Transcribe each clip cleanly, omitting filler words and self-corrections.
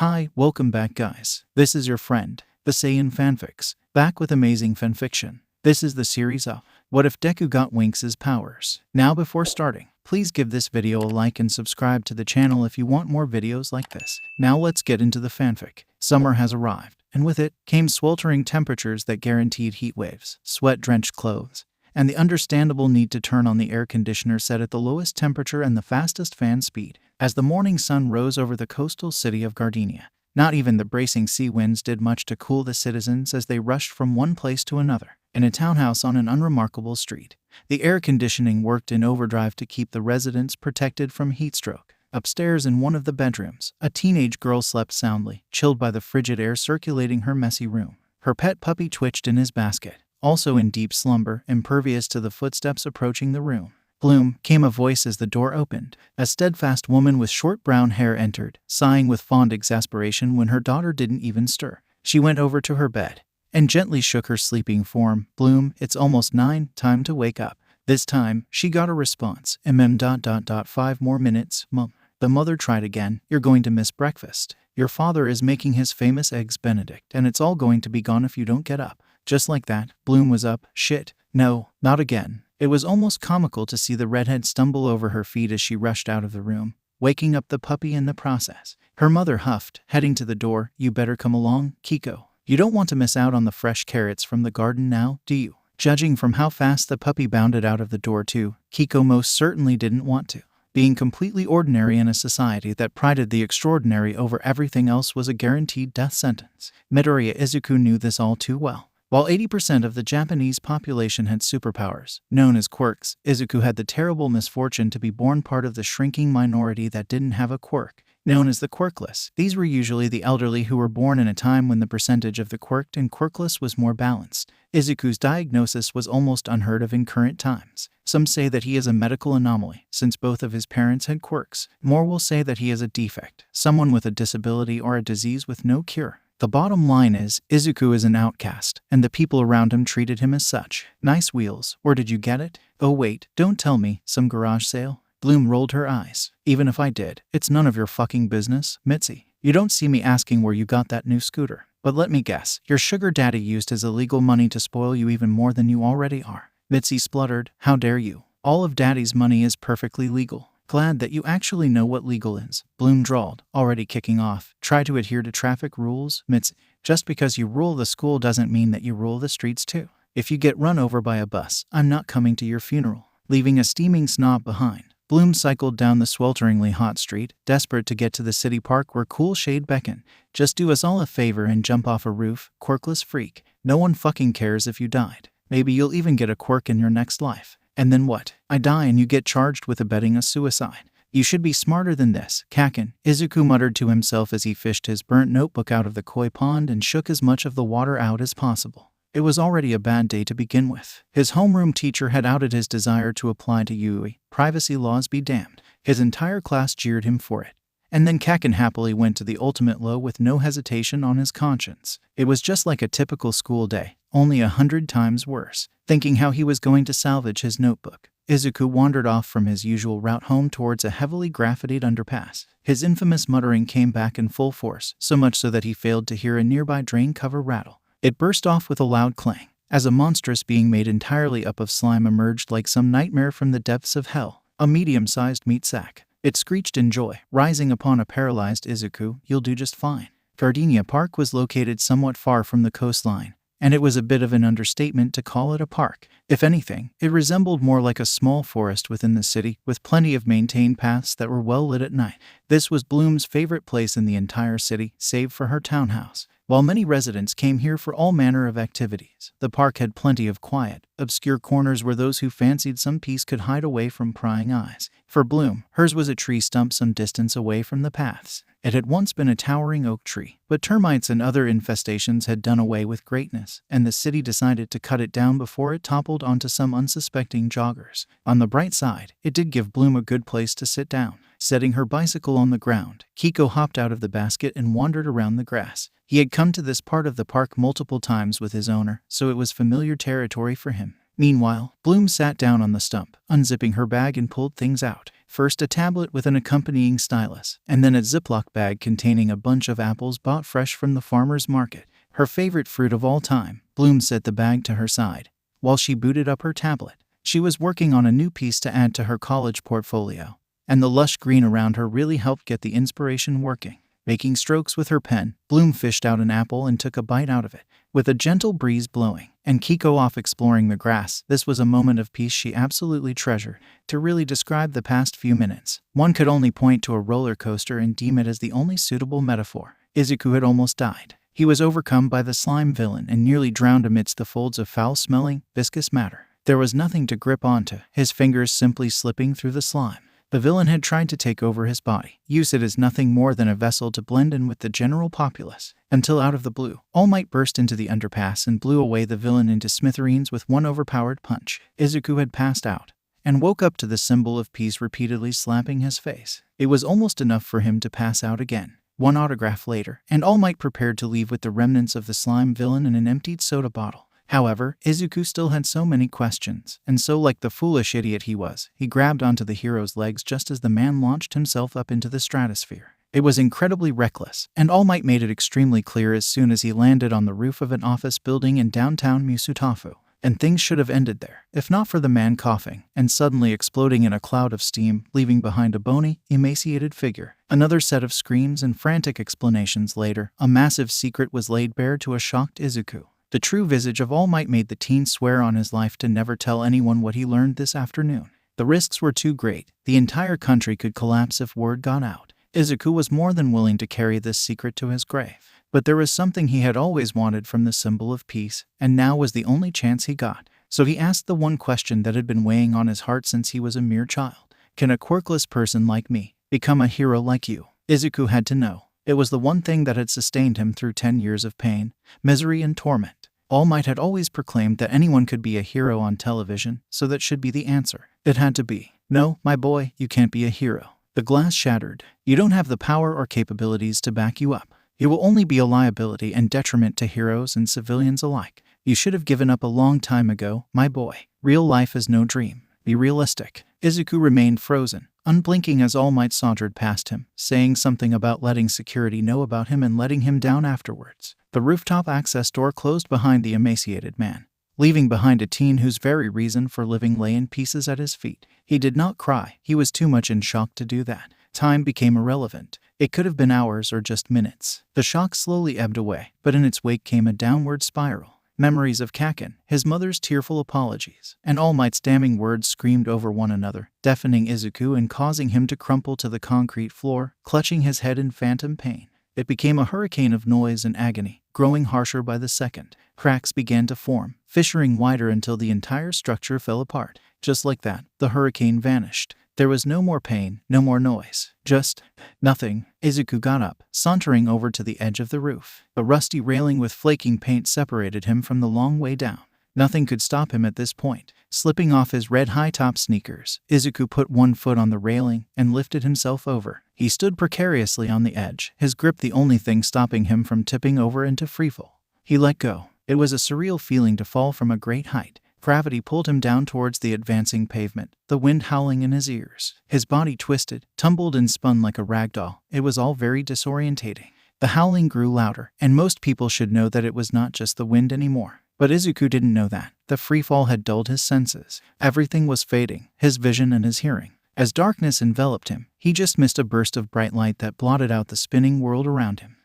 Hi, welcome back guys. This is your friend, the Saiyan Fanfics, back with amazing fanfiction. This is the series of What If Deku Got Winxes Powers. Now before starting, please give this video a like and subscribe to the channel if you want more videos like this. Now let's get into the fanfic. Summer has arrived, and with it came sweltering temperatures that guaranteed heat waves, sweat-drenched clothes, and the understandable need to turn on the air conditioner set at the lowest temperature and the fastest fan speed. As the morning sun rose over the coastal city of Gardenia, not even the bracing sea winds did much to cool the citizens as they rushed from one place to another. In a townhouse on an unremarkable street, the air conditioning worked in overdrive to keep the residents protected from heat stroke. Upstairs in one of the bedrooms, a teenage girl slept soundly, chilled by the frigid air circulating her messy room. Her pet puppy twitched in his basket, also in deep slumber, impervious to the footsteps approaching the room. Bloom, came a voice as the door opened. A steadfast woman with short brown hair entered, sighing with fond exasperation when her daughter didn't even stir. She went over to her bed and gently shook her sleeping form. Bloom, it's almost 9, time to wake up. This time, she got a response. 5 more minutes, Mum. The mother tried again. You're going to miss breakfast. Your father is making his famous eggs Benedict, and it's all going to be gone if you don't get up. Just like that, Bloom was up. Shit. No, not again. It was almost comical to see the redhead stumble over her feet as she rushed out of the room, waking up the puppy in the process. Her mother huffed, heading to the door. You better come along, Kiko. You don't want to miss out on the fresh carrots from the garden now, do you? Judging from how fast the puppy bounded out of the door too, Kiko most certainly didn't want to. Being completely ordinary in a society that prided the extraordinary over everything else was a guaranteed death sentence. Midoriya Izuku knew this all too well. While 80% of the Japanese population had superpowers, known as quirks, Izuku had the terrible misfortune to be born part of the shrinking minority that didn't have a quirk, known as the quirkless. These were usually the elderly who were born in a time when the percentage of the quirked and quirkless was more balanced. Izuku's diagnosis was almost unheard of in current times. Some say that he is a medical anomaly, since both of his parents had quirks. More will say that he is a defect, someone with a disability or a disease with no cure. The bottom line is, Izuku is an outcast, and the people around him treated him as such. Nice wheels. Where did you get it? Oh wait, don't tell me, some garage sale? Bloom rolled her eyes. Even if I did, it's none of your fucking business, Mitzi. You don't see me asking where you got that new scooter. But let me guess, your sugar daddy used his illegal money to spoil you even more than you already are. Mitzi spluttered. How dare you? All of daddy's money is perfectly legal. Glad that you actually know what legal is, Bloom drawled, already kicking off. Try to adhere to traffic rules, Mitzi. Just because you rule the school doesn't mean that you rule the streets too. If you get run over by a bus, I'm not coming to your funeral. Leaving a steaming snob behind, Bloom cycled down the swelteringly hot street, desperate to get to the city park where cool shade beckoned. Just do us all a favor and jump off a roof, quirkless freak. No one fucking cares if you died. Maybe you'll even get a quirk in your next life. And then what? I die and you get charged with abetting a suicide. You should be smarter than this, Kakin, Izuku muttered to himself as he fished his burnt notebook out of the koi pond and shook as much of the water out as possible. It was already a bad day to begin with. His homeroom teacher had outed his desire to apply to UE. Privacy laws be damned. His entire class jeered him for it. And then Kakin happily went to the ultimate low with no hesitation on his conscience. It was just like a typical school day, only 100 times worse. Thinking how he was going to salvage his notebook, Izuku wandered off from his usual route home towards a heavily graffitied underpass. His infamous muttering came back in full force, so much so that he failed to hear a nearby drain cover rattle. It burst off with a loud clang, as a monstrous being made entirely up of slime emerged like some nightmare from the depths of hell, a medium-sized meat sack. It screeched in joy, rising upon a paralyzed Izuku. You'll do just fine. Gardenia Park was located somewhat far from the coastline, and it was a bit of an understatement to call it a park. If anything, it resembled more like a small forest within the city, with plenty of maintained paths that were well lit at night. This was Bloom's favorite place in the entire city, save for her townhouse. While many residents came here for all manner of activities, the park had plenty of quiet, obscure corners where those who fancied some peace could hide away from prying eyes. For Bloom, hers was a tree stump some distance away from the paths. It had once been a towering oak tree, but termites and other infestations had done away with greatness, and the city decided to cut it down before it toppled onto some unsuspecting joggers. On the bright side, it did give Bloom a good place to sit down. Setting her bicycle on the ground, Kiko hopped out of the basket and wandered around the grass. He had come to this part of the park multiple times with his owner, so it was familiar territory for him. Meanwhile, Bloom sat down on the stump, unzipping her bag and pulled things out. First a tablet with an accompanying stylus, and then a Ziploc bag containing a bunch of apples bought fresh from the farmer's market. Her favorite fruit of all time. Bloom set the bag to her side, while she booted up her tablet. She was working on a new piece to add to her college portfolio, and the lush green around her really helped get the inspiration working. Making strokes with her pen, Bloom fished out an apple and took a bite out of it, with a gentle breeze blowing, and Kiko off exploring the grass. This was a moment of peace she absolutely treasured. To really describe the past few minutes, one could only point to a roller coaster and deem it as the only suitable metaphor. Izuku had almost died. He was overcome by the slime villain and nearly drowned amidst the folds of foul-smelling, viscous matter. There was nothing to grip onto, his fingers simply slipping through the slime. The villain had tried to take over his body, use it as nothing more than a vessel to blend in with the general populace, until out of the blue, All Might burst into the underpass and blew away the villain into smithereens with one overpowered punch. Izuku had passed out, and woke up to the symbol of peace repeatedly slapping his face. It was almost enough for him to pass out again. One autograph later, and All Might prepared to leave with the remnants of the slime villain and an emptied soda bottle. However, Izuku still had so many questions, and so like the foolish idiot he was, he grabbed onto the hero's legs just as the man launched himself up into the stratosphere. It was incredibly reckless, and All Might made it extremely clear as soon as he landed on the roof of an office building in downtown Musutafu. And things should have ended there, if not for the man coughing and suddenly exploding in a cloud of steam, leaving behind a bony, emaciated figure. Another set of screams and frantic explanations later, a massive secret was laid bare to a shocked Izuku. The true visage of All Might made the teen swear on his life to never tell anyone what he learned this afternoon. The risks were too great. The entire country could collapse if word got out. Izuku was more than willing to carry this secret to his grave. But there was something he had always wanted from the symbol of peace, and now was the only chance he got. So he asked the one question that had been weighing on his heart since he was a mere child. Can a quirkless person like me become a hero like you? Izuku had to know. It was the one thing that had sustained him through 10 years of pain, misery, and torment. All Might had always proclaimed that anyone could be a hero on television, so that should be the answer. It had to be. No, my boy, you can't be a hero. The glass shattered. You don't have the power or capabilities to back you up. You will only be a liability and detriment to heroes and civilians alike. You should have given up a long time ago, my boy. Real life is no dream. Be realistic. Izuku remained frozen, unblinking as All Might sauntered past him, saying something about letting security know about him and letting him down afterwards. The rooftop access door closed behind the emaciated man, leaving behind a teen whose very reason for living lay in pieces at his feet. He did not cry. He was too much in shock to do that. Time became irrelevant. It could have been hours or just minutes. The shock slowly ebbed away, but in its wake came a downward spiral. Memories of Kaken, his mother's tearful apologies, and All Might's damning words screamed over one another, deafening Izuku and causing him to crumple to the concrete floor, clutching his head in phantom pain. It became a hurricane of noise and agony, growing harsher by the second. Cracks began to form, fissuring wider until the entire structure fell apart. Just like that, the hurricane vanished. There was no more pain, no more noise. Just nothing. Izuku got up, sauntering over to the edge of the roof. A rusty railing with flaking paint separated him from the long way down. Nothing could stop him at this point. Slipping off his red high-top sneakers, Izuku put one foot on the railing and lifted himself over. He stood precariously on the edge, his grip the only thing stopping him from tipping over into freefall. He let go. It was a surreal feeling to fall from a great height. Gravity pulled him down towards the advancing pavement, the wind howling in his ears. His body twisted, tumbled and spun like a rag doll. It was all very disorientating. The howling grew louder, and most people should know that it was not just the wind anymore. But Izuku didn't know that. The freefall had dulled his senses. Everything was fading, his vision and his hearing. As darkness enveloped him, he just missed a burst of bright light that blotted out the spinning world around him.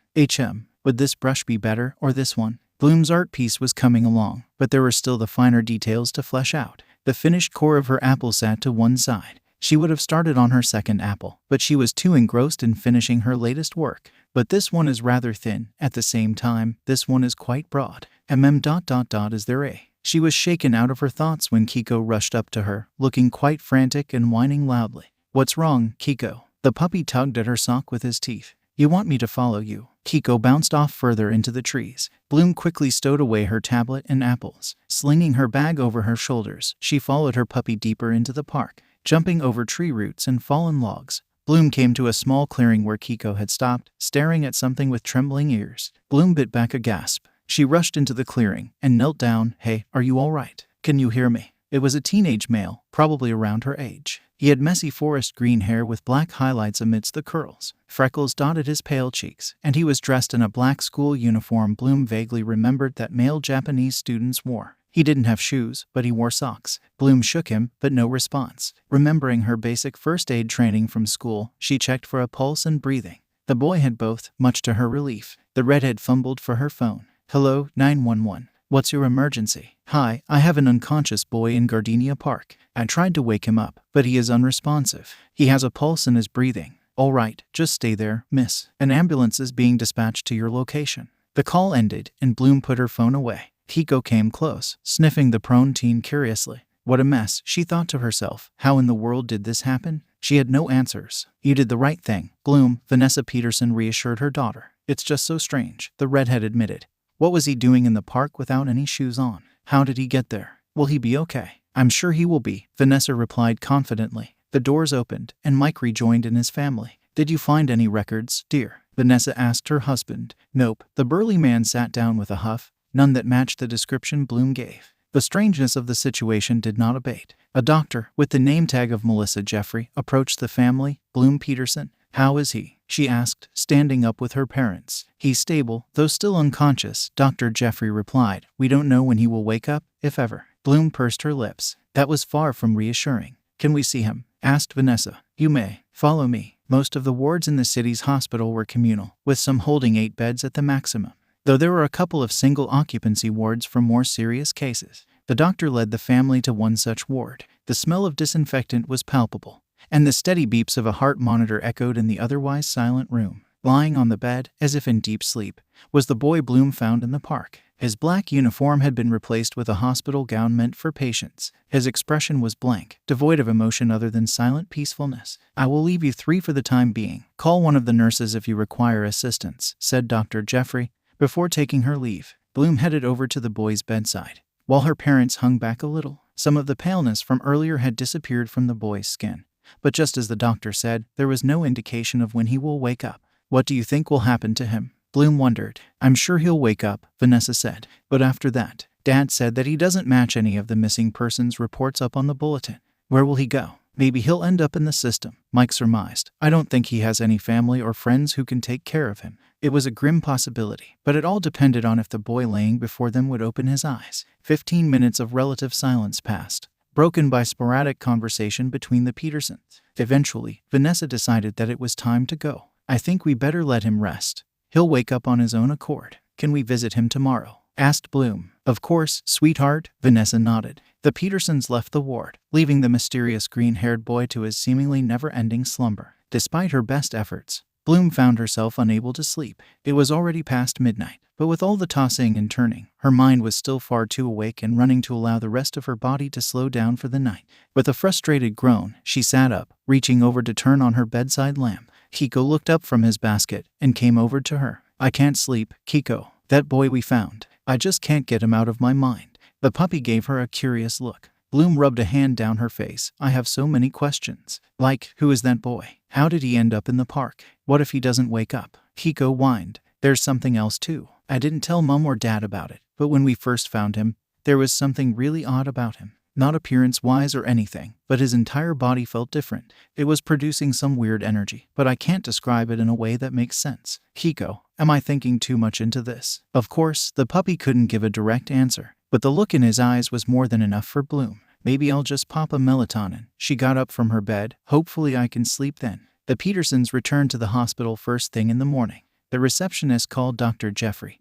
Would this brush be better, or this one? Bloom's art piece was coming along, but there were still the finer details to flesh out. The finished core of her apple sat to one side. She would have started on her second apple, but she was too engrossed in finishing her latest work. But this one is rather thin. At the same time, this one is quite broad. Is there a? She was shaken out of her thoughts when Kiko rushed up to her, looking quite frantic and whining loudly. What's wrong, Kiko? The puppy tugged at her sock with his teeth. You want me to follow you? Kiko bounced off further into the trees. Bloom quickly stowed away her tablet and apples. Slinging her bag over her shoulders, she followed her puppy deeper into the park. Jumping over tree roots and fallen logs, Bloom came to a small clearing where Kiko had stopped, staring at something with trembling ears. Bloom bit back a gasp. She rushed into the clearing and knelt down. Hey, are you all right? Can you hear me? It was a teenage male, probably around her age. He had messy forest green hair with black highlights amidst the curls. Freckles dotted his pale cheeks, and he was dressed in a black school uniform Bloom vaguely remembered that male Japanese students wore. He didn't have shoes, but he wore socks. Bloom shook him, but no response. Remembering her basic first aid training from school, she checked for a pulse and breathing. The boy had both, much to her relief. The redhead fumbled for her phone. Hello, 911. What's your emergency? Hi, I have an unconscious boy in Gardenia Park. I tried to wake him up, but he is unresponsive. He has a pulse and is breathing. All right, just stay there, miss. An ambulance is being dispatched to your location. The call ended, and Bloom put her phone away. Hiko came close, sniffing the prone teen curiously. What a mess, she thought to herself. How in the world did this happen? She had no answers. You did the right thing, Bloom, Vanessa Peterson reassured her daughter. It's just so strange, the redhead admitted. What was he doing in the park without any shoes on? How did he get there? Will he be okay? I'm sure he will be, Vanessa replied confidently. The doors opened, and Mike rejoined in his family. Did you find any records, dear? Vanessa asked her husband. Nope, the burly man sat down with a huff. None that matched the description Bloom gave. The strangeness of the situation did not abate. A doctor, with the name tag of Melissa Jeffrey, approached the family. Bloom Peterson. How is he? She asked, standing up with her parents. He's stable, though still unconscious, Dr. Jeffrey replied. We don't know when he will wake up, if ever. Bloom pursed her lips. That was far from reassuring. Can we see him? Asked Vanessa. You may. Follow me. Most of the wards in the city's hospital were communal, with some holding 8 beds at the maximum, though there were a couple of single-occupancy wards for more serious cases. The doctor led the family to one such ward. The smell of disinfectant was palpable, and the steady beeps of a heart monitor echoed in the otherwise silent room. Lying on the bed, as if in deep sleep, was the boy Bloom found in the park. His black uniform had been replaced with a hospital gown meant for patients. His expression was blank, devoid of emotion other than silent peacefulness. I will leave you 3 for the time being. Call one of the nurses if you require assistance, said Dr. Jeffrey, before taking her leave. Bloom headed over to the boy's bedside. While her parents hung back a little, some of the paleness from earlier had disappeared from the boy's skin. But just as the doctor said, there was no indication of when he will wake up. What do you think will happen to him? Bloom wondered. I'm sure he'll wake up, Vanessa said. But after that, Dad said that he doesn't match any of the missing persons reports up on the bulletin. Where will he go? Maybe he'll end up in the system, Mike surmised. I don't think he has any family or friends who can take care of him. It was a grim possibility, but it all depended on if the boy laying before them would open his eyes. 15 minutes of relative silence passed, broken by sporadic conversation between the Petersons. Eventually, Vanessa decided that it was time to go. I think we better let him rest. He'll wake up on his own accord. Can we visit him tomorrow? Asked Bloom. Of course, sweetheart, Vanessa nodded. The Petersons left the ward, leaving the mysterious green-haired boy to his seemingly never-ending slumber. Despite her best efforts, Bloom found herself unable to sleep. It was already past midnight, but with all the tossing and turning, her mind was still far too awake and running to allow the rest of her body to slow down for the night. With a frustrated groan, she sat up, reaching over to turn on her bedside lamp. Hiko looked up from his basket and came over to her. I can't sleep, Kiko. That boy we found. I just can't get him out of my mind. The puppy gave her a curious look. Bloom rubbed a hand down her face. I have so many questions. Like, who is that boy? How did he end up in the park? What if he doesn't wake up? Hiko whined. There's something else too. I didn't tell Mom or Dad about it, but when we first found him, there was something really odd about him. Not appearance-wise or anything, but his entire body felt different. It was producing some weird energy, but I can't describe it in a way that makes sense. Hiko, am I thinking too much into this? Of course, the puppy couldn't give a direct answer, but the look in his eyes was more than enough for Bloom. Maybe I'll just pop a melatonin. She got up from her bed. Hopefully I can sleep then. The Petersons returned to the hospital first thing in the morning. The receptionist called Dr. Jeffrey,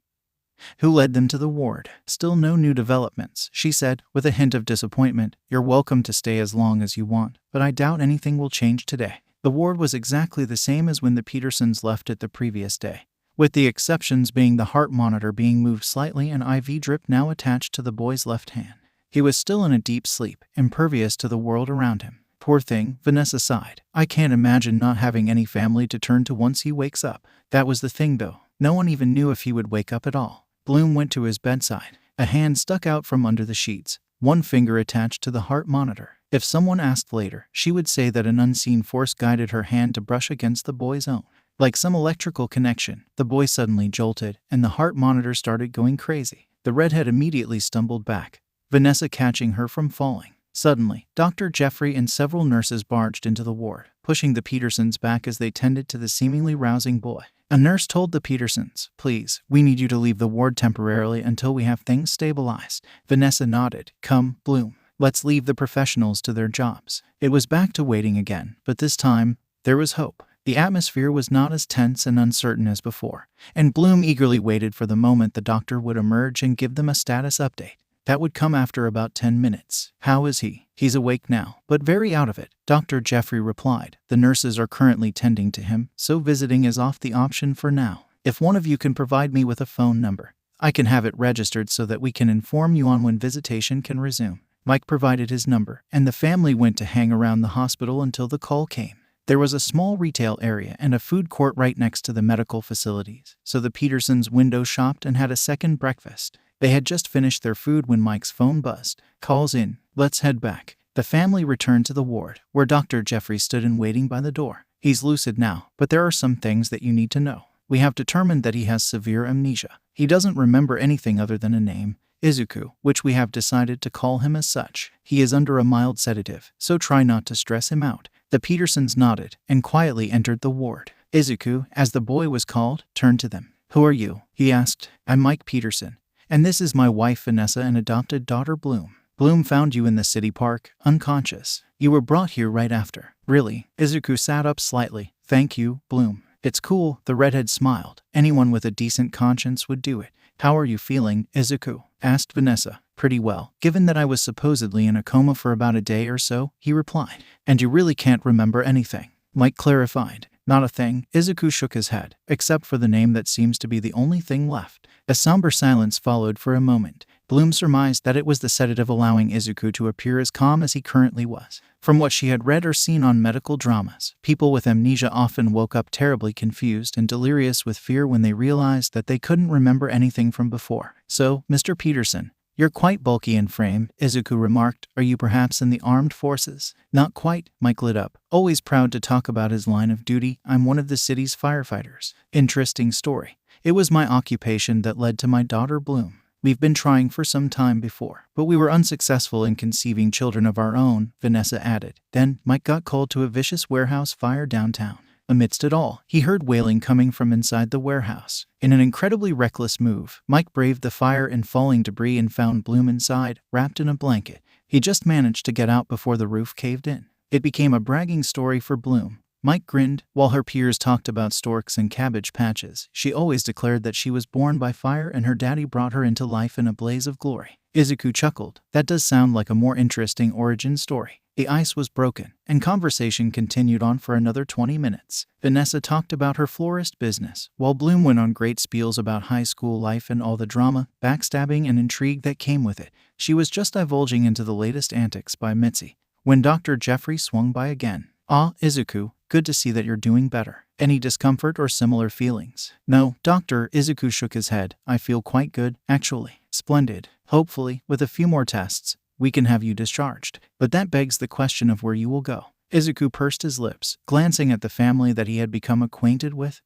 who led them to the ward. Still no new developments, she said, with a hint of disappointment. You're welcome to stay as long as you want, but I doubt anything will change today. The ward was exactly the same as when the Petersons left it the previous day, with the exceptions being the heart monitor being moved slightly and IV drip now attached to the boy's left hand. He was still in a deep sleep, impervious to the world around him. Poor thing, Vanessa sighed. I can't imagine not having any family to turn to once he wakes up. That was the thing though. No one even knew if he would wake up at all. Bloom went to his bedside. A hand stuck out from under the sheets, one finger attached to the heart monitor. If someone asked later, she would say that an unseen force guided her hand to brush against the boy's own. Like some electrical connection, the boy suddenly jolted, and the heart monitor started going crazy. The redhead immediately stumbled back, Vanessa catching her from falling. Suddenly, Dr. Jeffrey and several nurses barged into the ward, pushing the Petersons back as they tended to the seemingly rousing boy. A nurse told the Petersons, "Please, we need you to leave the ward temporarily until we have things stabilized." Vanessa nodded. "Come, Bloom. Let's leave the professionals to their jobs." It was back to waiting again, but this time, there was hope. The atmosphere was not as tense and uncertain as before, and Bloom eagerly waited for the moment the doctor would emerge and give them a status update. That would come after about 10 minutes. "How is he?" "He's awake now, but very out of it," Dr. Jeffrey replied. "The nurses are currently tending to him, so visiting is off the option for now. If one of you can provide me with a phone number, I can have it registered so that we can inform you on when visitation can resume." Mike provided his number, and the family went to hang around the hospital until the call came. There was a small retail area and a food court right next to the medical facilities, so the Petersons window shopped and had a second breakfast. They had just finished their food when Mike's phone buzzed. "Call's in. Let's head back." The family returned to the ward, where Dr. Jeffrey stood in waiting by the door. "He's lucid now, but there are some things that you need to know. We have determined that he has severe amnesia. He doesn't remember anything other than a name, Izuku, which we have decided to call him as such. He is under a mild sedative, so try not to stress him out." The Petersons nodded and quietly entered the ward. Izuku, as the boy was called, turned to them. "Who are you?" he asked. "I'm Mike Peterson, and this is my wife Vanessa and adopted daughter Bloom. Bloom found you in the city park, unconscious. You were brought here right after." "Really?" Izuku sat up slightly. "Thank you, Bloom." "It's cool," the redhead smiled. "Anyone with a decent conscience would do it." "How are you feeling, Izuku?" asked Vanessa. "Pretty well, given that I was supposedly in a coma for about a day or so," he replied. "And you really can't remember anything?" Mike clarified. "Not a thing." Izuku shook his head, "except for the name that seems to be the only thing left." A somber silence followed for a moment. Bloom surmised that it was the sedative allowing Izuku to appear as calm as he currently was. From what she had read or seen on medical dramas, people with amnesia often woke up terribly confused and delirious with fear when they realized that they couldn't remember anything from before. "So, Mr. Peterson, you're quite bulky in frame," Izuku remarked. "Are you perhaps in the armed forces?" "Not quite," Mike lit up, always proud to talk about his line of duty. "I'm one of the city's firefighters." "Interesting story. It was my occupation that led to my daughter Bloom. We've been trying for some time before, but we were unsuccessful in conceiving children of our own," Vanessa added. Then, Mike got called to a vicious warehouse fire downtown. Amidst it all, he heard wailing coming from inside the warehouse. In an incredibly reckless move, Mike braved the fire and falling debris and found Bloom inside, wrapped in a blanket. He just managed to get out before the roof caved in. It became a bragging story for Bloom. Mike grinned. While her peers talked about storks and cabbage patches, she always declared that she was born by fire and her daddy brought her into life in a blaze of glory. Izuku chuckled. "That does sound like a more interesting origin story." The ice was broken, and conversation continued on for another 20 minutes. Vanessa talked about her florist business, while Bloom went on great spiels about high school life and all the drama, backstabbing, and intrigue that came with it. She was just divulging into the latest antics by Mitzi, when Dr. Jeffrey swung by again. "Ah, Izuku, good to see that you're doing better. Any discomfort or similar feelings?" "No, Doctor," Izuku shook his head. "I feel quite good, actually." "Splendid. Hopefully, with a few more tests, we can have you discharged. But that begs the question of where you will go." Izuku pursed his lips, glancing at the family that he had become acquainted with.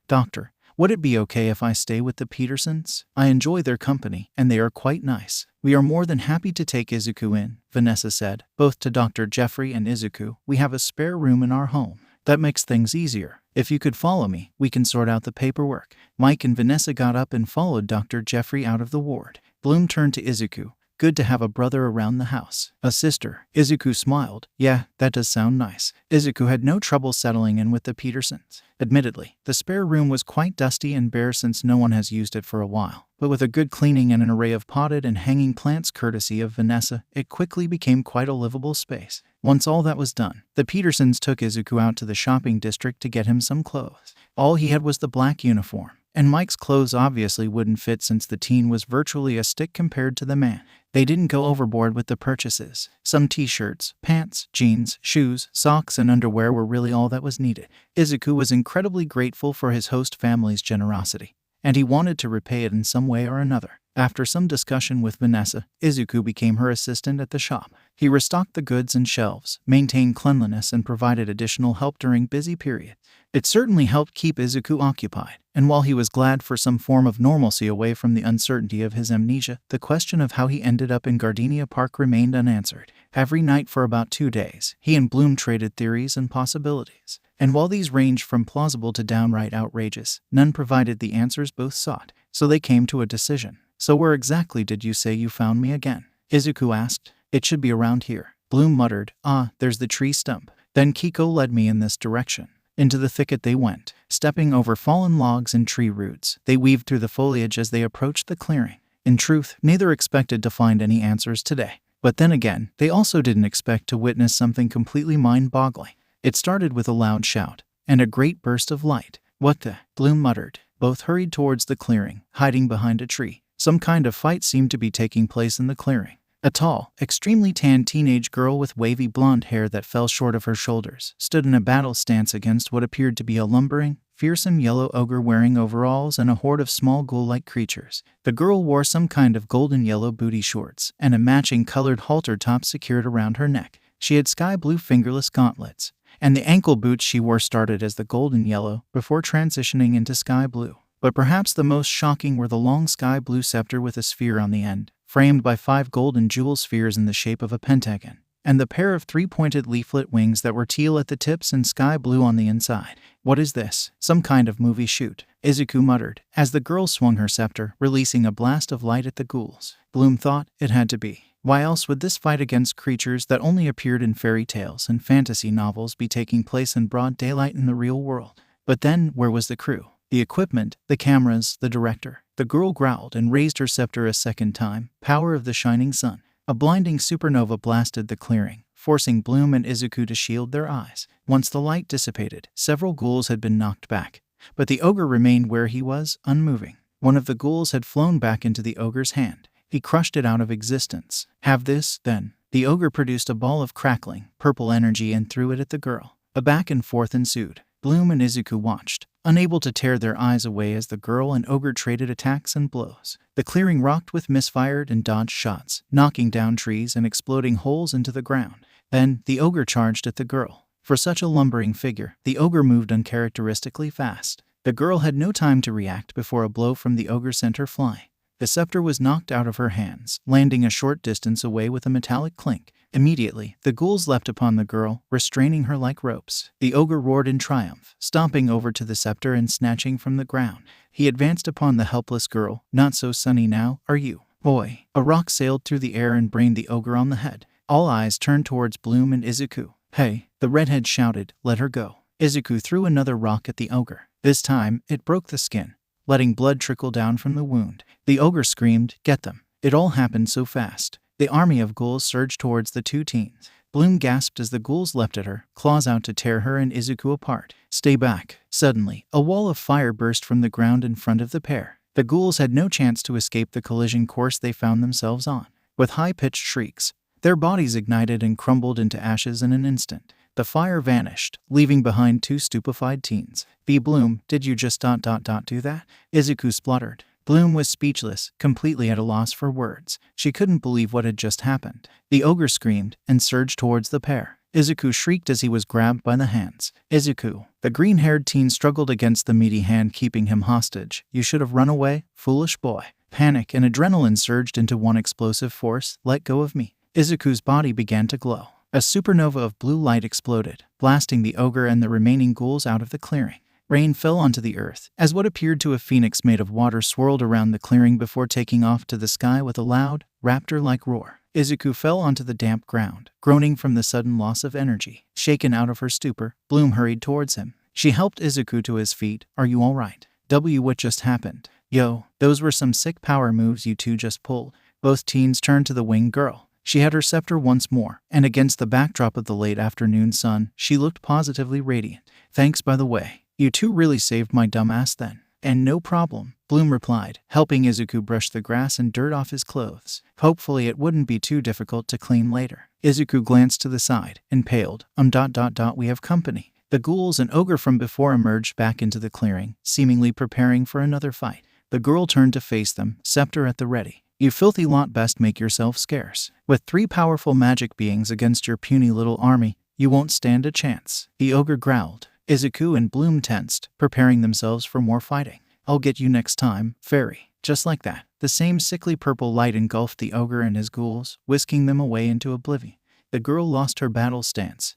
Doctor, would it be okay if I stay with the Petersons? I enjoy their company, and they are quite nice." "We are more than happy to take Izuku in," Vanessa said. Both to Dr. Jeffrey and Izuku, "We have a spare room in our home. That makes things easier. If you could follow me, we can sort out the paperwork." Mike and Vanessa got up and followed Dr. Jeffrey out of the ward. Bloom turned to Izuku. "Good to have a brother around the house." "A sister." Izuku smiled. "Yeah, that does sound nice." Izuku had no trouble settling in with the Petersons. Admittedly, the spare room was quite dusty and bare since no one has used it for a while, but with a good cleaning and an array of potted and hanging plants courtesy of Vanessa, it quickly became quite a livable space. Once all that was done, the Petersons took Izuku out to the shopping district to get him some clothes. All he had was the black uniform, and Mike's clothes obviously wouldn't fit since the teen was virtually a stick compared to the man. They didn't go overboard with the purchases. Some t-shirts, pants, jeans, shoes, socks, and underwear were really all that was needed. Izuku was incredibly grateful for his host family's generosity, and he wanted to repay it in some way or another. After some discussion with Vanessa, Izuku became her assistant at the shop. He restocked the goods and shelves, maintained cleanliness, and provided additional help during busy periods. It certainly helped keep Izuku occupied, and while he was glad for some form of normalcy away from the uncertainty of his amnesia, the question of how he ended up in Gardenia Park remained unanswered. Every night for about 2 days, he and Bloom traded theories and possibilities. And while these ranged from plausible to downright outrageous, none provided the answers both sought, so they came to a decision. "So where exactly did you say you found me again?" Izuku asked. "It should be around here." Bloom muttered, "Ah, there's the tree stump." Then Kiko led me in this direction. Into the thicket they went, stepping over fallen logs and tree roots. They weaved through the foliage as they approached the clearing. In truth, neither expected to find any answers today. But then again, they also didn't expect to witness something completely mind-boggling. It started with a loud shout, and a great burst of light. "What the?" Bloom muttered. Both hurried towards the clearing, hiding behind a tree. Some kind of fight seemed to be taking place in the clearing. A tall, extremely tan teenage girl with wavy blonde hair that fell short of her shoulders stood in a battle stance against what appeared to be a lumbering, fearsome yellow ogre wearing overalls and a horde of small ghoul-like creatures. The girl wore some kind of golden yellow booty shorts and a matching colored halter top secured around her neck. She had sky-blue fingerless gauntlets, and the ankle boots she wore started as the golden yellow before transitioning into sky blue. But perhaps the most shocking were the long sky blue scepter with a sphere on the end, framed by 5 golden jewel spheres in the shape of a pentagon, and the pair of 3-pointed leaflet wings that were teal at the tips and sky blue on the inside. "What is this? Some kind of movie shoot?" Izuku muttered, as the girl swung her scepter, releasing a blast of light at the ghouls. Bloom thought it had to be. Why else would this fight against creatures that only appeared in fairy tales and fantasy novels be taking place in broad daylight in the real world? But then, where was the crew? The equipment, the cameras, the director? The girl growled and raised her scepter a second time. "Power of the shining sun." A blinding supernova blasted the clearing, forcing Bloom and Izuku to shield their eyes. Once the light dissipated, several ghouls had been knocked back, but the ogre remained where he was, unmoving. One of the ghouls had flown back into the ogre's hand. He crushed it out of existence. "Have this, then." The ogre produced a ball of crackling, purple energy and threw it at the girl. A back and forth ensued. Bloom and Izuku watched, unable to tear their eyes away as the girl and ogre traded attacks and blows. The clearing rocked with misfired and dodged shots, knocking down trees and exploding holes into the ground. Then, the ogre charged at the girl. For such a lumbering figure, the ogre moved uncharacteristically fast. The girl had no time to react before a blow from the ogre sent her flying. The scepter was knocked out of her hands, landing a short distance away with a metallic clink. Immediately, the ghouls leapt upon the girl, restraining her like ropes. The ogre roared in triumph, stomping over to the scepter and snatching from the ground. He advanced upon the helpless girl. "Not so sunny now, are you, boy?" A rock sailed through the air and brained the ogre on the head. All eyes turned towards Bloom and Izuku. "Hey!" the redhead shouted. "Let her go." Izuku threw another rock at the ogre. This time, it broke the skin, letting blood trickle down from the wound. The ogre screamed, "Get them!" It all happened so fast. The army of ghouls surged towards the 2 teens. Bloom gasped as the ghouls leapt at her, claws out to tear her and Izuku apart. "Stay back!" Suddenly, a wall of fire burst from the ground in front of the pair. The ghouls had no chance to escape the collision course they found themselves on. With high-pitched shrieks, their bodies ignited and crumbled into ashes in an instant. The fire vanished, leaving behind 2 stupefied teens. Bloom, did you just do that?" Izuku spluttered. Bloom was speechless, completely at a loss for words. She couldn't believe what had just happened. The ogre screamed and surged towards the pair. Izuku shrieked as he was grabbed by the hands. "Izuku!" The green-haired teen struggled against the meaty hand keeping him hostage. "You should have run away, foolish boy." Panic and adrenaline surged into one explosive force. "Let go of me." Izuku's body began to glow. A supernova of blue light exploded, blasting the ogre and the remaining ghouls out of the clearing. Rain fell onto the earth, as what appeared to a phoenix made of water swirled around the clearing before taking off to the sky with a loud, raptor-like roar. Izuku fell onto the damp ground, groaning from the sudden loss of energy. Shaken out of her stupor, Bloom hurried towards him. She helped Izuku to his feet. "Are you alright?" What just happened?" "Yo, those were some sick power moves you 2 just pulled." Both teens turned to the winged girl. She had her scepter once more, and against the backdrop of the late afternoon sun, she looked positively radiant. "Thanks by the way. You 2 really saved my dumb ass then." "And no problem," Bloom replied, helping Izuku brush the grass and dirt off his clothes. Hopefully it wouldn't be too difficult to clean later. Izuku glanced to the side, impaled. We have company." The ghouls and ogre from before emerged back into the clearing, seemingly preparing for another fight. The girl turned to face them, scepter at the ready. You filthy lot, best make yourself scarce. With 3 powerful magic beings against your puny little army, you won't stand a chance," the ogre growled. Izuku and Bloom tensed, preparing themselves for more fighting. "I'll get you next time, fairy." Just like that, the same sickly purple light engulfed the ogre and his ghouls, whisking them away into oblivion. The girl lost her battle stance,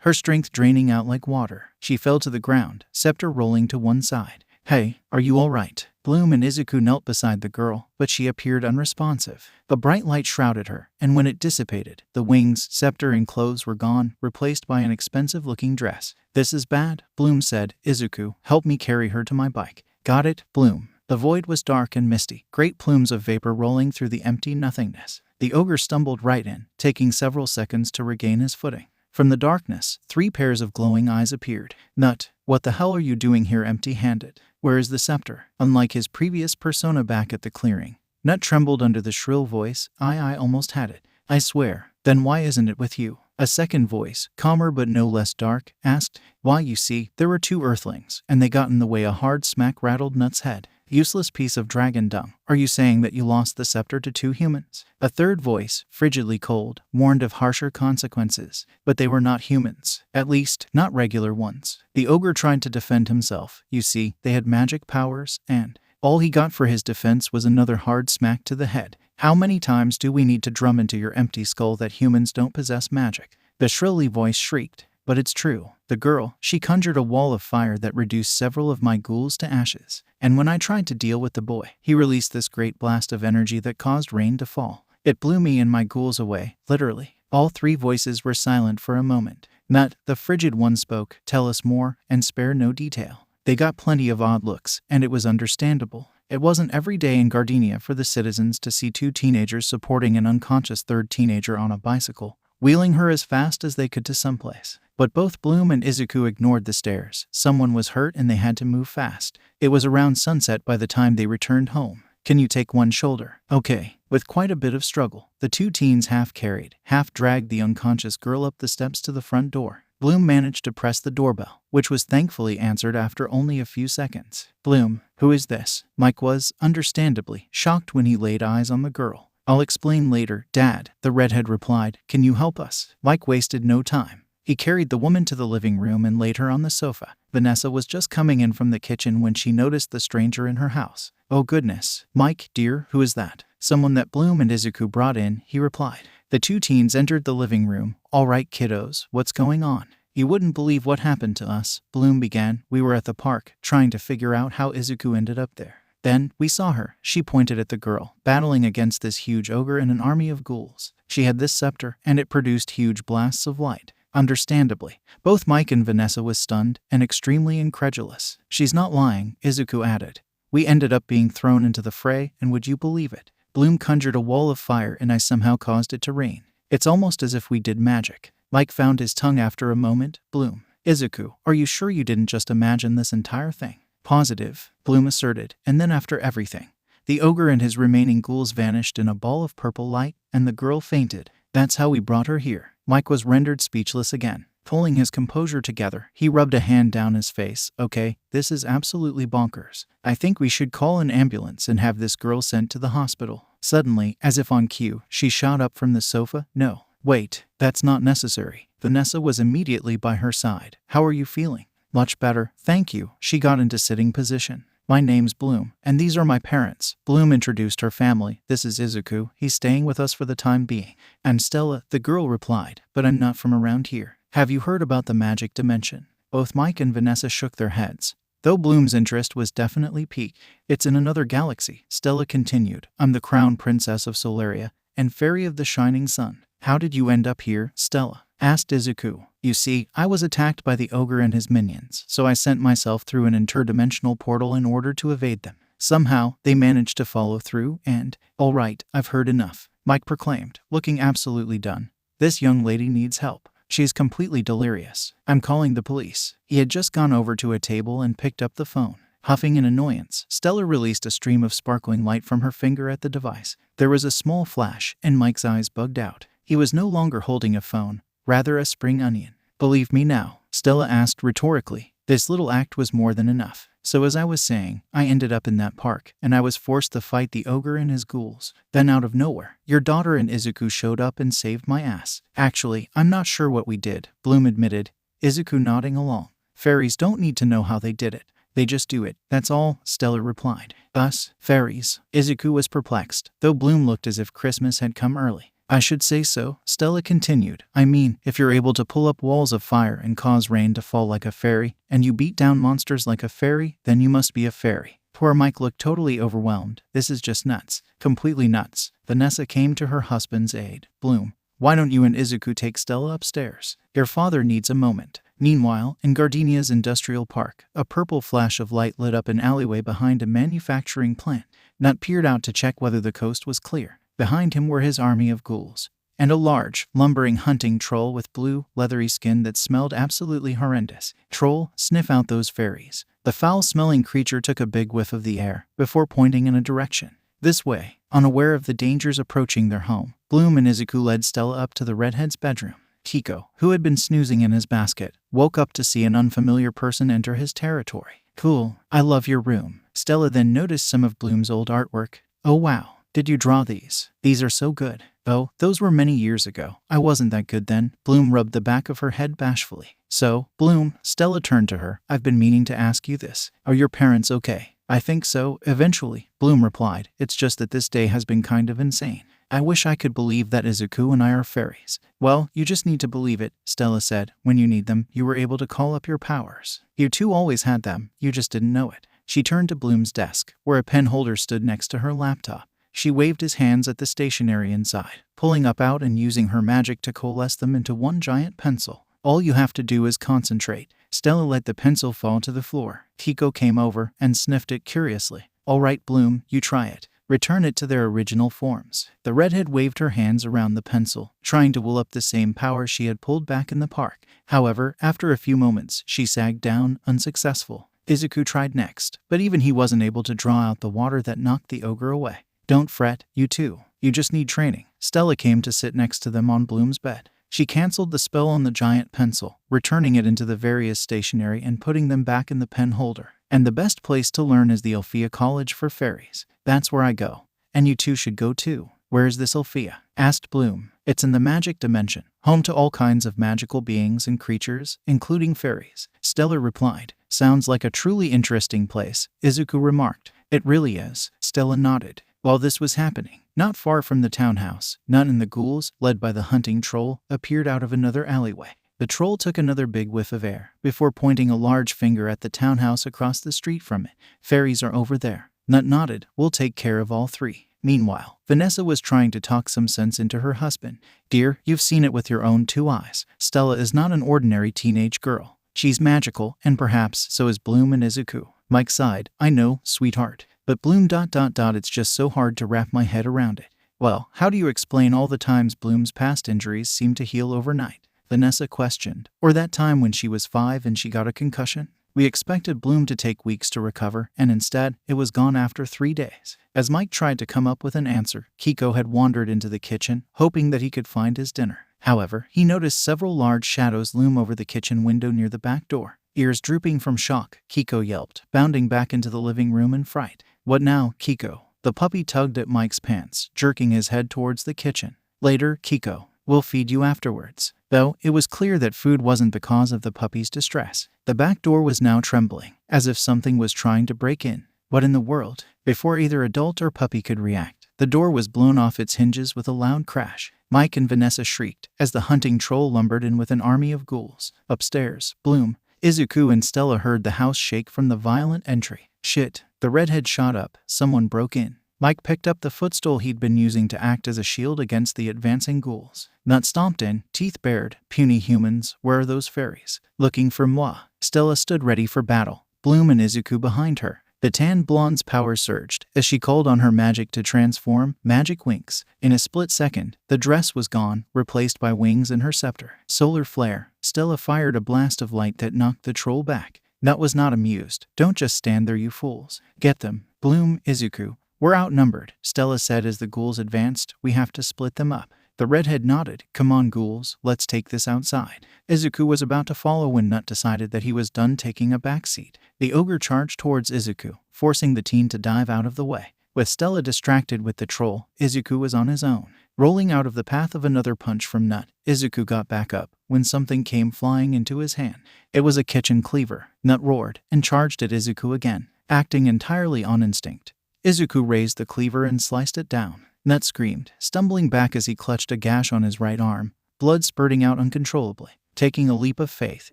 her strength draining out like water. She fell to the ground, scepter rolling to one side. "Hey, are you all right?" Bloom and Izuku knelt beside the girl, but she appeared unresponsive. The bright light shrouded her, and when it dissipated, the wings, scepter, and clothes were gone, replaced by an expensive-looking dress. "This is bad," Bloom said. "Izuku, help me carry her to my bike." "Got it, Bloom." The void was dark and misty, great plumes of vapor rolling through the empty nothingness. The ogre stumbled right in, taking several seconds to regain his footing. From the darkness, 3 pairs of glowing eyes appeared. "Nut, what the hell are you doing here empty-handed? Where is the scepter?" Unlike his previous persona back at the clearing, Nut trembled under the shrill voice. I almost had it. "I swear." "Then why isn't it with you?" A second voice, calmer but no less dark, asked. "Why, you see, there were 2 earthlings, and they got in the way." A hard smack rattled Nut's head. "Useless piece of dragon dung. Are you saying that you lost the scepter to 2 humans?" A third voice, frigidly cold, warned of harsher consequences. "But they were not humans. At least, not regular ones." The ogre tried to defend himself. "You see, they had magic powers, and..." All he got for his defense was another hard smack to the head. "How many times do we need to drum into your empty skull that humans don't possess magic?" The shrilly voice shrieked. "But it's true. The girl, she conjured a wall of fire that reduced several of my ghouls to ashes. And when I tried to deal with the boy, he released this great blast of energy that caused rain to fall. It blew me and my ghouls away, literally." All 3 voices were silent for a moment. Nut, the frigid one, spoke. "Tell us more, and spare no detail." They got plenty of odd looks, and it was understandable. It wasn't every day in Gardenia for the citizens to see 2 teenagers supporting an unconscious 3rd teenager on a bicycle, wheeling her as fast as they could to someplace. But both Bloom and Izuku ignored the stares. Someone was hurt and they had to move fast. It was around sunset by the time they returned home. "Can you take one shoulder?" "Okay." With quite a bit of struggle, the 2 teens half carried, half dragged the unconscious girl up the steps to the front door. Bloom managed to press the doorbell, which was thankfully answered after only a few seconds. "Bloom, who is this?" Mike was, understandably, shocked when he laid eyes on the girl. "I'll explain later, Dad," the redhead replied. "Can you help us?" Mike wasted no time. He carried the woman to the living room and laid her on the sofa. Vanessa was just coming in from the kitchen when she noticed the stranger in her house. "Oh goodness. Mike, dear, who is that?" "Someone that Bloom and Izuku brought in," he replied. The 2 teens entered the living room. "All right, kiddos, what's going on?" "You wouldn't believe what happened to us," Bloom began. "We were at the park, trying to figure out how Izuku ended up there. Then, we saw her," she pointed at the girl, "battling against this huge ogre and an army of ghouls. She had this scepter, and it produced huge blasts of light." Understandably, both Mike and Vanessa was stunned and extremely incredulous. "She's not lying," Izuku added. "We ended up being thrown into the fray, and would you believe it? Bloom conjured a wall of fire and I somehow caused it to rain. It's almost as if we did magic." Mike found his tongue after a moment. "Bloom, Izuku, are you sure you didn't just imagine this entire thing?" "Positive," Bloom asserted. "And then after everything, the ogre and his remaining ghouls vanished in a ball of purple light, and the girl fainted. That's how we brought her here." Mike was rendered speechless again. Pulling his composure together, he rubbed a hand down his face. "Okay, this is absolutely bonkers. I think we should call an ambulance and have this girl sent to the hospital." Suddenly, as if on cue, she shot up from the sofa. "No, wait, that's not necessary." Vanessa was immediately by her side. "How are you feeling?" "Much better, thank you." She got into sitting position. "My name's Bloom, and these are my parents." Bloom introduced her family. "This is Izuku. He's staying with us for the time being." "And Stella," the girl replied. "But I'm not from around here." "Have you heard about the magic dimension?" Both Mike and Vanessa shook their heads, though Bloom's interest was definitely piqued. "It's in another galaxy," Stella continued. "I'm the crown princess of Solaria and fairy of the shining sun." "How did you end up here, Stella?" asked Izuku. "You see, I was attacked by the ogre and his minions, so I sent myself through an interdimensional portal in order to evade them. Somehow, they managed to follow through and..." "All right, I've heard enough," Mike proclaimed, looking absolutely done. "This young lady needs help. She's completely delirious. I'm calling the police." He had just gone over to a table and picked up the phone. Huffing in annoyance, Stella released a stream of sparkling light from her finger at the device. There was a small flash, and Mike's eyes bugged out. He was no longer holding a phone, rather a spring onion. "Believe me now?" Stella asked rhetorically. This little act was more than enough. So as I was saying, I ended up in that park, and I was forced to fight the ogre and his ghouls. Then out of nowhere, your daughter and Izuku showed up and saved my ass. Actually, I'm not sure what we did, Bloom admitted, Izuku nodding along. Fairies don't need to know how they did it. They just do it, that's all, Stella replied. Us? Fairies? Izuku was perplexed, though Bloom looked as if Christmas had come early. I should say so, Stella continued. I mean, if you're able to pull up walls of fire and cause rain to fall like a fairy, and you beat down monsters like a fairy, then you must be a fairy. Poor Mike looked totally overwhelmed. This is just nuts. Completely nuts. Vanessa came to her husband's aid. Bloom, why don't you and Izuku take Stella upstairs? Your father needs a moment. Meanwhile, in Gardenia's industrial park, a purple flash of light lit up an alleyway behind a manufacturing plant. Nut peered out to check whether the coast was clear. Behind him were his army of ghouls, and a large, lumbering hunting troll with blue, leathery skin that smelled absolutely horrendous. Troll, sniff out those fairies. The foul-smelling creature took a big whiff of the air, before pointing in a direction. This way, unaware of the dangers approaching their home, Bloom and Izuku led Stella up to the redhead's bedroom. Kiko, who had been snoozing in his basket, woke up to see an unfamiliar person enter his territory. Cool, I love your room. Stella then noticed some of Bloom's old artwork. Oh wow. Did you draw these? These are so good. Oh, those were many years ago. I wasn't that good then. Bloom rubbed the back of her head bashfully. So, Bloom, Stella turned to her. I've been meaning to ask you this. Are your parents okay? I think so, eventually, Bloom replied. It's just that this day has been kind of insane. I wish I could believe that Izuku and I are fairies. Well, you just need to believe it, Stella said. When you need them, you were able to call up your powers. You two always had them, you just didn't know it. She turned to Bloom's desk, where a pen holder stood next to her laptop. She waved his hands at the stationery inside, pulling up out and using her magic to coalesce them into one giant pencil. All you have to do is concentrate. Stella let the pencil fall to the floor. Kiko came over and sniffed it curiously. All right, Bloom, you try it. Return it to their original forms. The redhead waved her hands around the pencil, trying to will up the same power she had pulled back in the park. However, after a few moments, she sagged down, unsuccessful. Izuku tried next, but even he wasn't able to draw out the water that knocked the ogre away. Don't fret, you two. You just need training. Stella came to sit next to them on Bloom's bed. She canceled the spell on the giant pencil, returning it into the various stationery and putting them back in the pen holder. And the best place to learn is the Alfea College for Fairies. That's where I go. And you two should go too. Where's this Alfea? Asked Bloom. It's in the magic dimension, home to all kinds of magical beings and creatures, including fairies. Stella replied. Sounds like a truly interesting place, Izuku remarked. It really is, Stella nodded. While this was happening, not far from the townhouse, Nut and the ghouls, led by the hunting troll, appeared out of another alleyway. The troll took another big whiff of air, before pointing a large finger at the townhouse across the street from it. Fairies are over there. Nut nodded. We'll take care of all three. Meanwhile, Vanessa was trying to talk some sense into her husband. Dear, you've seen it with your own two eyes. Stella is not an ordinary teenage girl. She's magical, and perhaps so is Bloom and Izuku. Mike sighed. I know, sweetheart. But Bloom ... it's just so hard to wrap my head around it. Well, how do you explain all the times Bloom's past injuries seem to heal overnight? Vanessa questioned. Or that time when she was 5 and she got a concussion? We expected Bloom to take weeks to recover, and instead, it was gone after 3 days. As Mike tried to come up with an answer, Kiko had wandered into the kitchen, hoping that he could find his dinner. However, he noticed several large shadows loom over the kitchen window near the back door. Ears drooping from shock, Kiko yelped, bounding back into the living room in fright. What now, Kiko? The puppy tugged at Mike's pants, jerking his head towards the kitchen. Later, Kiko. We'll feed you afterwards. Though, it was clear that food wasn't the cause of the puppy's distress. The back door was now trembling, as if something was trying to break in. What in the world? Before either adult or puppy could react, the door was blown off its hinges with a loud crash. Mike and Vanessa shrieked, as the hunting troll lumbered in with an army of ghouls. Upstairs, Bloom, Izuku and Stella heard the house shake from the violent entry. Shit. The redhead shot up. Someone broke in. Mike picked up the footstool he'd been using to act as a shield against the advancing ghouls. Nut stomped in, teeth bared. Puny humans, where are those fairies? Looking for moi. Stella stood ready for battle. Bloom and Izuku behind her. The tan blonde's power surged as she called on her magic to transform magic wings. In a split second, the dress was gone, replaced by wings and her scepter. Solar flare. Stella fired a blast of light that knocked the troll back. Nut was not amused. Don't just stand there, you fools. Get them. Bloom, Izuku. We're outnumbered, Stella said as the ghouls advanced. We have to split them up. The redhead nodded. Come on, ghouls, let's take this outside. Izuku was about to follow when Nut decided that he was done taking a backseat. The ogre charged towards Izuku, forcing the teen to dive out of the way. With Stella distracted with the troll, Izuku was on his own. Rolling out of the path of another punch from Nut, Izuku got back up when something came flying into his hand. It was a kitchen cleaver. Nut roared and charged at Izuku again, acting entirely on instinct. Izuku raised the cleaver and sliced it down. Nut screamed, stumbling back as he clutched a gash on his right arm, blood spurting out uncontrollably. Taking a leap of faith,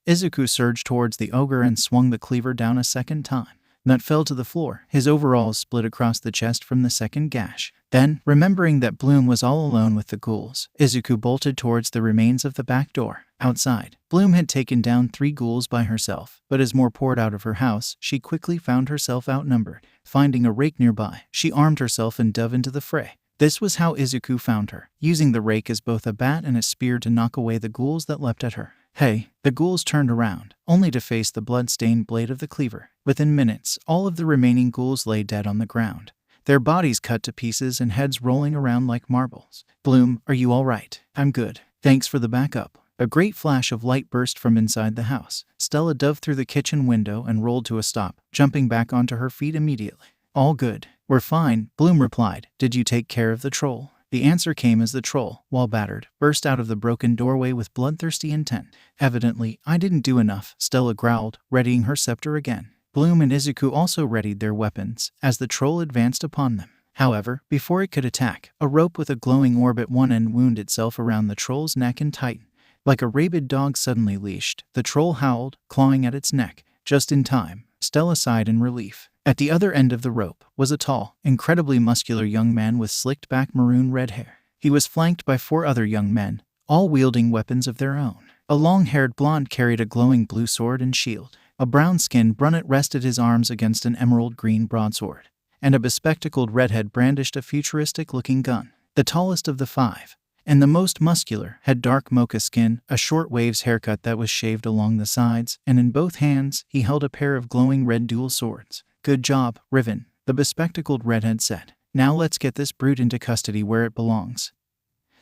Izuku surged towards the ogre and swung the cleaver down a second time. Nut fell to the floor, his overalls split across the chest from the second gash. Then, remembering that Bloom was all alone with the ghouls, Izuku bolted towards the remains of the back door. Outside, Bloom had taken down 3 ghouls by herself, but as more poured out of her house, she quickly found herself outnumbered. Finding a rake nearby, she armed herself and dove into the fray. This was how Izuku found her, using the rake as both a bat and a spear to knock away the ghouls that leapt at her. Hey, the ghouls turned around, only to face the blood-stained blade of the cleaver. Within minutes, all of the remaining ghouls lay dead on the ground, their bodies cut to pieces and heads rolling around like marbles. Bloom, are you all right? I'm good. Thanks for the backup. A great flash of light burst from inside the house. Stella dove through the kitchen window and rolled to a stop, jumping back onto her feet immediately. All good. We're fine, Bloom replied. Did you take care of the troll? The answer came as the troll, while battered, burst out of the broken doorway with bloodthirsty intent. Evidently, I didn't do enough, Stella growled, readying her scepter again. Bloom and Izuku also readied their weapons as the troll advanced upon them. However, before it could attack, a rope with a glowing orb at one end wound itself around the troll's neck and tightened. Like a rabid dog suddenly leashed, the troll howled, clawing at its neck. Just in time, Stella sighed in relief. At the other end of the rope was a tall, incredibly muscular young man with slicked-back maroon red hair. He was flanked by 4 other young men, all wielding weapons of their own. A long-haired blonde carried a glowing blue sword and shield. A brown-skinned brunette rested his arms against an emerald-green broadsword, and a bespectacled redhead brandished a futuristic-looking gun. The tallest of the 5, and the most muscular, had dark mocha skin, a short waves haircut that was shaved along the sides, and in both hands he held a pair of glowing red dual swords. Good job, Riven, the bespectacled redhead said. Now let's get this brute into custody where it belongs,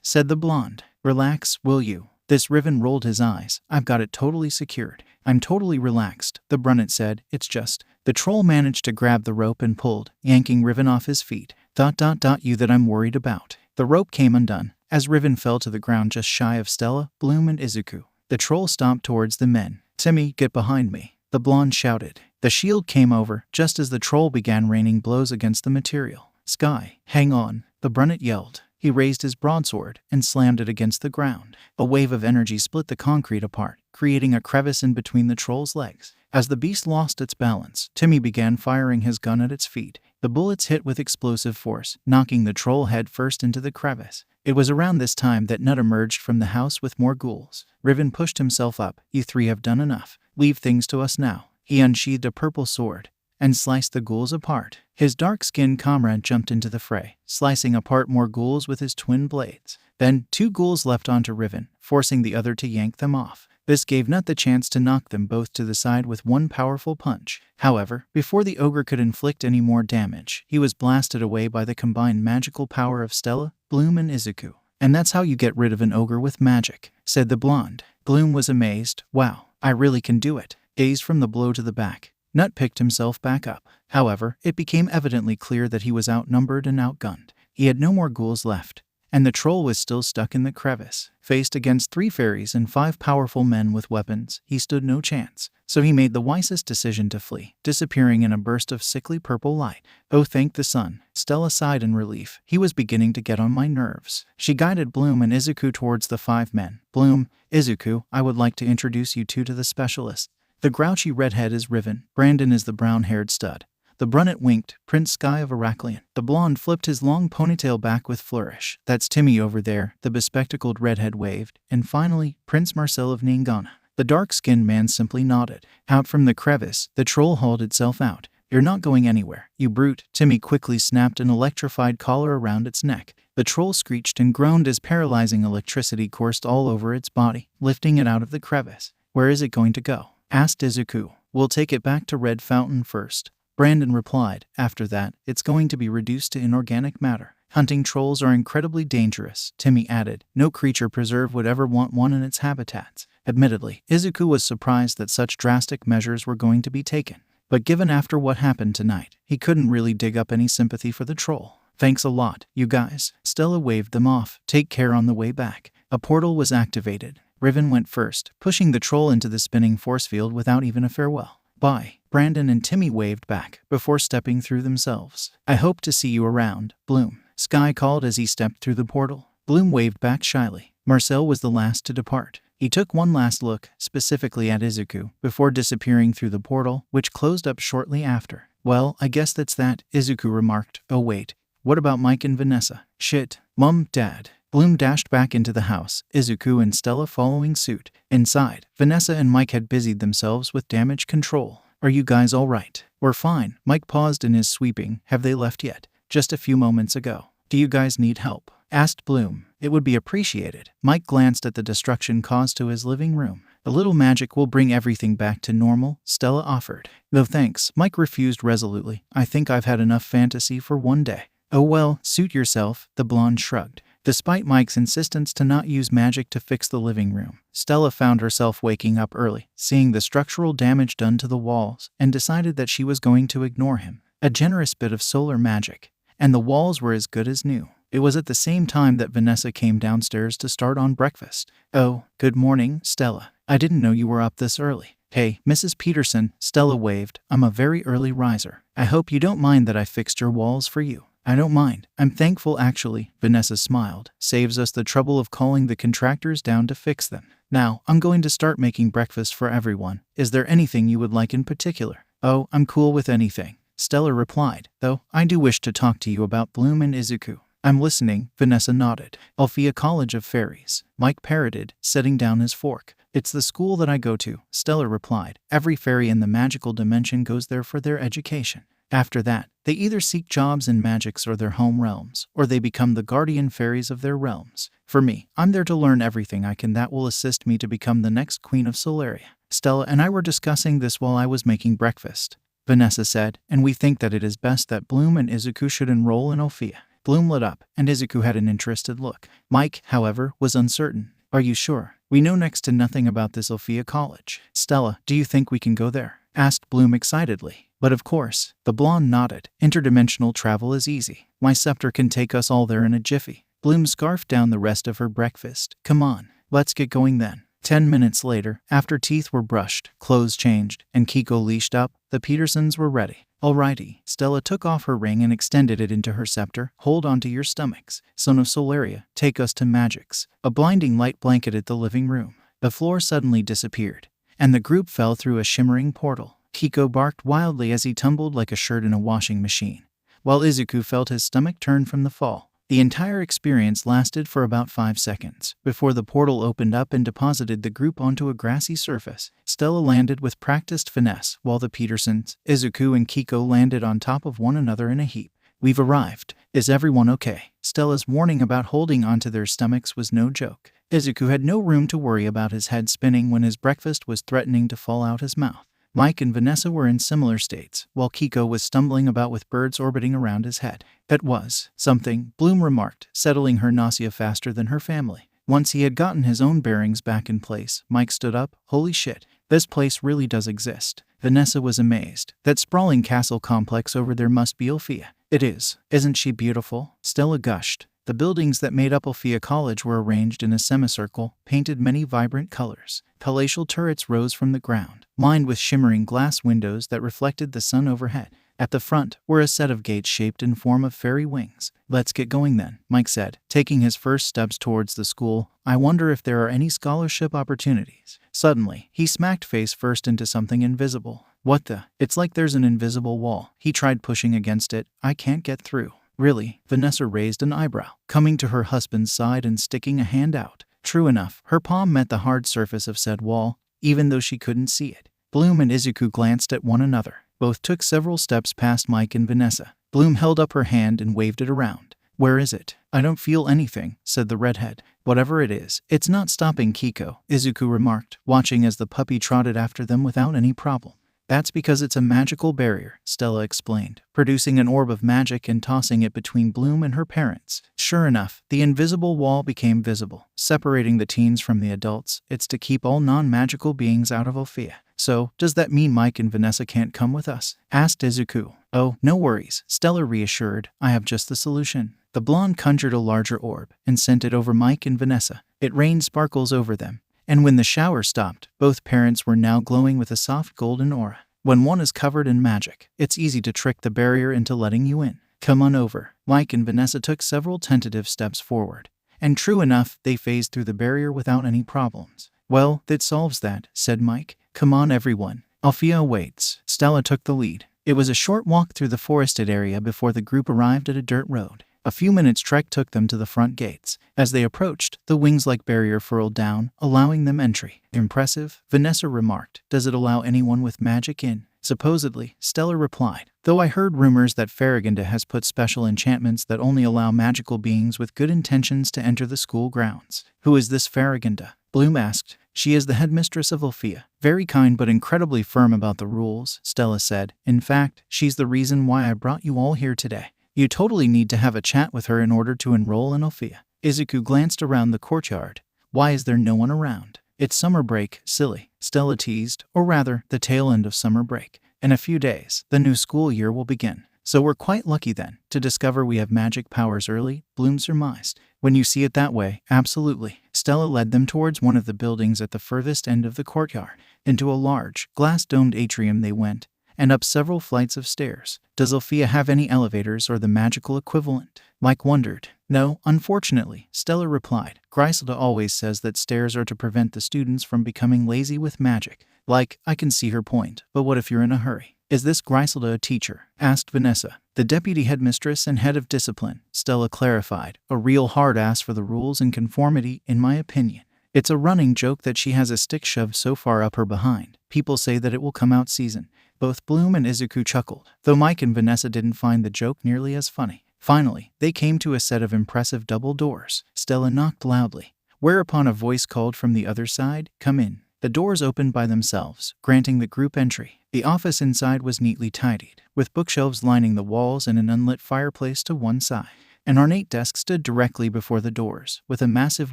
said the blonde. Relax, will you? This Riven rolled his eyes. I've got it totally secured. I'm totally relaxed, the brunette said. It's just. The troll managed to grab the rope and pulled, yanking Riven off his feet. You that I'm worried about. The rope came undone, as Riven fell to the ground just shy of Stella, Bloom, and Izuku. The troll stomped towards the men. Timmy, get behind me, the blonde shouted. The shield came over, just as the troll began raining blows against the material. Sky, hang on, the brunette yelled. He raised his broadsword and slammed it against the ground. A wave of energy split the concrete apart, creating a crevice in between the troll's legs. As the beast lost its balance, Timmy began firing his gun at its feet. The bullets hit with explosive force, knocking the troll head first into the crevice. It was around this time that Nut emerged from the house with more ghouls. Riven pushed himself up. You 3 have done enough. Leave things to us now. He unsheathed a purple sword and sliced the ghouls apart. His dark-skinned comrade jumped into the fray, slicing apart more ghouls with his twin blades. Then 2 ghouls leapt onto Riven, forcing the other to yank them off. This gave Nut the chance to knock them both to the side with one powerful punch. However, before the ogre could inflict any more damage, he was blasted away by the combined magical power of Stella, Bloom, and Izuku. And that's how you get rid of an ogre with magic, said the blonde. Bloom was amazed. Wow, I really can do it. Dazed from the blow to the back, Nut picked himself back up. However, it became evidently clear that he was outnumbered and outgunned. He had no more ghouls left, and the troll was still stuck in the crevice. Faced against 3 fairies and 5 powerful men with weapons, he stood no chance. So he made the wisest decision to flee, disappearing in a burst of sickly purple light. Oh, thank the sun, Stella sighed in relief. He was beginning to get on my nerves. She guided Bloom and Izuku towards the 5 men. Bloom, Izuku, I would like to introduce you 2 to the specialists. The grouchy redhead is Riven. Brandon is the brown-haired stud. The brunette winked. Prince Sky of Heraklion. The blonde flipped his long ponytail back with flourish. That's Timmy over there, the bespectacled redhead waved. And finally, Prince Marcel of Ningana. The dark-skinned man simply nodded. Out from the crevice, the troll hauled itself out. You're not going anywhere, you brute. Timmy quickly snapped an electrified collar around its neck. The troll screeched and groaned as paralyzing electricity coursed all over its body, lifting it out of the crevice. Where is it going to go? Asked Izuku. We'll take it back to Red Fountain first, Brandon replied. After that, it's going to be reduced to inorganic matter. Hunting trolls are incredibly dangerous, Timmy added. No creature preserve would ever want one in its habitats. Admittedly, Izuku was surprised that such drastic measures were going to be taken. But given after what happened tonight, he couldn't really dig up any sympathy for the troll. Thanks a lot, you guys. Stella waved them off. Take care on the way back. A portal was activated. Riven went first, pushing the troll into the spinning force field without even a farewell. Bye. Brandon and Timmy waved back before stepping through themselves. I hope to see you around, Bloom. Sky called as he stepped through the portal. Bloom waved back shyly. Marcel was the last to depart. He took one last look, specifically at Izuku, before disappearing through the portal, which closed up shortly after. Well, I guess that's that, Izuku remarked. Oh wait, what about Mike and Vanessa? Shit. Mum, Dad. Bloom dashed back into the house, Izuku and Stella following suit. Inside, Vanessa and Mike had busied themselves with damage control. Are you guys all right? We're fine. Mike paused in his sweeping. Have they left yet? Just a few moments ago. Do you guys need help? Asked Bloom. It would be appreciated. Mike glanced at the destruction caused to his living room. A little magic will bring everything back to normal, Stella offered. No thanks, Mike refused resolutely. I think I've had enough fantasy for one day. Oh well, suit yourself, the blonde shrugged. Despite Mike's insistence to not use magic to fix the living room, Stella found herself waking up early, seeing the structural damage done to the walls, and decided that she was going to ignore him. A generous bit of solar magic, and the walls were as good as new. It was at the same time that Vanessa came downstairs to start on breakfast. Oh, good morning, Stella. I didn't know you were up this early. Hey, Mrs. Peterson, Stella waved. I'm a very early riser. I hope you don't mind that I fixed your walls for you. I don't mind. I'm thankful actually, Vanessa smiled. Saves us the trouble of calling the contractors down to fix them. Now, I'm going to start making breakfast for everyone. Is there anything you would like in particular? Oh, I'm cool with anything, Stella replied, though I do wish to talk to you about Bloom and Izuku. I'm listening, Vanessa nodded. Alfea College of Fairies, Mike parroted, setting down his fork. It's the school that I go to, Stella replied. Every fairy in the magical dimension goes there for their education. After that, they either seek jobs in Magix or their home realms, or they become the guardian fairies of their realms. For me, I'm there to learn everything I can that will assist me to become the next queen of Solaria. Stella and I were discussing this while I was making breakfast, Vanessa said, and we think that it is best that Bloom and Izuku should enroll in Alfea. Bloom lit up, and Izuku had an interested look. Mike, however, was uncertain. Are you sure? We know next to nothing about this Alfea college. Stella, do you think we can go there? Asked Bloom excitedly. But of course, the blonde nodded. Interdimensional travel is easy. My scepter can take us all there in a jiffy. Bloom scarfed down the rest of her breakfast. Come on, let's get going then. 10 minutes later, after teeth were brushed, clothes changed, and Kiko leashed up, the Petersons were ready. Alrighty, Stella took off her ring and extended it into her scepter. Hold onto your stomachs. Son of Solaria, take us to Magix. A blinding light blanketed the living room. The floor suddenly disappeared, and the group fell through a shimmering portal. Kiko barked wildly as he tumbled like a shirt in a washing machine, while Izuku felt his stomach turn from the fall. The entire experience lasted for about 5 seconds, before the portal opened up and deposited the group onto a grassy surface. Stella landed with practiced finesse, while the Petersons, Izuku and Kiko landed on top of one another in a heap. We've arrived. Is everyone okay? Stella's warning about holding onto their stomachs was no joke. Izuku had no room to worry about his head spinning when his breakfast was threatening to fall out his mouth. Mike and Vanessa were in similar states, while Kiko was stumbling about with birds orbiting around his head. That was something, Bloom remarked, settling her nausea faster than her family. Once he had gotten his own bearings back in place, Mike stood up. Holy shit, this place really does exist. Vanessa was amazed. That sprawling castle complex over there must be Alfea. It is. Isn't she beautiful? Stella gushed. The buildings that made up Alfea College were arranged in a semicircle, painted many vibrant colors. Palatial turrets rose from the ground, lined with shimmering glass windows that reflected the sun overhead. At the front were a set of gates shaped in form of fairy wings. Let's get going then, Mike said, taking his first steps towards the school. I wonder if there are any scholarship opportunities. Suddenly, he smacked face first into something invisible. What the? It's like there's an invisible wall. He tried pushing against it. I can't get through. Really? Vanessa raised an eyebrow, coming to her husband's side and sticking a hand out. True enough, her palm met the hard surface of said wall, even though she couldn't see it. Bloom and Izuku glanced at one another. Both took several steps past Mike and Vanessa. Bloom held up her hand and waved it around. Where is it? I don't feel anything, said the redhead. Whatever it is, it's not stopping Kiko, Izuku remarked, watching as the puppy trotted after them without any problem. That's because it's a magical barrier, Stella explained, producing an orb of magic and tossing it between Bloom and her parents. Sure enough, the invisible wall became visible, separating the teens from the adults. It's to keep all non-magical beings out of Alfea. So, does that mean Mike and Vanessa can't come with us? Asked Izuku. Oh, no worries, Stella reassured. I have just the solution. The blonde conjured a larger orb and sent it over Mike and Vanessa. It rained sparkles over them, and when the shower stopped, both parents were now glowing with a soft golden aura. When one is covered in magic, it's easy to trick the barrier into letting you in. Come on over. Mike and Vanessa took several tentative steps forward, and true enough, they phased through the barrier without any problems. Well, that solves that, said Mike. Come on everyone. Alfea waits. Stella took the lead. It was a short walk through the forested area before the group arrived at a dirt road. A few minutes' trek took them to the front gates. As they approached, the wings-like barrier furled down, allowing them entry. Impressive, Vanessa remarked. Does it allow anyone with magic in? Supposedly, Stella replied. Though I heard rumors that Faragonda has put special enchantments that only allow magical beings with good intentions to enter the school grounds. Who is this Faragonda? Bloom asked. She is the headmistress of Alfea. Very kind but incredibly firm about the rules, Stella said. In fact, she's the reason why I brought you all here today. You totally need to have a chat with her in order to enroll in Alfea. Izuku glanced around the courtyard. Why is there no one around? It's summer break, silly, Stella teased, or rather, the tail end of summer break. In a few days, the new school year will begin. So we're quite lucky then, to discover we have magic powers early, Bloom surmised. When you see it that way, absolutely. Stella led them towards one of the buildings at the furthest end of the courtyard. Into a large, glass-domed atrium they went, and up several flights of stairs. Does Alfea have any elevators or the magical equivalent? Mike wondered. No, unfortunately, Stella replied. Griselda always says that stairs are to prevent the students from becoming lazy with magic. Like, I can see her point, but what if you're in a hurry? Is this Griselda a teacher? Asked Vanessa. The deputy headmistress and head of discipline, Stella clarified. A real hard ass for the rules and conformity, in my opinion. It's a running joke that she has a stick shoved so far up her behind. People say that it will come out season. Both Bloom and Izuku chuckled, though Mike and Vanessa didn't find the joke nearly as funny. Finally, they came to a set of impressive double doors. Stella knocked loudly, whereupon a voice called from the other side, "Come in." The doors opened by themselves, granting the group entry. The office inside was neatly tidied, with bookshelves lining the walls and an unlit fireplace to one side. An ornate desk stood directly before the doors, with a massive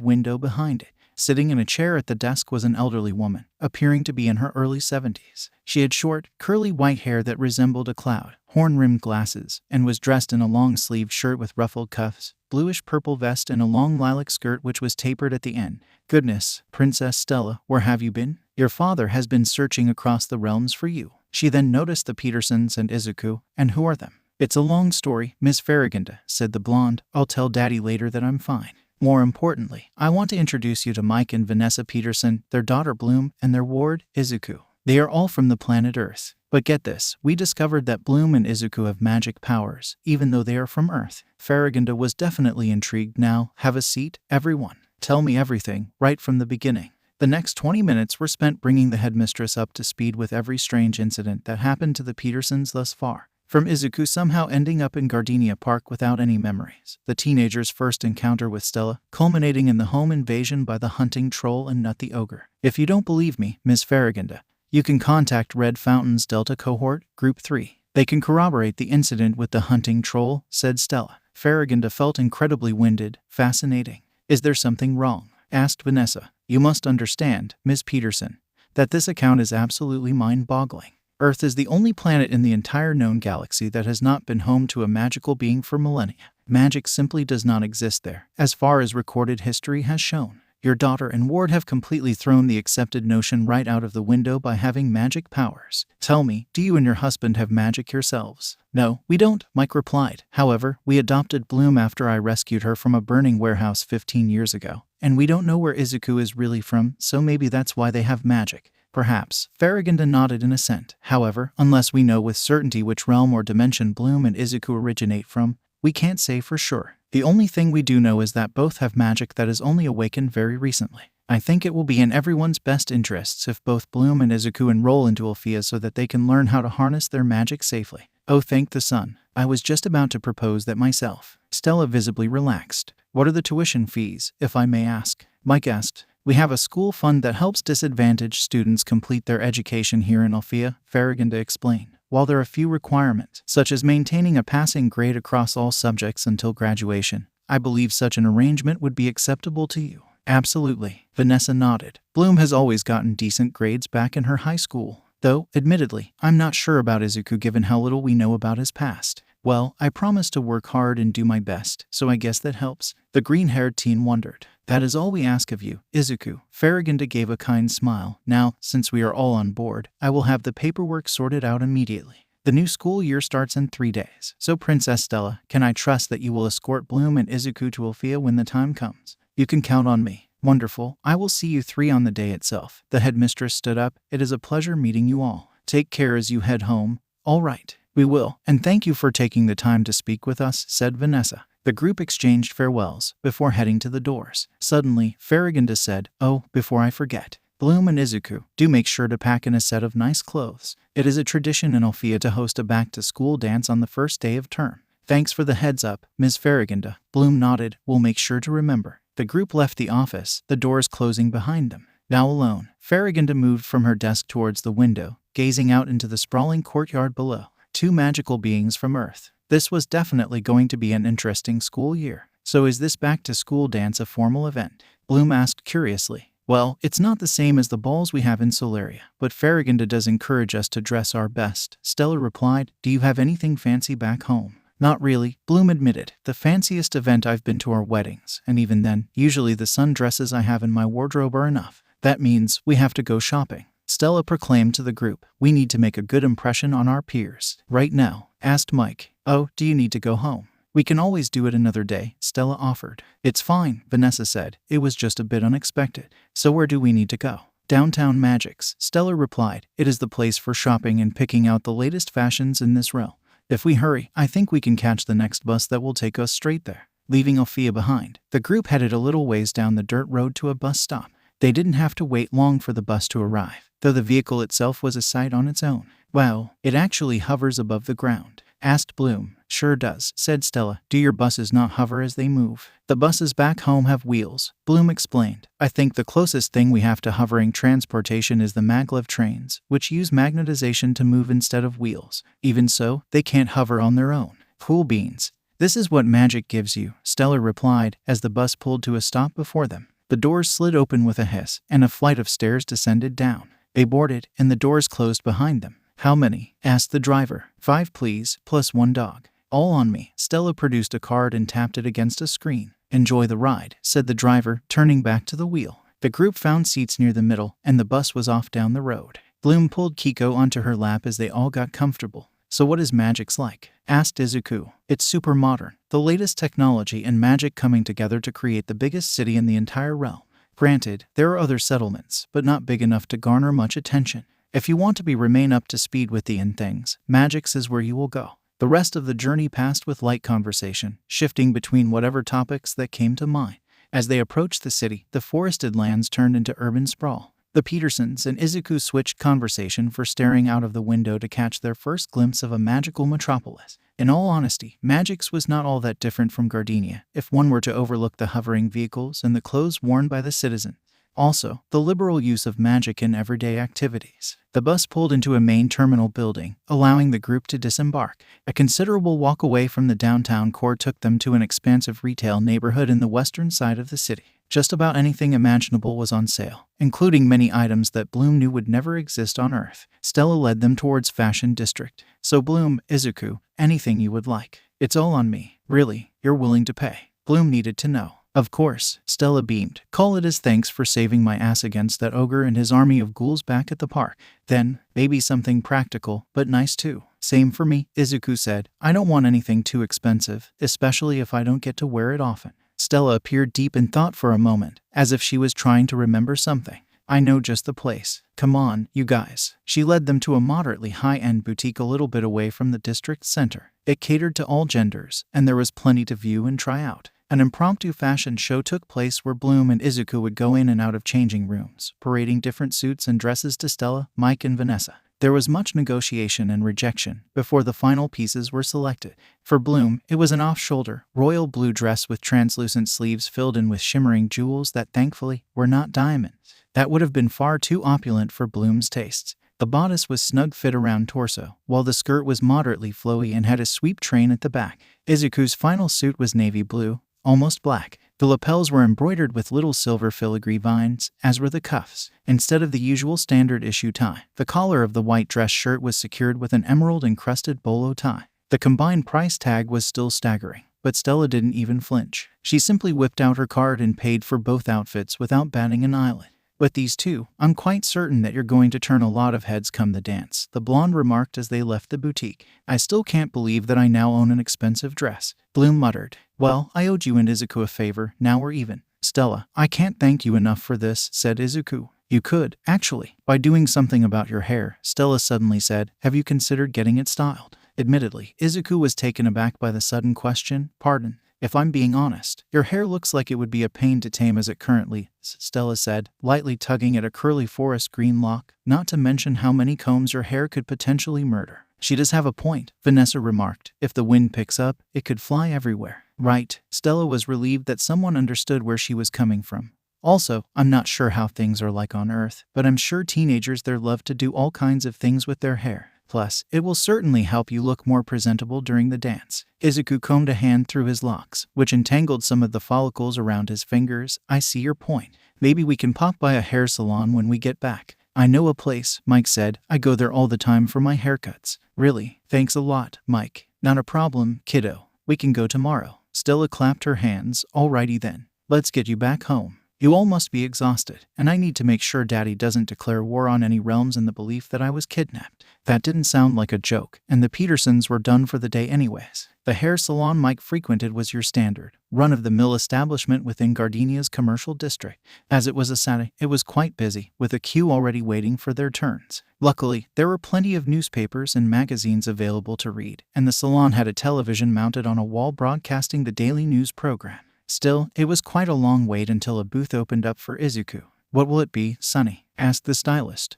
window behind it. Sitting in a chair at the desk was an elderly woman, appearing to be in her early 70s. She had short, curly white hair that resembled a cloud, horn-rimmed glasses, and was dressed in a long-sleeved shirt with ruffled cuffs, bluish-purple vest, and a long lilac skirt which was tapered at the end. Goodness, Princess Stella, where have you been? Your father has been searching across the realms for you. She then noticed the Petersons and Izuku. And who are them? It's a long story, Miss Faragonda, said the blonde. I'll tell Daddy later that I'm fine. More importantly, I want to introduce you to Mike and Vanessa Peterson, their daughter Bloom, and their ward, Izuku. They are all from the planet Earth. But get this, we discovered that Bloom and Izuku have magic powers, even though they are from Earth. Faragonda was definitely intrigued. Now, have a seat, everyone. Tell me everything, right from the beginning. The next 20 minutes were spent bringing the headmistress up to speed with every strange incident that happened to the Petersons thus far. From Izuku somehow ending up in Gardenia Park without any memories, the teenagers' first encounter with Stella, culminating in the home invasion by the hunting troll and Nut the Ogre. If you don't believe me, Miss Faragonda, you can contact Red Fountain's Delta Cohort, Group 3. They can corroborate the incident with the hunting troll, said Stella. Faragonda felt incredibly winded. Fascinating. Is there something wrong? Asked Vanessa. You must understand, Miss Peterson, that this account is absolutely mind-boggling. Earth is the only planet in the entire known galaxy that has not been home to a magical being for millennia. Magic simply does not exist there, as far as recorded history has shown. Your daughter and ward have completely thrown the accepted notion right out of the window by having magic powers. Tell me, do you and your husband have magic yourselves? No, we don't, Mike replied. However, we adopted Bloom after I rescued her from a burning warehouse 15 years ago. And we don't know where Izuku is really from, so maybe that's why they have magic. Perhaps. Faragonda nodded in assent. However, unless we know with certainty which realm or dimension Bloom and Izuku originate from, we can't say for sure. The only thing we do know is that both have magic that has only awakened very recently. I think it will be in everyone's best interests if both Bloom and Izuku enroll into Alfea so that they can learn how to harness their magic safely. Oh, thank the sun. I was just about to propose that myself. Stella visibly relaxed. What are the tuition fees, if I may ask? Mike asked. We have a school fund that helps disadvantaged students complete their education here in Alfea, Faragonda explained. While there are a few requirements, such as maintaining a passing grade across all subjects until graduation, I believe such an arrangement would be acceptable to you. Absolutely, Vanessa nodded. Bloom has always gotten decent grades back in her high school. Though, admittedly, I'm not sure about Izuku given how little we know about his past. Well, I promise to work hard and do my best, so I guess that helps. The green-haired teen wondered. That is all we ask of you, Izuku. Faragonda gave a kind smile. Now, since we are all on board, I will have the paperwork sorted out immediately. The new school year starts in 3 days. So Princess Stella, can I trust that you will escort Bloom and Izuku to Alfea when the time comes? You can count on me. Wonderful. I will see you 3 on the day itself. The headmistress stood up. It is a pleasure meeting you all. Take care as you head home. All right. We will. And thank you for taking the time to speak with us, said Vanessa. The group exchanged farewells before heading to the doors. Suddenly, Faragonda said, "Oh, before I forget. Bloom and Izuku, do make sure to pack in a set of nice clothes. It is a tradition in Alfea to host a back-to-school dance on the first day of term." Thanks for the heads up, Ms. Faragonda. Bloom nodded. We'll make sure to remember. The group left the office, the doors closing behind them. Now alone, Faragonda moved from her desk towards the window, gazing out into the sprawling courtyard below. 2 magical beings from Earth. This was definitely going to be an interesting school year. So is this back-to-school dance a formal event? Bloom asked curiously. Well, it's not the same as the balls we have in Solaria, but Faragonda does encourage us to dress our best. Stella replied, do you have anything fancy back home? Not really, Bloom admitted. The fanciest event I've been to are weddings, and even then, usually the sundresses I have in my wardrobe are enough. That means we have to go shopping. Stella proclaimed to the group, we need to make a good impression on our peers. Right now, asked Mike. Oh, do you need to go home? We can always do it another day, Stella offered. It's fine, Vanessa said. It was just a bit unexpected. So where do we need to go? Downtown Magix, Stella replied. It is the place for shopping and picking out the latest fashions in this realm. If we hurry, I think we can catch the next bus that will take us straight there. Leaving Alfea behind, the group headed a little ways down the dirt road to a bus stop. They didn't have to wait long for the bus to arrive, though the vehicle itself was a sight on its own. Well, it actually hovers above the ground, asked Bloom. Sure does, said Stella. Do your buses not hover as they move? The buses back home have wheels, Bloom explained. I think the closest thing we have to hovering transportation is the maglev trains, which use magnetization to move instead of wheels. Even so, they can't hover on their own. Cool beans. This is what magic gives you, Stella replied as the bus pulled to a stop before them. The doors slid open with a hiss, and a flight of stairs descended down. They boarded, and the doors closed behind them. How many? Asked the driver. 5 please, plus 1 dog. All on me. Stella produced a card and tapped it against a screen. Enjoy the ride, said the driver, turning back to the wheel. The group found seats near the middle, and the bus was off down the road. Bloom pulled Kiko onto her lap as they all got comfortable. So what is Magix like? Asked Izuku. It's super modern. The latest technology and magic coming together to create the biggest city in the entire realm. Granted, there are other settlements, but not big enough to garner much attention. If you want to remain up to speed with the end things, Magix is where you will go. The rest of the journey passed with light conversation, shifting between whatever topics that came to mind. As they approached the city, the forested lands turned into urban sprawl. The Petersons and Izuku switched conversation for staring out of the window to catch their first glimpse of a magical metropolis. In all honesty, Magix was not all that different from Gardenia, if one were to overlook the hovering vehicles and the clothes worn by the citizens. Also, the liberal use of magic in everyday activities. The bus pulled into a main terminal building, allowing the group to disembark. A considerable walk away from the downtown core took them to an expansive retail neighborhood in the western side of the city. Just about anything imaginable was on sale, including many items that Bloom knew would never exist on Earth. Stella led them towards Fashion District. So Bloom, Izuku, anything you would like. It's all on me. Really, you're willing to pay? Bloom needed to know. Of course, Stella beamed. Call it as thanks for saving my ass against that ogre and his army of ghouls back at the park. Then, maybe something practical, but nice too. Same for me, Izuku said. I don't want anything too expensive, especially if I don't get to wear it often. Stella appeared deep in thought for a moment, as if she was trying to remember something. I know just the place. Come on, you guys. She led them to a moderately high-end boutique a little bit away from the district center. It catered to all genders, and there was plenty to view and try out. An impromptu fashion show took place where Bloom and Izuku would go in and out of changing rooms, parading different suits and dresses to Stella, Mike, and Vanessa. There was much negotiation and rejection before the final pieces were selected. For Bloom, it was an off-shoulder, royal blue dress with translucent sleeves filled in with shimmering jewels that thankfully were not diamonds. That would have been far too opulent for Bloom's tastes. The bodice was snug fit around torso, while the skirt was moderately flowy and had a sweep train at the back. Izuku's final suit was navy blue, almost black. The lapels were embroidered with little silver filigree vines, as were the cuffs, instead of the usual standard-issue tie. The collar of the white dress shirt was secured with an emerald-encrusted bolo tie. The combined price tag was still staggering, but Stella didn't even flinch. She simply whipped out her card and paid for both outfits without batting an eyelid. "With these two, I'm quite certain that you're going to turn a lot of heads come the dance," the blonde remarked as they left the boutique. "I still can't believe that I now own an expensive dress," Bloom muttered. "Well, I owed you and Izuku a favor, now we're even." "Stella, I can't thank you enough for this," said Izuku. "You could, actually, by doing something about your hair," Stella suddenly said. "Have you considered getting it styled?" Admittedly, Izuku was taken aback by the sudden question. "Pardon? If I'm being honest, your hair looks like it would be a pain to tame as it currently is," Stella said, lightly tugging at a curly forest green lock, "not to mention how many combs your hair could potentially murder." "She does have a point," Vanessa remarked. "If the wind picks up, it could fly everywhere." "Right." Stella was relieved that someone understood where she was coming from. "Also, I'm not sure how things are like on Earth, but I'm sure teenagers there love to do all kinds of things with their hair. Plus, it will certainly help you look more presentable during the dance." Izuku combed a hand through his locks, which entangled some of the follicles around his fingers. "I see your point. Maybe we can pop by a hair salon when we get back." "I know a place," Mike said. "I go there all the time for my haircuts." "Really? Thanks a lot, Mike." "Not a problem, kiddo. We can go tomorrow." Stella clapped her hands. "Alrighty then. Let's get you back home. You all must be exhausted, and I need to make sure Daddy doesn't declare war on any realms in the belief that I was kidnapped." That didn't sound like a joke, and the Petersons were done for the day anyways. The hair salon Mike frequented was your standard, run-of-the-mill establishment within Gardenia's commercial district. As it was a Saturday, it was quite busy, with a queue already waiting for their turns. Luckily, there were plenty of newspapers and magazines available to read, and the salon had a television mounted on a wall broadcasting the daily news program. Still, it was quite a long wait until a booth opened up for Izuku. "What will it be, Sonny?" asked the stylist.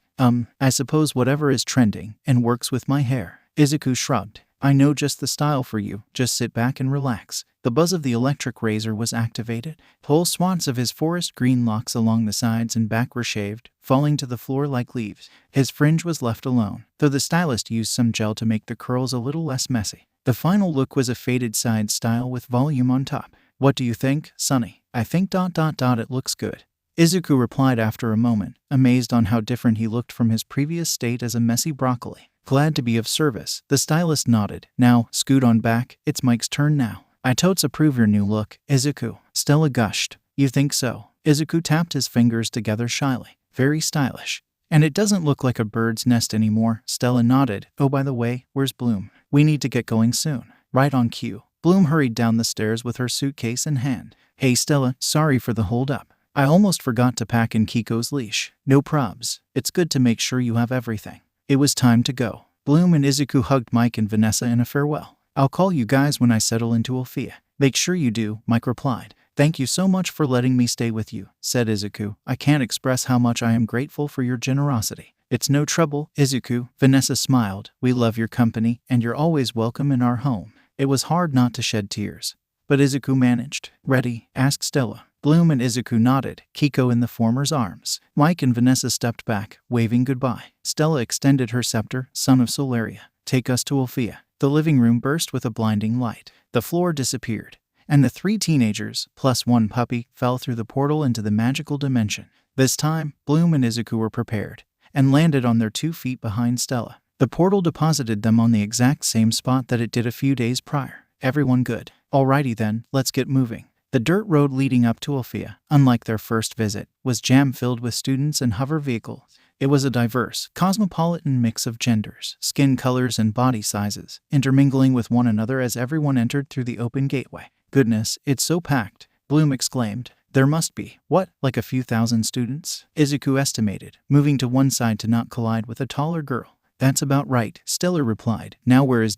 I suppose whatever is trending and works with my hair." Izuku shrugged. "I know just the style for you. Just sit back and relax." The buzz of the electric razor was activated. Whole swaths of his forest green locks along the sides and back were shaved, falling to the floor like leaves. His fringe was left alone, though the stylist used some gel to make the curls a little less messy. The final look was a faded side style with volume on top. "What do you think, Sonny?" "I think ... it looks good," Izuku replied after a moment, amazed on how different he looked from his previous state as a messy broccoli. "Glad to be of service," the stylist nodded. "Now, scoot on back. It's Mike's turn now." "I totes approve your new look, Izuku," Stella gushed. "You think so?" Izuku tapped his fingers together shyly. "Very stylish. And it doesn't look like a bird's nest anymore." Stella nodded. "Oh, by the way, where's Bloom? We need to get going soon." "Right on cue." Bloom hurried down the stairs with her suitcase in hand. "Hey Stella, sorry for the hold-up. I almost forgot to pack in Kiko's leash." "No probs. It's good to make sure you have everything." It was time to go. Bloom and Izuku hugged Mike and Vanessa in a farewell. "I'll call you guys when I settle into Alfea." "Make sure you do," Mike replied. "Thank you so much for letting me stay with you," said Izuku. "I can't express how much I am grateful for your generosity." "It's no trouble, Izuku," Vanessa smiled. "We love your company, and you're always welcome in our home." It was hard not to shed tears, but Izuku managed. "Ready?" asked Stella. Bloom and Izuku nodded, Kiko in the former's arms. Mike and Vanessa stepped back, waving goodbye. Stella extended her scepter. "Son of Solaria, take us to Alfea." The living room burst with a blinding light. The floor disappeared, and the three teenagers, plus one puppy, fell through the portal into the magical dimension. This time, Bloom and Izuku were prepared, and landed on their 2 feet behind Stella. The portal deposited them on the exact same spot that it did a few days prior. "Everyone good? Alrighty then, let's get moving." The dirt road leading up to Alfea, unlike their first visit, was jam-filled with students and hover vehicles. It was a diverse, cosmopolitan mix of genders, skin colors, and body sizes, intermingling with one another as everyone entered through the open gateway. "Goodness, it's so packed," Bloom exclaimed. "There must be, what, like a few thousand students?" Izuku estimated, moving to one side to not collide with a taller girl. "That's about right," Stella replied. "Now where is ...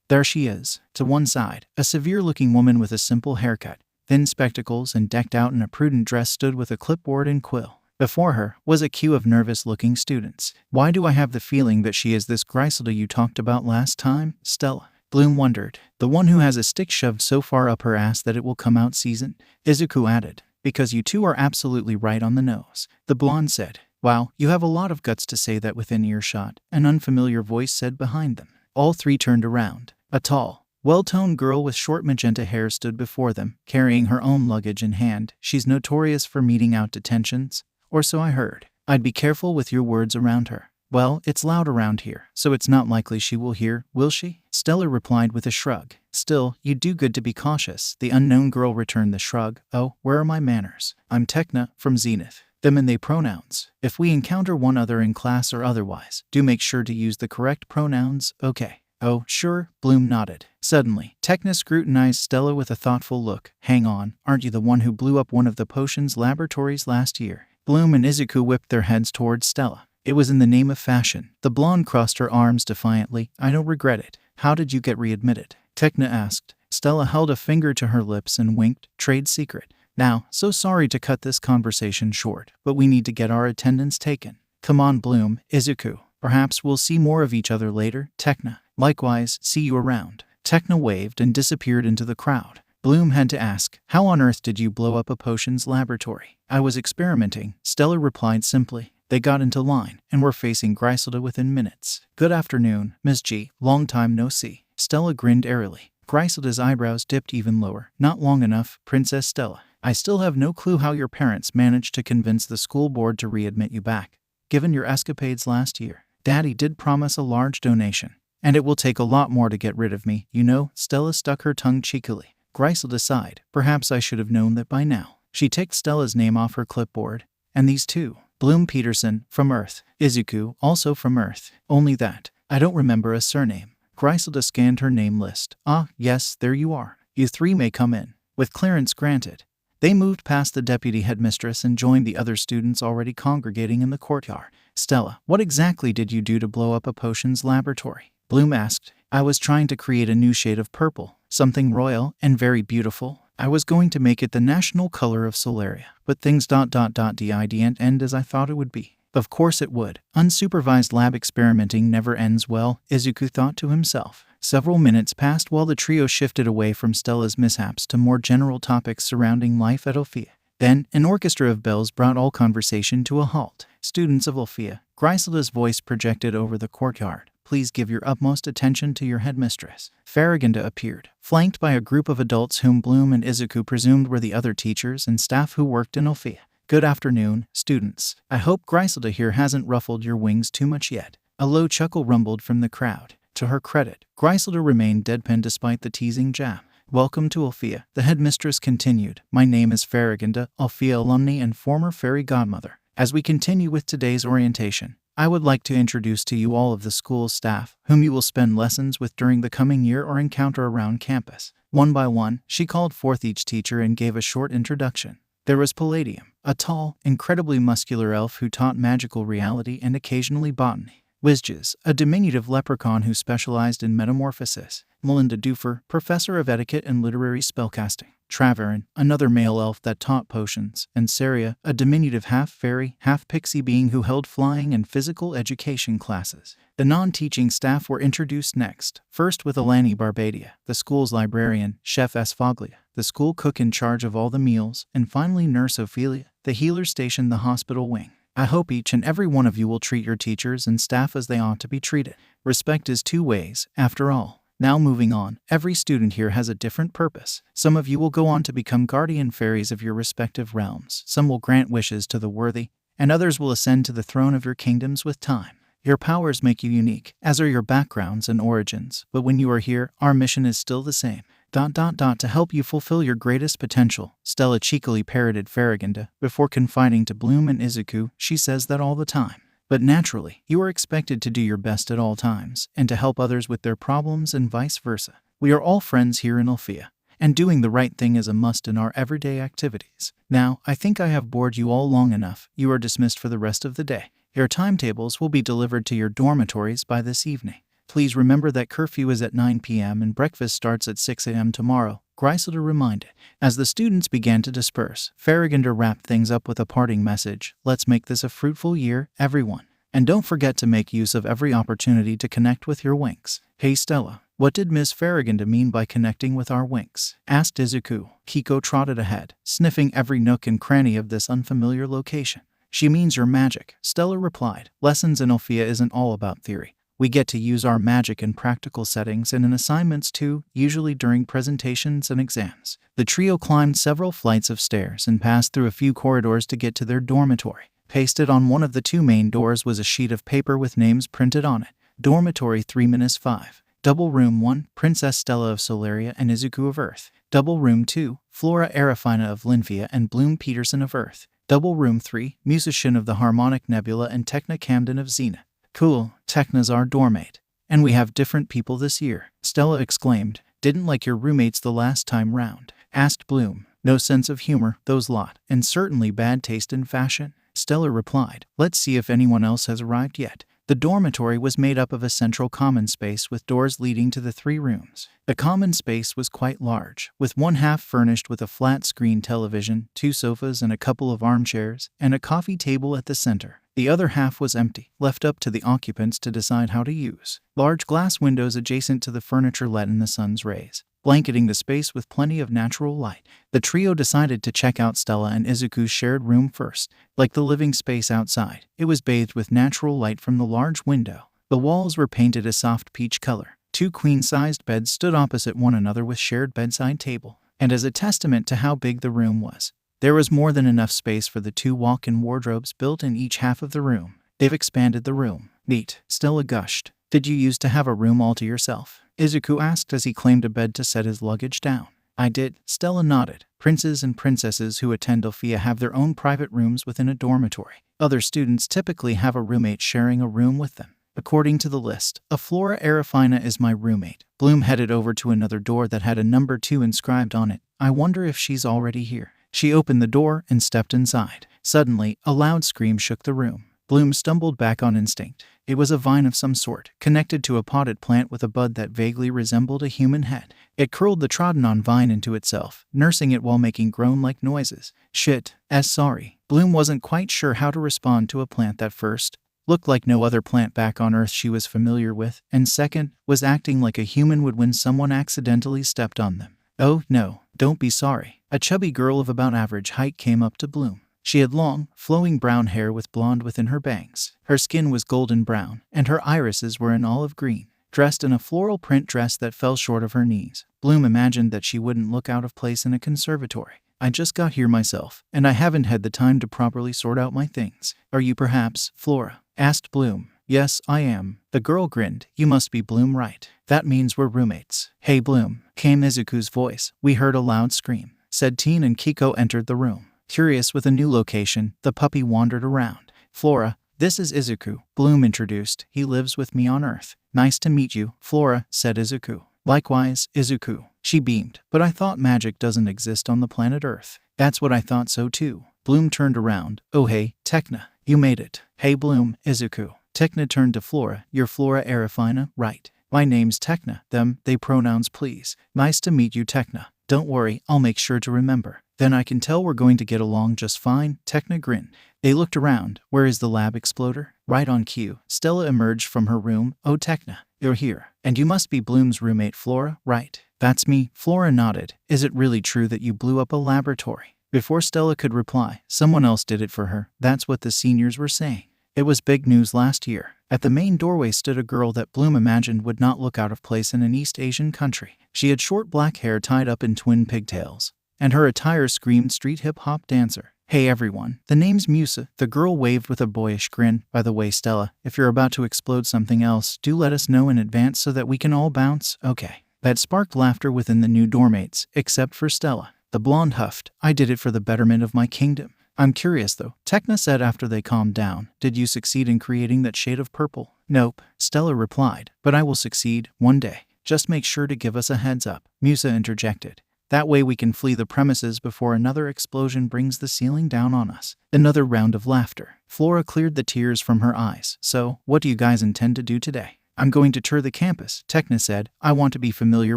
There she is." To one side, a severe-looking woman with a simple haircut, thin spectacles, and decked out in a prudent dress stood with a clipboard and quill. Before her was a queue of nervous-looking students. Why do I have the feeling that she is this Griselda you talked about last time, Stella? Bloom wondered. The one who has a stick shoved so far up her ass that it will come out seasoned? Izuku added. Because you two are absolutely right on the nose, the blonde said. Wow, you have a lot of guts to say that within earshot, an unfamiliar voice said behind them. All three turned around. A tall, well-toned girl with short magenta hair stood before them, carrying her own luggage in hand. She's notorious for meting out detentions, or so I heard. I'd be careful with your words around her. Well, it's loud around here, so it's not likely she will hear, will she? Stella replied with a shrug. Still, you'd do good to be cautious. The unknown girl returned the shrug. Oh, where are my manners? I'm Tekna, from Zenith. Them and they pronouns. If we encounter one other in class or otherwise, do make sure to use the correct pronouns, okay? Oh, sure, Bloom nodded. Suddenly, Tekna scrutinized Stella with a thoughtful look. Hang on, aren't you the one who blew up one of the potions laboratories last year? Bloom and Izuku whipped their heads towards Stella. It was in the name of fashion. The blonde crossed her arms defiantly. I don't regret it. How did you get readmitted? Tekna asked. Stella held a finger to her lips and winked. Trade secret. Now, so sorry to cut this conversation short, but we need to get our attendance taken. Come on, Bloom, Izuku. Perhaps we'll see more of each other later, Tekna. Likewise, see you around. Tekna waved and disappeared into the crowd. Bloom had to ask, how on earth did you blow up a potions laboratory? I was experimenting, Stella replied simply. They got into line and were facing Griselda within minutes. Good afternoon, Ms. G. Long time no see. Stella grinned airily. Griselda's eyebrows dipped even lower. Not long enough, Princess Stella. I still have no clue how your parents managed to convince the school board to readmit you back, given your escapades last year. Daddy did promise a large donation, and it will take a lot more to get rid of me, you know. Stella stuck her tongue cheekily. Griselda sighed. Perhaps I should have known that by now. She ticked Stella's name off her clipboard. And these two. Bloom Peterson, from Earth. Izuku, also from Earth. Only that, I don't remember a surname. Griselda scanned her name list. Ah, yes, there you are. You three may come in. With clearance granted, they moved past the deputy headmistress and joined the other students already congregating in the courtyard. Stella, what exactly did you do to blow up a potions laboratory? Bloom asked. I was trying to create a new shade of purple, something royal and very beautiful. I was going to make it the national color of Solaria, but things didn't end as I thought it would be. Of course it would. Unsupervised lab experimenting never ends well, Izuku thought to himself. Several minutes passed while the trio shifted away from Stella's mishaps to more general topics surrounding life at Alfea. Then, an orchestra of bells brought all conversation to a halt. Students of Alfea, Griselda's voice projected over the courtyard. Please give your utmost attention to your headmistress. Faragonda appeared, flanked by a group of adults whom Bloom and Izuku presumed were the other teachers and staff who worked in Alfea. Good afternoon, students. I hope Griselda here hasn't ruffled your wings too much yet. A low chuckle rumbled from the crowd. To her credit, Griselda remained deadpan despite the teasing jab. Welcome to Alfea, the headmistress continued. My name is Faragonda, Alfea alumni and former fairy godmother. As we continue with today's orientation, I would like to introduce to you all of the school's staff, whom you will spend lessons with during the coming year or encounter around campus. One by one, she called forth each teacher and gave a short introduction. There was Palladium, a tall, incredibly muscular elf who taught magical reality and occasionally botany. Winxes, a diminutive leprechaun who specialized in metamorphosis. Melinda Doofer, professor of etiquette and literary spellcasting. Travarin, another male elf that taught potions, and Saria, a diminutive half-fairy, half-pixie being who held flying and physical education classes. The non-teaching staff were introduced next, first with Alani Barbadia, the school's librarian, Chef Esfoglia, the school cook in charge of all the meals, and finally Nurse Ophelia, the healer stationed the hospital wing. I hope each and every one of you will treat your teachers and staff as they ought to be treated. Respect is two ways, after all. Now moving on, every student here has a different purpose. Some of you will go on to become guardian fairies of your respective realms. Some will grant wishes to the worthy, and others will ascend to the throne of your kingdoms with time. Your powers make you unique, as are your backgrounds and origins. But when you are here, our mission is still the same. To help you fulfill your greatest potential, Stella cheekily parroted Faragonda. Before confiding to Bloom and Izuku, she says that all the time. But naturally, you are expected to do your best at all times, and to help others with their problems and vice versa. We are all friends here in Alfea, and doing the right thing is a must in our everyday activities. Now, I think I have bored you all long enough. You are dismissed for the rest of the day. Your timetables will be delivered to your dormitories by this evening. Please remember that curfew is at 9 p.m. and breakfast starts at 6 a.m. tomorrow, Gryselda reminded. As the students began to disperse, Faragonda wrapped things up with a parting message. Let's make this a fruitful year, everyone. And don't forget to make use of every opportunity to connect with your Winx. Hey Stella, what did Miss Faragonda mean by connecting with our Winx? Asked Izuku. Kiko trotted ahead, sniffing every nook and cranny of this unfamiliar location. She means your magic, Stella replied. Lessons in Alfea isn't all about theory. We get to use our magic in practical settings and in assignments too, usually during presentations and exams. The trio climbed several flights of stairs and passed through a few corridors to get to their dormitory. Pasted on one of the two main doors was a sheet of paper with names printed on it. Dormitory 3-5. Double Room 1, Princess Stella of Solaria and Izuku of Earth. Double Room 2, Flora Arafina of Linfia and Bloom Peterson of Earth. Double Room 3, Musician of the Harmonic Nebula and Techna Camden of Xena. Cool, Techna's our doormate. And we have different people this year, Stella exclaimed. Didn't like your roommates the last time round? Asked Bloom. No sense of humor, those lot, and certainly bad taste in fashion. Stella replied. Let's see if anyone else has arrived yet. The dormitory was made up of a central common space with doors leading to the 3 rooms. The common space was quite large, with one half furnished with a flat-screen television, 2 sofas and a couple of armchairs, and a coffee table at the center. The other half was empty, left up to the occupants to decide how to use. Large glass windows adjacent to the furniture let in the sun's rays, blanketing the space with plenty of natural light. The trio decided to check out Stella and Izuku's shared room first. Like the living space outside, it was bathed with natural light from the large window. The walls were painted a soft peach color. 2 queen-sized beds stood opposite one another with shared bedside table. And as a testament to how big the room was, there was more than enough space for the 2 walk-in wardrobes built in each half of the room. They've expanded the room. Neat, Stella gushed. Did you used to have a room all to yourself? Izuku asked as he claimed a bed to set his luggage down. I did, Stella nodded. Princes and princesses who attend Alfea have their own private rooms within a dormitory. Other students typically have a roommate sharing a room with them. According to the list, a Flora Arafina is my roommate. Bloom headed over to another door that had a number 2 inscribed on it. I wonder if she's already here. She opened the door and stepped inside. Suddenly, a loud scream shook the room. Bloom stumbled back on instinct. It was a vine of some sort, connected to a potted plant with a bud that vaguely resembled a human head. It curled the trodden-on vine into itself, nursing it while making groan-like noises. Shit, sorry. Bloom wasn't quite sure how to respond to a plant that first looked like no other plant back on Earth she was familiar with, and second, was acting like a human would when someone accidentally stepped on them. Oh, no, don't be sorry. A chubby girl of about average height came up to Bloom. She had long, flowing brown hair with blonde within her bangs. Her skin was golden brown, and her irises were an olive green. Dressed in a floral print dress that fell short of her knees, Bloom imagined that she wouldn't look out of place in a conservatory. I just got here myself, and I haven't had the time to properly sort out my things. Are you perhaps Flora? Asked Bloom. Yes, I am. The girl grinned. You must be Bloom, right? That means we're roommates. Hey Bloom, came Izuku's voice. We heard a loud scream. Said Teen and Kiko entered the room. Curious with a new location, the puppy wandered around. Flora, this is Izuku, Bloom introduced. He lives with me on Earth. Nice to meet you, Flora, said Izuku. Likewise, Izuku. She beamed. But I thought magic doesn't exist on the planet Earth. That's what I thought so too. Bloom turned around. Oh hey, Techna, you made it. Hey Bloom, Izuku. Techna turned to Flora. You're Flora Arafina, right? My name's Techna. They pronouns please. Nice to meet you, Techna. Don't worry, I'll make sure to remember. Then I can tell we're going to get along just fine, Techna grinned. They looked around. Where is the lab exploder? Right on cue. Stella emerged from her room. Oh Techna, you're here. And you must be Bloom's roommate Flora, right? That's me, Flora nodded. Is it really true that you blew up a laboratory? Before Stella could reply, someone else did it for her. That's what the seniors were saying. It was big news last year. At the main doorway stood a girl that Bloom imagined would not look out of place in an East Asian country. She had short black hair tied up in twin pigtails, and her attire screamed street hip-hop dancer. Hey everyone, the name's Musa. The girl waved with a boyish grin. By the way, Stella, if you're about to explode something else, do let us know in advance so that we can all bounce, okay? That sparked laughter within the new doormates, except for Stella. The blonde huffed. I did it for the betterment of my kingdom. I'm curious though, Techna said after they calmed down. Did you succeed in creating that shade of purple? Nope, Stella replied, but I will succeed, one day. Just make sure to give us a heads up, Musa interjected. That way we can flee the premises before another explosion brings the ceiling down on us. Another round of laughter. Flora cleared the tears from her eyes. So, what do you guys intend to do today? I'm going to tour the campus, Techna said. I want to be familiar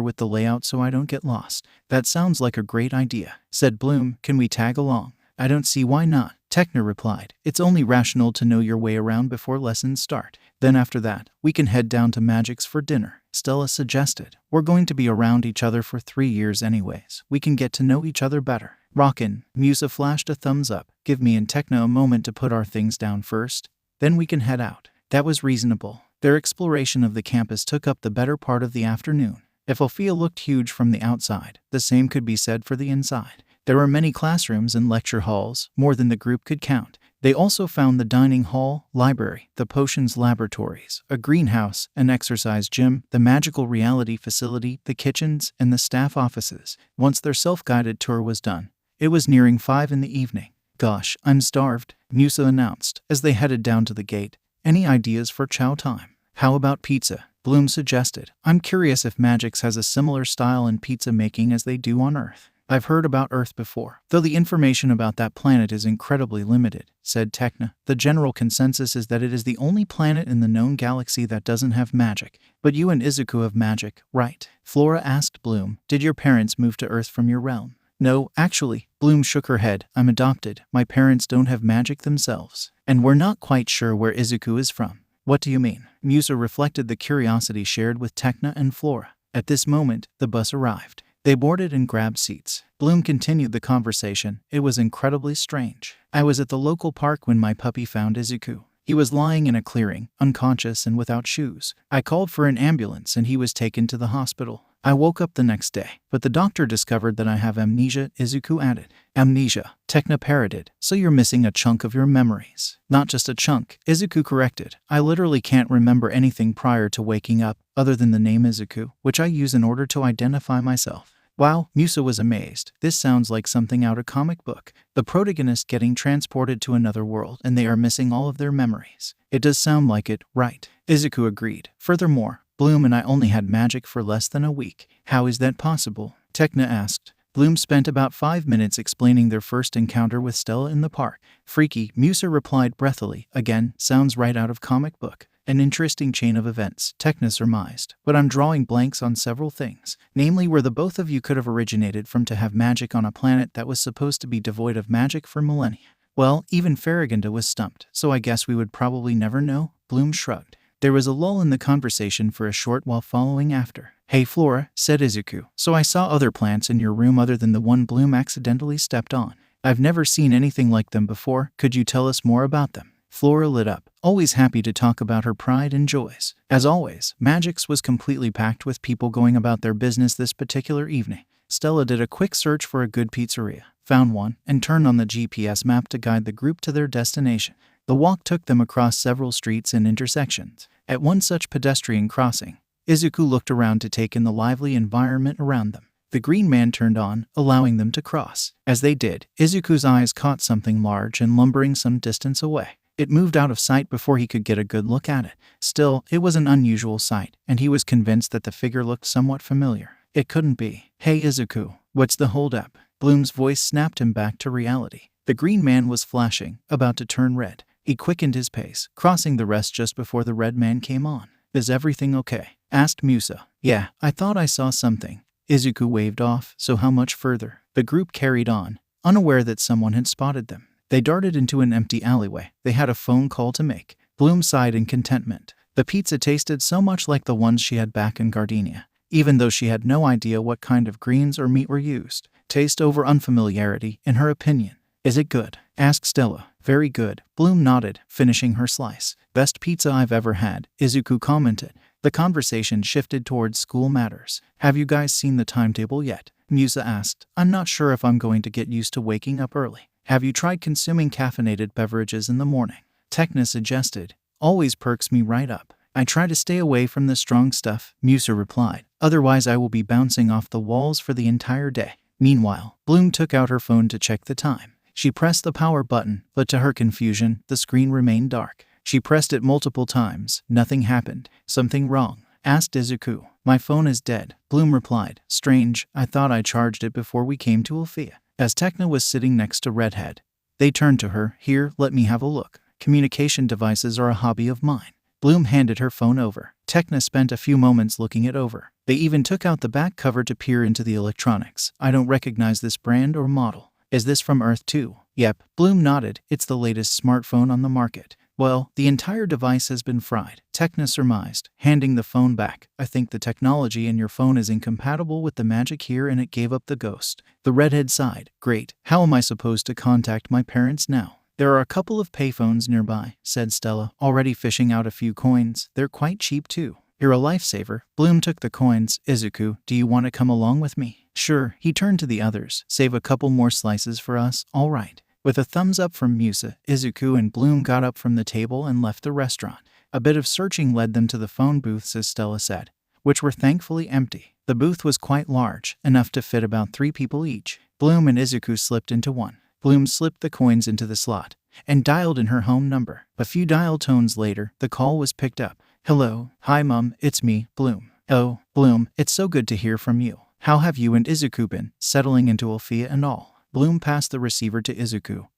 with the layout so I don't get lost. That sounds like a great idea, said Bloom. Can we tag along? I don't see why not, Techna replied. It's only rational to know your way around before lessons start. Then after that, we can head down to Magix for dinner, Stella suggested. We're going to be around each other for 3 years anyways. We can get to know each other better. Rockin', Musa flashed a thumbs up. Give me and Techna a moment to put our things down first. Then we can head out. That was reasonable. Their exploration of the campus took up the better part of the afternoon. If Alfea looked huge from the outside, the same could be said for the inside. There were many classrooms and lecture halls, more than the group could count. They also found the dining hall, library, the potions laboratories, a greenhouse, an exercise gym, the magical reality facility, the kitchens, and the staff offices. Once their self-guided tour was done, it was nearing 5 in the evening. Gosh, I'm starved, Musa announced as they headed down to the gate. Any ideas for chow time? How about pizza? Bloom suggested. I'm curious if Magix has a similar style in pizza making as they do on Earth. I've heard about Earth before, though the information about that planet is incredibly limited, said Techna. The general consensus is that it is the only planet in the known galaxy that doesn't have magic. But you and Izuku have magic, right? Flora asked Bloom. Did your parents move to Earth from your realm? No, actually, Bloom shook her head. I'm adopted. My parents don't have magic themselves. And we're not quite sure where Izuku is from. What do you mean? Musa reflected the curiosity shared with Techna and Flora. At this moment, the bus arrived. They boarded and grabbed seats. Bloom continued the conversation. It was incredibly strange. I was at the local park when my puppy found Izuku. He was lying in a clearing, unconscious and without shoes. I called for an ambulance and he was taken to the hospital. I woke up the next day, but the doctor discovered that I have amnesia, Izuku added. Amnesia, Techna parroted. So you're missing a chunk of your memories. Not just a chunk, Izuku corrected. I literally can't remember anything prior to waking up, other than the name Izuku, which I use in order to identify myself. Wow, Musa was amazed. This sounds like something out of comic book. The protagonist getting transported to another world and they are missing all of their memories. It does sound like it, right? Izuku agreed. Furthermore, Bloom and I only had magic for less than a week. How is that possible? Techna asked. Bloom spent about 5 minutes explaining their first encounter with Stella in the park. Freaky, Musa replied breathily. Again, sounds right out of comic book. An interesting chain of events, Techna surmised. But I'm drawing blanks on several things. Namely, where the both of you could have originated from to have magic on a planet that was supposed to be devoid of magic for millennia. Well, even Faragonda was stumped, so I guess we would probably never know. Bloom shrugged. There was a lull in the conversation for a short while following after. Hey Flora, said Izuku. So I saw other plants in your room other than the one Bloom accidentally stepped on. I've never seen anything like them before. Could you tell us more about them? Flora lit up, always happy to talk about her pride and joys. As always, Magix was completely packed with people going about their business this particular evening. Stella did a quick search for a good pizzeria, found one, and turned on the GPS map to guide the group to their destination. The walk took them across several streets and intersections. At one such pedestrian crossing, Izuku looked around to take in the lively environment around them. The green man turned on, allowing them to cross. As they did, Izuku's eyes caught something large and lumbering some distance away. It moved out of sight before he could get a good look at it. Still, it was an unusual sight, and he was convinced that the figure looked somewhat familiar. It couldn't be. Hey Izuku, what's the holdup? Bloom's voice snapped him back to reality. The green man was flashing, about to turn red. He quickened his pace, crossing the rest just before the red man came on. Is everything okay? Asked Musa. Yeah, I thought I saw something. Izuku waved off, so how much further? The group carried on, unaware that someone had spotted them. They darted into an empty alleyway. They had a phone call to make. Bloom sighed in contentment. The pizza tasted so much like the ones she had back in Gardenia, even though she had no idea what kind of greens or meat were used. Taste over unfamiliarity, in her opinion. Is it good? Asked Stella. Very good. Bloom nodded, finishing her slice. Best pizza I've ever had, Izuku commented. The conversation shifted towards school matters. Have you guys seen the timetable yet? Musa asked. I'm not sure if I'm going to get used to waking up early. Have you tried consuming caffeinated beverages in the morning? Techna suggested. Always perks me right up. I try to stay away from the strong stuff, Musa replied. Otherwise I will be bouncing off the walls for the entire day. Meanwhile, Bloom took out her phone to check the time. She pressed the power button, but to her confusion, the screen remained dark. She pressed it multiple times. Nothing happened. Something wrong? Asked Izuku. My phone is dead, Bloom replied. Strange, I thought I charged it before we came to Alfea. As Techna was sitting next to Redhead, they turned to her. Here, let me have a look. Communication devices are a hobby of mine. Bloom handed her phone over. Techna spent a few moments looking it over. They even took out the back cover to peer into the electronics. I don't recognize this brand or model. Is this from Earth too? Yep. Bloom nodded. It's the latest smartphone on the market. Well, the entire device has been fried, Techna surmised, handing the phone back. I think the technology in your phone is incompatible with the magic here and it gave up the ghost. The redhead sighed. Great. How am I supposed to contact my parents now? There are a couple of payphones nearby, said Stella, already fishing out a few coins. They're quite cheap too. You're a lifesaver. Bloom took the coins. Izuku, do you want to come along with me? Sure. He turned to the others. Save a couple more slices for us. All right. With a thumbs up from Musa, Izuku and Bloom got up from the table and left the restaurant. A bit of searching led them to the phone booths, as Stella said, which were thankfully empty. The booth was quite large, enough to fit about 3 people each. Bloom and Izuku slipped into one. Bloom slipped the coins into the slot and dialed in her home number. A few dial tones later, the call was picked up. Hello. Hi, Mum. It's me, Bloom. Oh, Bloom, it's so good to hear from you. How have you and Izuku been? Settling into Alfea and all? Bloom passed the receiver to Izuku.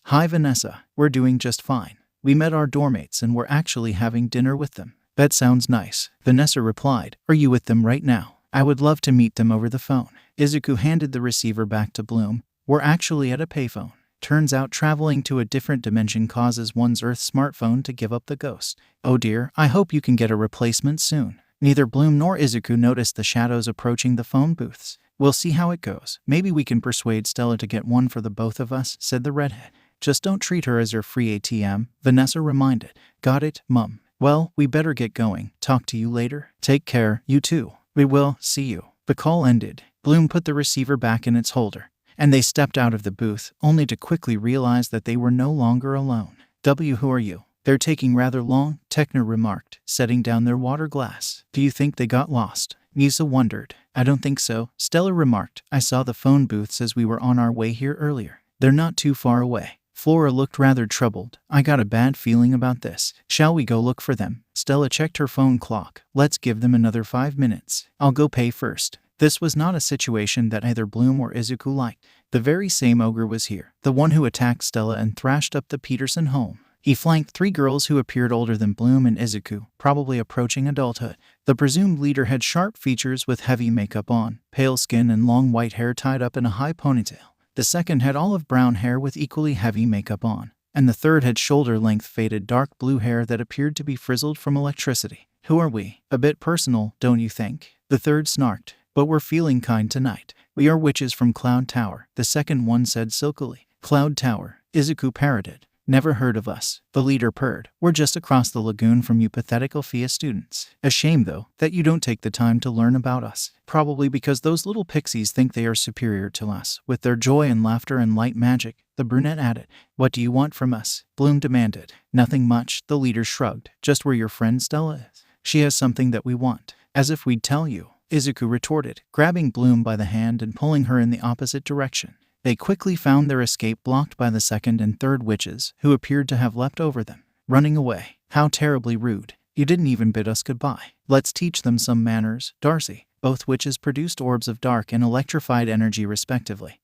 Hi, Vanessa. We're doing just fine. We met our doormates and we're actually having dinner with them. That sounds nice. Vanessa replied. Are you with them right now? I would love to meet them over the phone. Izuku handed the receiver back to Bloom. We're actually at a payphone. Turns out traveling to a different dimension causes one's Earth smartphone to give up the ghost. Oh dear, I hope you can get a replacement soon. Neither Bloom nor Izuku noticed the shadows approaching the phone booths. We'll see how it goes. Maybe we can persuade Stella to get one for the both of us, said the redhead. Just don't treat her as your free ATM, Vanessa reminded. Got it, Mum. Well, we better get going. Talk to you later. Take care, you too. We will, see you. The call ended. Bloom put the receiver back in its holder, and they stepped out of the booth, only to quickly realize that they were no longer alone. Who are you? They're taking rather long, Techna remarked, setting down their water glass. Do you think they got lost? Musa wondered. I don't think so, Stella remarked. I saw the phone booths as we were on our way here earlier. They're not too far away. Flora looked rather troubled. I got a bad feeling about this. Shall we go look for them? Stella checked her phone clock. Let's give them another 5 minutes. I'll go pay first. This was not a situation that either Bloom or Izuku liked. The very same ogre was here, the one who attacked Stella and thrashed up the Peterson home. He flanked 3 girls who appeared older than Bloom and Izuku, probably approaching adulthood. The presumed leader had sharp features with heavy makeup on, pale skin and long white hair tied up in a high ponytail. The second had olive brown hair with equally heavy makeup on, and the third had shoulder-length faded dark blue hair that appeared to be frizzled from electricity. Who are we? A bit personal, don't you think? The third snarked. But we're feeling kind tonight. We are witches from Cloud Tower, the second one said silkily. Cloud Tower, Izuku parroted. Never heard of us, the leader purred. We're just across the lagoon from you pathetic Alfea students. A shame, though, that you don't take the time to learn about us. Probably because those little pixies think they are superior to us, with their joy and laughter and light magic, the brunette added. What do you want from us? Bloom demanded. Nothing much, the leader shrugged. Just where your friend Stella is. She has something that we want. As if we'd tell you, Izuku retorted, grabbing Bloom by the hand and pulling her in the opposite direction. They quickly found their escape blocked by the second and third witches, who appeared to have leapt over them. Running away. How terribly rude. You didn't even bid us goodbye. Let's teach them some manners, Darcy. Both witches produced orbs of dark and electrified energy respectively,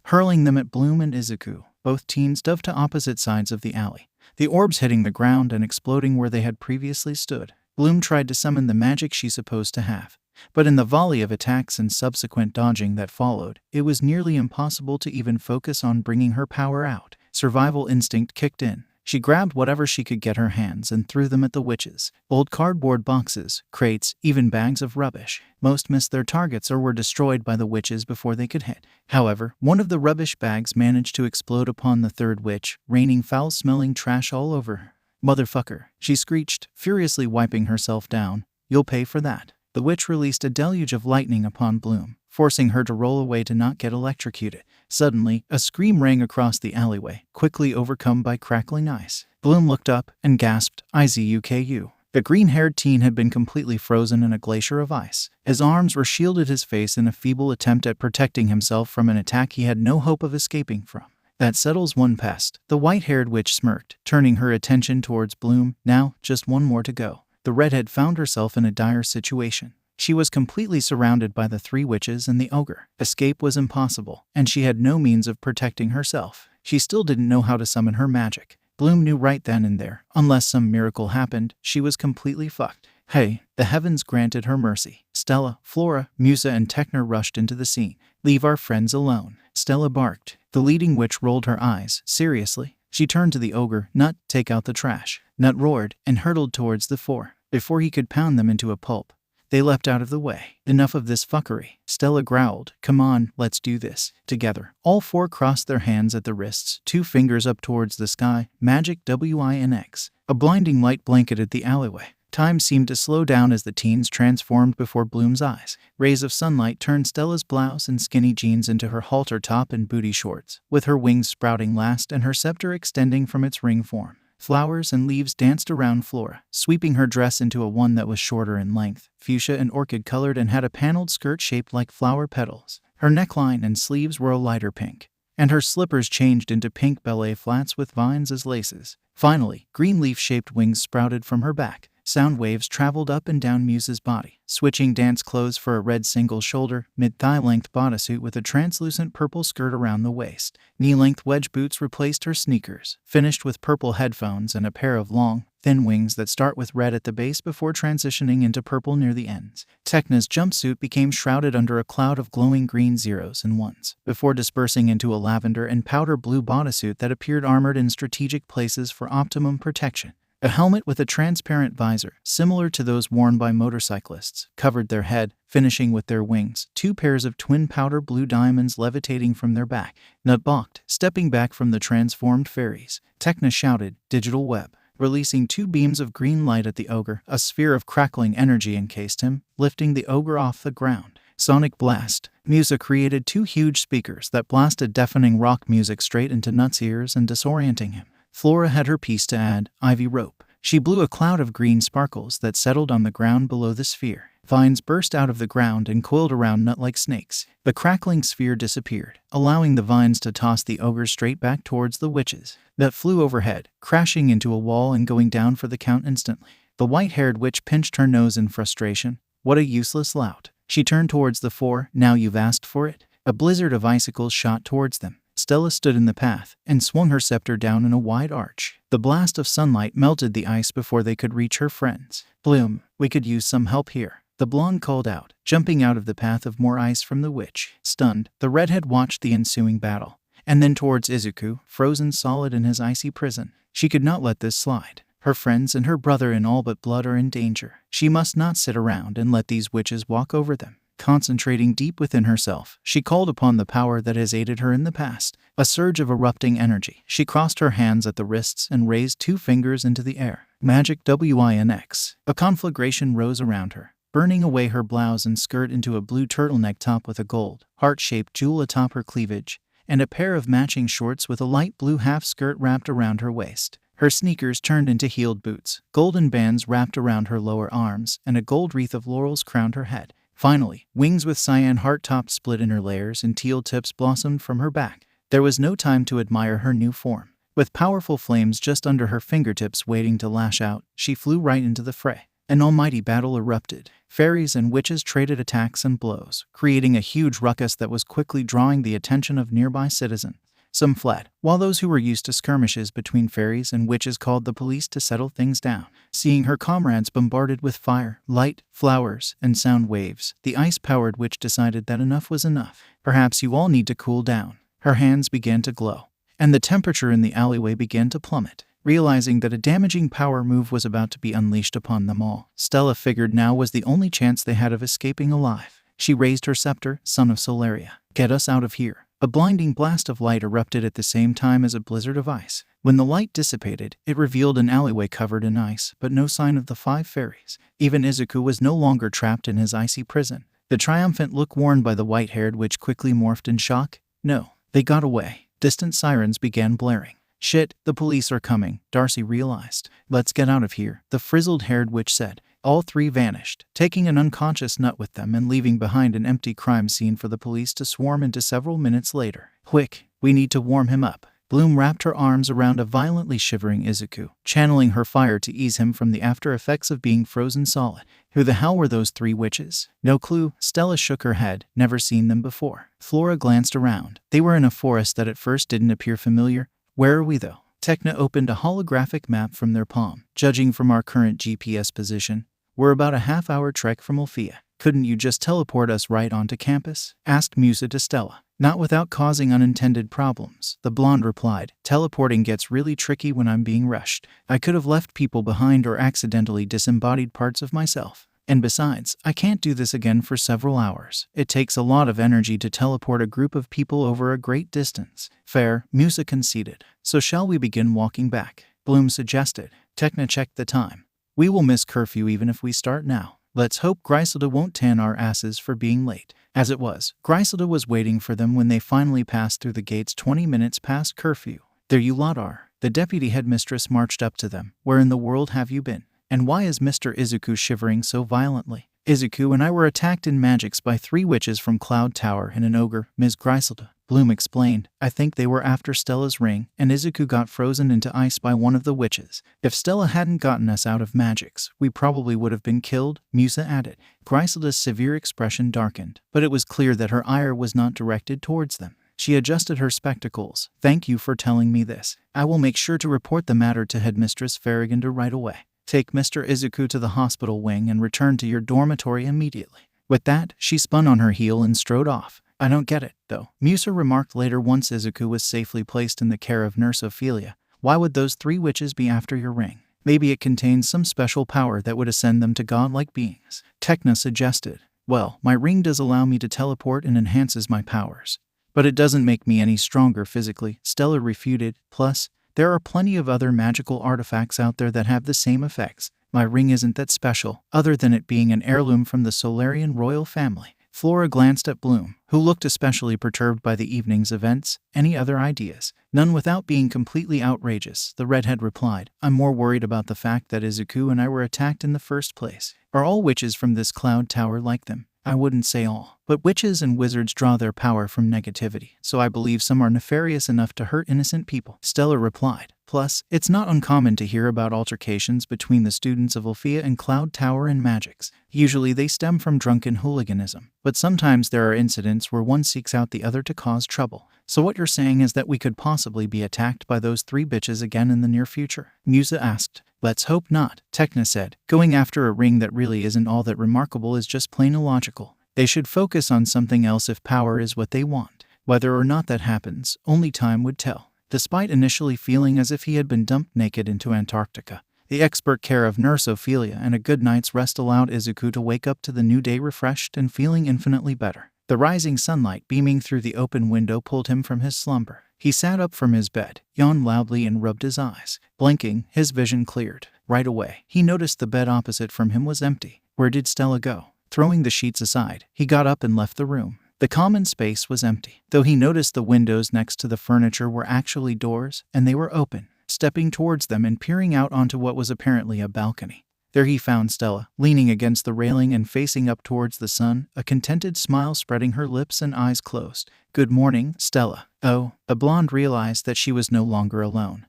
hurling them at Bloom and Izuku. Both teens dove to opposite sides of the alley, the orbs hitting the ground and exploding where they had previously stood. Bloom tried to summon the magic she's supposed to have, but in the volley of attacks and subsequent dodging that followed, it was nearly impossible to even focus on bringing her power out. Survival instinct kicked in. She grabbed whatever she could get her hands and threw them at the witches. Old cardboard boxes, crates, even bags of rubbish. Most missed their targets or were destroyed by the witches before they could hit. However, one of the rubbish bags managed to explode upon the third witch, raining foul-smelling trash all over her. Motherfucker, she screeched, furiously wiping herself down. You'll pay for that. The witch released a deluge of lightning upon Bloom, forcing her to roll away to not get electrocuted. Suddenly, a scream rang across the alleyway, quickly overcome by crackling ice. Bloom looked up and gasped, Izuku. The green-haired teen had been completely frozen in a glacier of ice. His arms were shielded his face in a feeble attempt at protecting himself from an attack he had no hope of escaping from. That settles one pest, the white-haired witch smirked, turning her attention towards Bloom. Now, just one more to go. The redhead found herself in a dire situation. She was completely surrounded by the 3 witches and the ogre. Escape was impossible, and she had no means of protecting herself. She still didn't know how to summon her magic. Bloom knew right then and there, unless some miracle happened, she was completely fucked. Hey, the heavens granted her mercy. Stella, Flora, Musa, and Techner rushed into the scene. Leave our friends alone, Stella barked. The leading witch rolled her eyes. Seriously? She turned to the ogre. Nut, take out the trash. Nut roared and hurtled towards the four. Before he could pound them into a pulp, they leapt out of the way. Enough of this fuckery, Stella growled. Come on, let's do this. Together, all four crossed their hands at the wrists, 2 fingers up towards the sky. Magic Winx. A blinding light blanketed the alleyway. Time seemed to slow down as the teens transformed before Bloom's eyes. Rays of sunlight turned Stella's blouse and skinny jeans into her halter top and booty shorts, with her wings sprouting last and her scepter extending from its ring form. Flowers and leaves danced around Flora, sweeping her dress into a one that was shorter in length, fuchsia and orchid-colored, and had a paneled skirt shaped like flower petals. Her neckline and sleeves were a lighter pink, and her slippers changed into pink ballet flats with vines as laces. Finally, green leaf-shaped wings sprouted from her back. Sound waves traveled up and down Muse's body, switching dance clothes for a red single-shoulder, mid-thigh-length bodysuit with a translucent purple skirt around the waist. Knee-length wedge boots replaced her sneakers, finished with purple headphones and a pair of long, thin wings that start with red at the base before transitioning into purple near the ends. Techna's jumpsuit became shrouded under a cloud of glowing green zeros and ones, before dispersing into a lavender and powder blue bodysuit that appeared armored in strategic places for optimum protection. A helmet with a transparent visor, similar to those worn by motorcyclists, covered their head, finishing with their wings, 2 pairs of twin powder blue diamonds levitating from their back. Nut balked, stepping back from the transformed fairies. Techna shouted, "Digital web," releasing 2 beams of green light at the ogre. A sphere of crackling energy encased him, lifting the ogre off the ground. Sonic blast. Musa created 2 huge speakers that blasted deafening rock music straight into Nut's ears and disorienting him. Flora had her piece to add, ivy rope. She blew a cloud of green sparkles that settled on the ground below the sphere. Vines burst out of the ground and coiled around Nut like snakes. The crackling sphere disappeared, allowing the vines to toss the ogre straight back towards the witches. Nut flew overhead, crashing into a wall and going down for the count instantly. The white-haired witch pinched her nose in frustration. What a useless lout. She turned towards the four. Now you've asked for it? A blizzard of icicles shot towards them. Stella stood in the path and swung her scepter down in a wide arch. The blast of sunlight melted the ice before they could reach her friends. Bloom, we could use some help here, the blonde called out, jumping out of the path of more ice from the witch. Stunned, the redhead watched the ensuing battle, and then towards Izuku, frozen solid in his icy prison. She could not let this slide. Her friends and her brother in all but blood are in danger. She must not sit around and let these witches walk over them. Concentrating deep within herself, she called upon the power that has aided her in the past. A surge of erupting energy. She crossed her hands at the wrists and raised 2 fingers into the air. Magic Winx. A conflagration rose around her, burning away her blouse and skirt into a blue turtleneck top with a gold, heart-shaped jewel atop her cleavage, and a pair of matching shorts with a light blue half-skirt wrapped around her waist. Her sneakers turned into heeled boots. Golden bands wrapped around her lower arms, and a gold wreath of laurels crowned her head. Finally, wings with cyan heart-topped split in her layers and teal tips blossomed from her back. There was no time to admire her new form. With powerful flames just under her fingertips waiting to lash out, she flew right into the fray. An almighty battle erupted. Fairies and witches traded attacks and blows, creating a huge ruckus that was quickly drawing the attention of nearby citizens. Some fled, while those who were used to skirmishes between fairies and witches called the police to settle things down. Seeing her comrades bombarded with fire, light, flowers, and sound waves, the ice-powered witch decided that enough was enough. Perhaps you all need to cool down. Her hands began to glow, and the temperature in the alleyway began to plummet. Realizing that a damaging power move was about to be unleashed upon them all, Stella figured now was the only chance they had of escaping alive. She raised her scepter. Son of Solaria, get us out of here. A blinding blast of light erupted at the same time as a blizzard of ice. When the light dissipated, it revealed an alleyway covered in ice, but no sign of the 5 fairies. Even Izuku was no longer trapped in his icy prison. The triumphant look worn by the white-haired witch quickly morphed in shock. No, they got away. Distant sirens began blaring. Shit, the police are coming, Darcy realized. Let's get out of here, the frizzled-haired witch said. All 3 vanished, taking an unconscious Nut with them and leaving behind an empty crime scene for the police to swarm into several minutes later. Quick, we need to warm him up. Bloom wrapped her arms around a violently shivering Izuku, channeling her fire to ease him from the after effects of being frozen solid. Who the hell were those 3 witches? No clue. Stella shook her head. Never seen them before. Flora glanced around. They were in a forest that at first didn't appear familiar. Where are we though? Tekna opened a holographic map from their palm. Judging from our current GPS position, we're about a half-hour trek from Alfea. Couldn't you just teleport us right onto campus? Asked Musa to Stella. Not without causing unintended problems, the blonde replied. Teleporting gets really tricky when I'm being rushed. I could have left people behind or accidentally disembodied parts of myself. And besides, I can't do this again for several hours. It takes a lot of energy to teleport a group of people over a great distance. Fair, Musa conceded. So shall we begin walking back? Bloom suggested. Tekna checked the time. We will miss curfew even if we start now. Let's hope Griselda won't tan our asses for being late. As it was, Griselda was waiting for them when they finally passed through the gates 20 minutes past curfew. There you lot are. The deputy headmistress marched up to them. Where in the world have you been? And why is Mr. Izuku shivering so violently? Izuku and I were attacked in Magix by 3 witches from Cloud Tower and an ogre, Ms. Griselda. Bloom explained. I think they were after Stella's ring, and Izuku got frozen into ice by one of the witches. If Stella hadn't gotten us out of Magix, we probably would have been killed, Musa added. Griselda's severe expression darkened, but it was clear that her ire was not directed towards them. She adjusted her spectacles. Thank you for telling me this. I will make sure to report the matter to Headmistress Faragonda right away. Take Mr. Izuku to the hospital wing and return to your dormitory immediately. With that, she spun on her heel and strode off. I don't get it, though, Musa remarked later once Izuku was safely placed in the care of Nurse Ophelia. Why would those 3 witches be after your ring? Maybe it contains some special power that would ascend them to godlike beings. Tekna suggested. Well, my ring does allow me to teleport and enhances my powers. But it doesn't make me any stronger physically, Stella refuted. Plus, there are plenty of other magical artifacts out there that have the same effects. My ring isn't that special, other than it being an heirloom from the Solarian royal family. Flora glanced at Bloom, who looked especially perturbed by the evening's events. Any other ideas? None. Without being completely outrageous, the redhead replied. I'm more worried about the fact that Izuku and I were attacked in the first place. Are all witches from this cloud tower like them? I wouldn't say all, but witches and wizards draw their power from negativity, so I believe some are nefarious enough to hurt innocent people, Stella replied. Plus, it's not uncommon to hear about altercations between the students of Alfea and Cloud Tower and Magix. Usually they stem from drunken hooliganism, but sometimes there are incidents where one seeks out the other to cause trouble. So what you're saying is that we could possibly be attacked by those 3 bitches again in the near future? Musa asked. Let's hope not, Tekna said. Going after a ring that really isn't all that remarkable is just plain illogical. They should focus on something else if power is what they want. Whether or not that happens, only time would tell. Despite initially feeling as if he had been dumped naked into Antarctica, the expert care of Nurse Ophelia and a good night's rest allowed Izuku to wake up to the new day refreshed and feeling infinitely better. The rising sunlight beaming through the open window pulled him from his slumber. He sat up from his bed, yawned loudly and rubbed his eyes. Blinking, his vision cleared. Right away, he noticed the bed opposite from him was empty. Where did Stella go? Throwing the sheets aside, he got up and left the room. The common space was empty, though he noticed the windows next to the furniture were actually doors, and they were open. Stepping towards them and peering out onto what was apparently a balcony. There he found Stella, leaning against the railing and facing up towards the sun, a contented smile spreading her lips and eyes closed. Good morning, Stella. Oh, the blonde realized that she was no longer alone.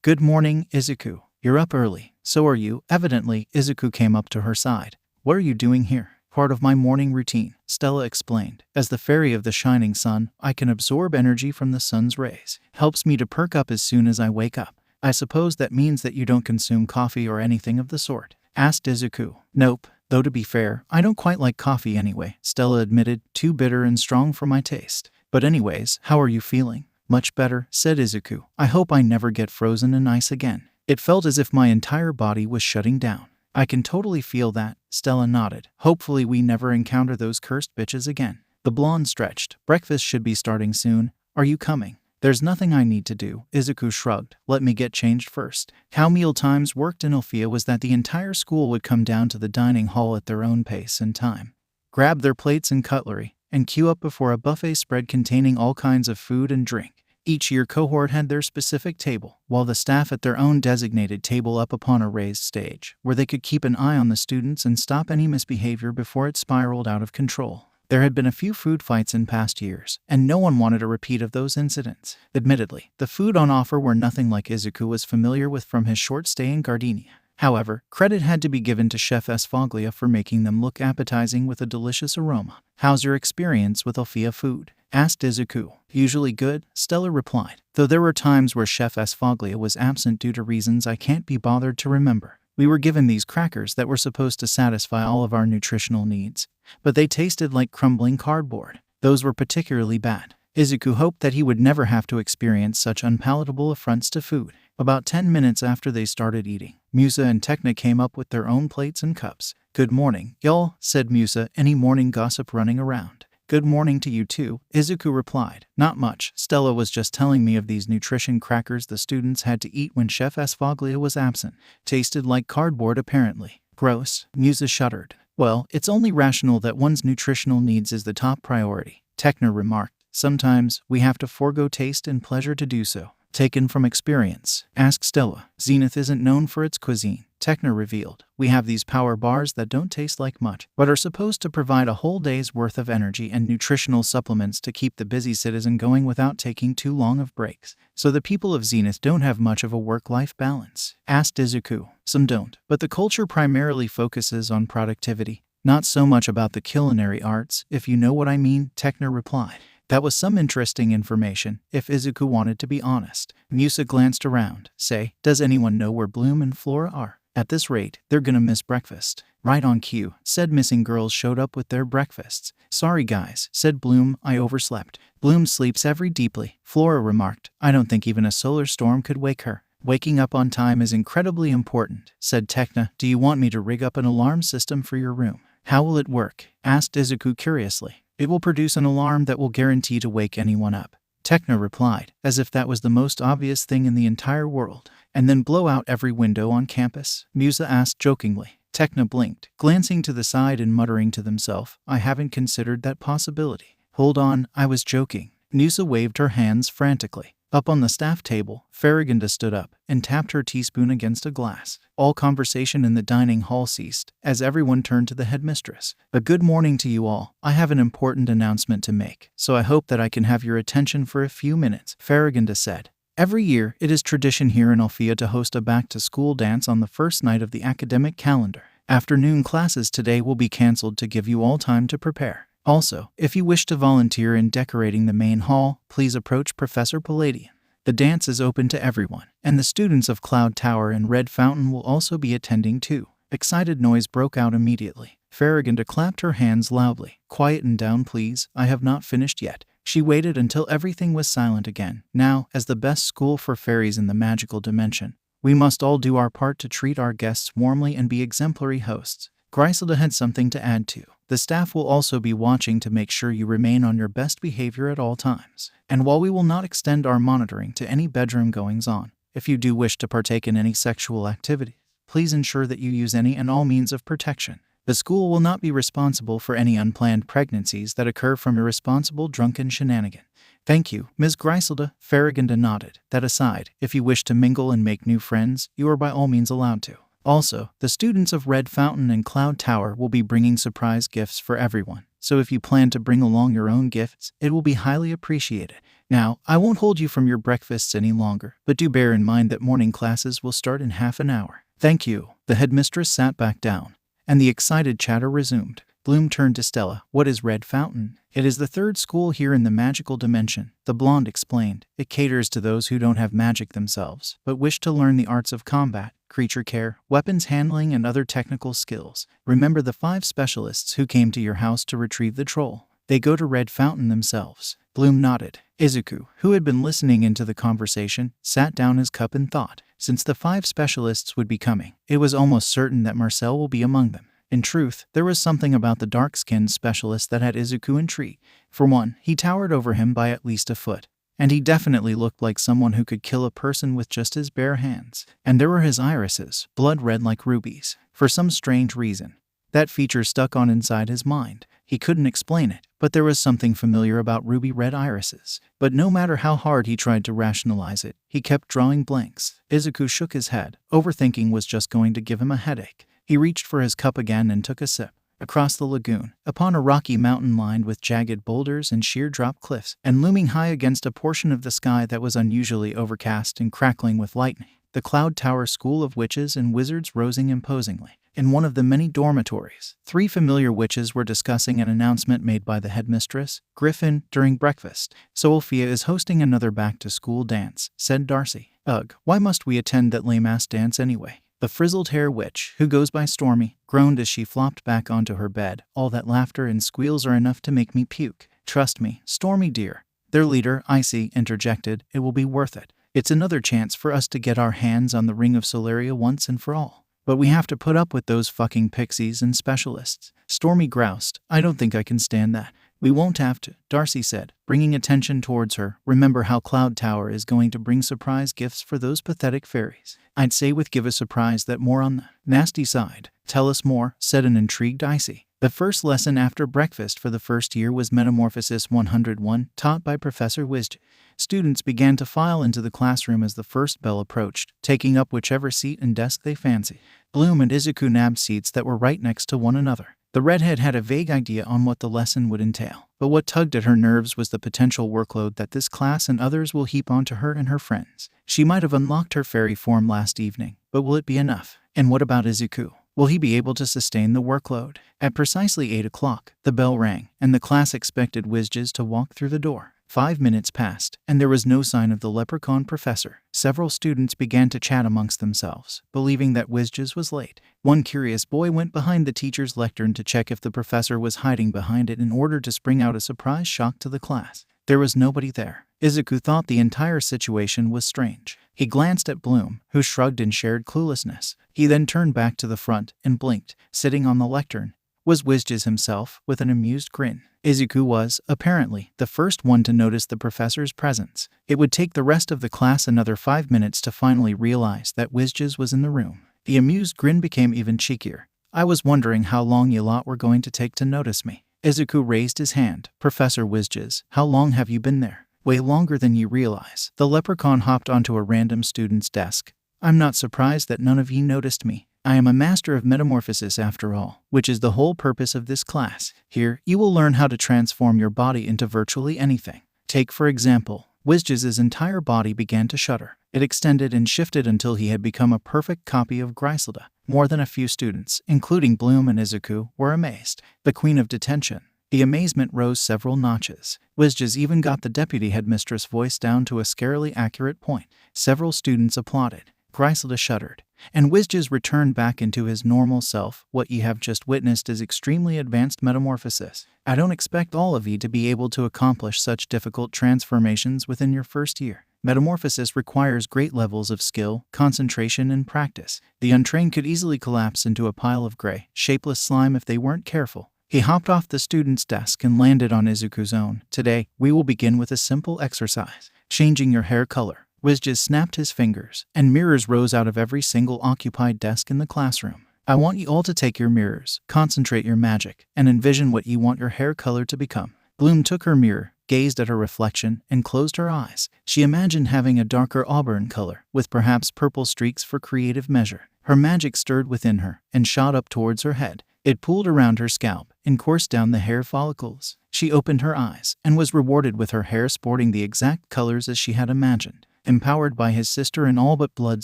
Good morning, Izuku. You're up early. So are you. Evidently, Izuku came up to her side. What are you doing here? Part of my morning routine, Stella explained. As the fairy of the shining sun, I can absorb energy from the sun's rays. Helps me to perk up as soon as I wake up. I suppose that means that you don't consume coffee or anything of the sort, asked Izuku. Nope, though to be fair, I don't quite like coffee anyway, Stella admitted, too bitter and strong for my taste. But anyways, how are you feeling? Much better, said Izuku. I hope I never get frozen in ice again. It felt as if my entire body was shutting down. I can totally feel that, Stella nodded. Hopefully we never encounter those cursed bitches again. The blonde stretched. Breakfast should be starting soon. Are you coming? There's nothing I need to do, Izuku shrugged. Let me get changed first. How meal times worked in Alfea was that the entire school would come down to the dining hall at their own pace and time, grab their plates and cutlery, and queue up before a buffet spread containing all kinds of food and drink. Each year cohort had their specific table, while the staff at their own designated table up upon a raised stage, where they could keep an eye on the students and stop any misbehavior before it spiraled out of control. There had been a few food fights in past years, and no one wanted a repeat of those incidents. Admittedly, the food on offer were nothing like Izuku was familiar with from his short stay in Gardenia. However, credit had to be given to Chef Esfoglia for making them look appetizing with a delicious aroma. "How's your experience with Alfea food?" asked Izuku. "Usually good," Stella replied, "though there were times where Chef Esfoglia was absent due to reasons I can't be bothered to remember. We were given these crackers that were supposed to satisfy all of our nutritional needs, but they tasted like crumbling cardboard. Those were particularly bad." Izuku hoped that he would never have to experience such unpalatable affronts to food. About 10 minutes after they started eating, Musa and Tekna came up with their own plates and cups. "Good morning, y'all," said Musa, any morning gossip running around. "Good morning to you too," Izuku replied. "Not much. Stella was just telling me of these nutrition crackers the students had to eat when Chef Esfoglia was absent. Tasted like cardboard apparently." "Gross," Musa shuddered. "Well, it's only rational that one's nutritional needs is the top priority," Tekna remarked. "Sometimes we have to forego taste and pleasure to do so." "Taken from experience?" asked Stella. "Zenith isn't known for its cuisine," Tekna revealed. "We have these power bars that don't taste like much, but are supposed to provide a whole day's worth of energy and nutritional supplements to keep the busy citizen going without taking too long of breaks. So the people of Zenith don't have much of a work-life balance?" asked Izuku. "Some don't, but the culture primarily focuses on productivity, not so much about the culinary arts, if you know what I mean," Tekna replied. That was some interesting information, if Izuku wanted to be honest. Musa glanced around. "Say, does anyone know where Bloom and Flora are? At this rate, they're gonna miss breakfast." "Right on cue," said missing girls showed up with their breakfasts. "Sorry guys," said Bloom, "I overslept." "Bloom sleeps every deeply," Flora remarked. "I don't think even a solar storm could wake her." "Waking up on time is incredibly important," said Tekna. "Do you want me to rig up an alarm system for your room?" "How will it work?" asked Izuku curiously. "It will produce an alarm that will guarantee to wake anyone up," Tekna replied, as if that was the most obvious thing in the entire world. "And then blow out every window on campus?" Musa asked jokingly. Tekna blinked, glancing to the side and muttering to themselves, "I haven't considered that possibility." "Hold on, I was joking." Musa waved her hands frantically. Up on the staff table, Faragonda stood up and tapped her teaspoon against a glass. All conversation in the dining hall ceased, as everyone turned to the headmistress. "A good morning to you all. I have an important announcement to make, so I hope that I can have your attention for a few minutes," Faragonda said. "Every year, it is tradition here in Alfea to host a back-to-school dance on the first night of the academic calendar. Afternoon classes today will be cancelled to give you all time to prepare. Also, if you wish to volunteer in decorating the main hall, please approach Professor Palladian. The dance is open to everyone, and the students of Cloud Tower and Red Fountain will also be attending too." Excited noise broke out immediately. Faragonda clapped her hands loudly. "Quieten down please, I have not finished yet." She waited until everything was silent again. "Now, as the best school for fairies in the magical dimension, we must all do our part to treat our guests warmly and be exemplary hosts." Griselda had something to add too. "The staff will also be watching to make sure you remain on your best behavior at all times. And while we will not extend our monitoring to any bedroom goings-on, if you do wish to partake in any sexual activity, please ensure that you use any and all means of protection. The school will not be responsible for any unplanned pregnancies that occur from irresponsible drunken shenanigans." "Thank you, Ms. Griselda," Faragonda nodded. "That aside, if you wish to mingle and make new friends, you are by all means allowed to. Also, the students of Red Fountain and Cloud Tower will be bringing surprise gifts for everyone, so if you plan to bring along your own gifts, it will be highly appreciated. Now, I won't hold you from your breakfasts any longer, but do bear in mind that morning classes will start in half an hour." "Thank you." The headmistress sat back down, and the excited chatter resumed. Bloom turned to Stella. "What is Red Fountain?" "It is the third school here in the magical dimension," the blonde explained. "It caters to those who don't have magic themselves, but wish to learn the arts of combat, creature care, weapons handling, and other technical skills. Remember the 5 specialists who came to your house to retrieve the troll? They go to Red Fountain themselves." Bloom nodded. Izuku, who had been listening into the conversation, sat down his cup and thought. Since the 5 specialists would be coming, it was almost certain that Marcel will be among them. In truth, there was something about the dark-skinned specialist that had Izuku intrigued. For one, he towered over him by at least a foot, and he definitely looked like someone who could kill a person with just his bare hands. And there were his irises, blood red like rubies. For some strange reason, that feature stuck on inside his mind. He couldn't explain it, but there was something familiar about ruby red irises. But no matter how hard he tried to rationalize it, he kept drawing blanks. Izuku shook his head. Overthinking was just going to give him a headache. He reached for his cup again and took a sip. Across the lagoon, upon a rocky mountain lined with jagged boulders and sheer drop cliffs, and looming high against a portion of the sky that was unusually overcast and crackling with lightning, the Cloud Tower School of Witches and Wizards rosing imposingly. In one of the many dormitories, 3 familiar witches were discussing an announcement made by the headmistress, Griffin, during breakfast. "So Alfea is hosting another back-to-school dance," said Darcy. "Ugh, why must we attend that lame-ass dance anyway?" The frizzled-hair witch, who goes by Stormy, groaned as she flopped back onto her bed. "All that laughter and squeals are enough to make me puke." "Trust me, Stormy dear," their leader, Icy, interjected, "it will be worth it. It's another chance for us to get our hands on the Ring of Solaria once and for all. But we have to put up with those fucking pixies and specialists." Stormy groused, "I don't think I can stand that." "We won't have to," Darcy said, bringing attention towards her. "Remember how Cloud Tower is going to bring surprise gifts for those pathetic fairies." "I'd say with give a surprise that more on the nasty side." "Tell us more," said an intrigued Icy. The first lesson after breakfast for the first year was Metamorphosis 101, taught by Professor Winxes. Students began to file into the classroom as the first bell approached, taking up whichever seat and desk they fancied. Bloom and Izuku nabbed seats that were right next to one another. The redhead had a vague idea on what the lesson would entail, but what tugged at her nerves was the potential workload that this class and others will heap onto her and her friends. She might have unlocked her fairy form last evening, but will it be enough? And what about Izuku? Will he be able to sustain the workload? At precisely 8 o'clock, the bell rang, and the class expected Winxes to walk through the door. 5 minutes passed, and there was no sign of the leprechaun professor. Several students began to chat amongst themselves, believing that Winxes was late. One curious boy went behind the teacher's lectern to check if the professor was hiding behind it in order to spring out a surprise shock to the class. There was nobody there. Izuku thought the entire situation was strange. He glanced at Bloom, who shrugged in shared cluelessness. He then turned back to the front and blinked. Sitting on the lectern was Winxes himself, with an amused grin. Izuku was, apparently, the first one to notice the professor's presence. It would take the rest of the class another 5 minutes to finally realize that Winxes was in the room. The amused grin became even cheekier. "I was wondering how long you lot were going to take to notice me." Izuku raised his hand. "Professor Winxes, how long have you been there?" "Way longer than you realize." The leprechaun hopped onto a random student's desk. "I'm not surprised that none of you noticed me. I am a master of metamorphosis after all, which is the whole purpose of this class. Here, you will learn how to transform your body into virtually anything. Take, for example, Winxes' entire body began to shudder. It extended and shifted until he had become a perfect copy of Griselda. More than a few students, including Bloom and Izuku, were amazed. The Queen of Detention. The amazement rose several notches. Winxes even got the deputy headmistress' voice down to a scarily accurate point. Several students applauded. Griselda shuddered, and Winxes returned back into his normal self. "What ye have just witnessed is extremely advanced metamorphosis. I don't expect all of ye to be able to accomplish such difficult transformations within your first year. Metamorphosis requires great levels of skill, concentration, and practice. The untrained could easily collapse into a pile of gray, shapeless slime if they weren't careful." He hopped off the student's desk and landed on Izuku's own. "Today, we will begin with a simple exercise. Changing your hair color." Winxes snapped his fingers, and mirrors rose out of every single occupied desk in the classroom. "I want you all to take your mirrors, concentrate your magic, and envision what you want your hair color to become." Bloom took her mirror, gazed at her reflection, and closed her eyes. She imagined having a darker auburn color, with perhaps purple streaks for creative measure. Her magic stirred within her, and shot up towards her head. It pooled around her scalp, and coursed down the hair follicles. She opened her eyes, and was rewarded with her hair sporting the exact colors as she had imagined. Empowered by his sister in all but blood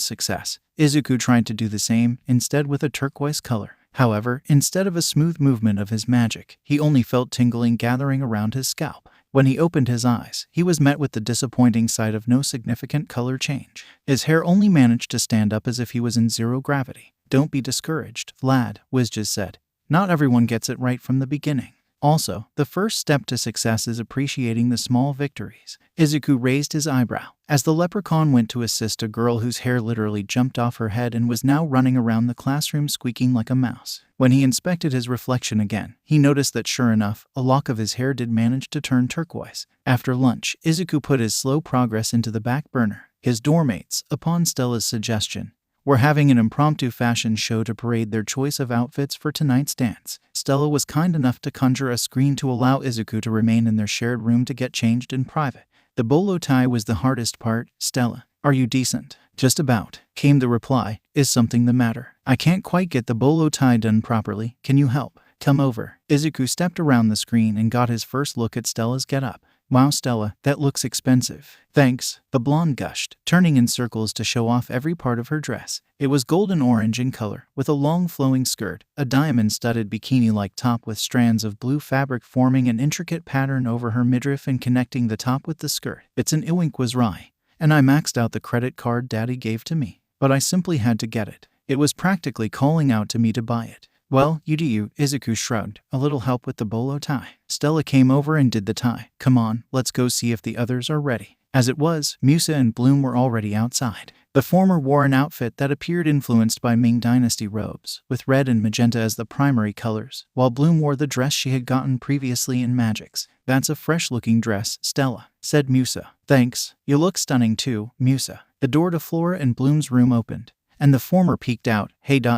success, Izuku tried to do the same, instead with a turquoise color. However, instead of a smooth movement of his magic, he only felt tingling gathering around his scalp. When he opened his eyes, he was met with the disappointing sight of no significant color change. His hair only managed to stand up as if he was in zero gravity. "Don't be discouraged, lad," Winxes said. "Not everyone gets it right from the beginning. Also, the first step to success is appreciating the small victories." Izuku raised his eyebrow as the leprechaun went to assist a girl whose hair literally jumped off her head and was now running around the classroom squeaking like a mouse. When he inspected his reflection again, he noticed that sure enough, a lock of his hair did manage to turn turquoise. After lunch, Izuku put his slow progress into the back burner. His doormates, upon Stella's suggestion, were having an impromptu fashion show to parade their choice of outfits for tonight's dance. Stella was kind enough to conjure a screen to allow Izuku to remain in their shared room to get changed in private. The bolo tie was the hardest part. "Stella, are you decent?" "Just about," came the reply. "Is something the matter?" "I can't quite get the bolo tie done properly. Can you help?" "Come over." Izuku stepped around the screen and got his first look at Stella's getup. Wow, Stella, that looks expensive. Thanks, the blonde gushed, turning in circles to show off every part of her dress. It was golden orange in color, with a long flowing skirt, a diamond-studded bikini-like top with strands of blue fabric forming an intricate pattern over her midriff and connecting the top with the skirt. It's an Iwink was rye, and I maxed out the credit card Daddy gave to me. But I simply had to get it. It was practically calling out to me to buy it. Well, you do you, Izuku shrugged. A little help with the bolo tie. Stella came over and did the tie. Come on, let's go see if the others are ready. As it was, Musa and Bloom were already outside. The former wore an outfit that appeared influenced by Ming Dynasty robes, with red and magenta as the primary colors, while Bloom wore the dress she had gotten previously in Magix. That's a fresh-looking dress, Stella, said Musa. Thanks. You look stunning too, Musa. The door to Flora and Bloom's room opened, and the former peeked out. Hey ... do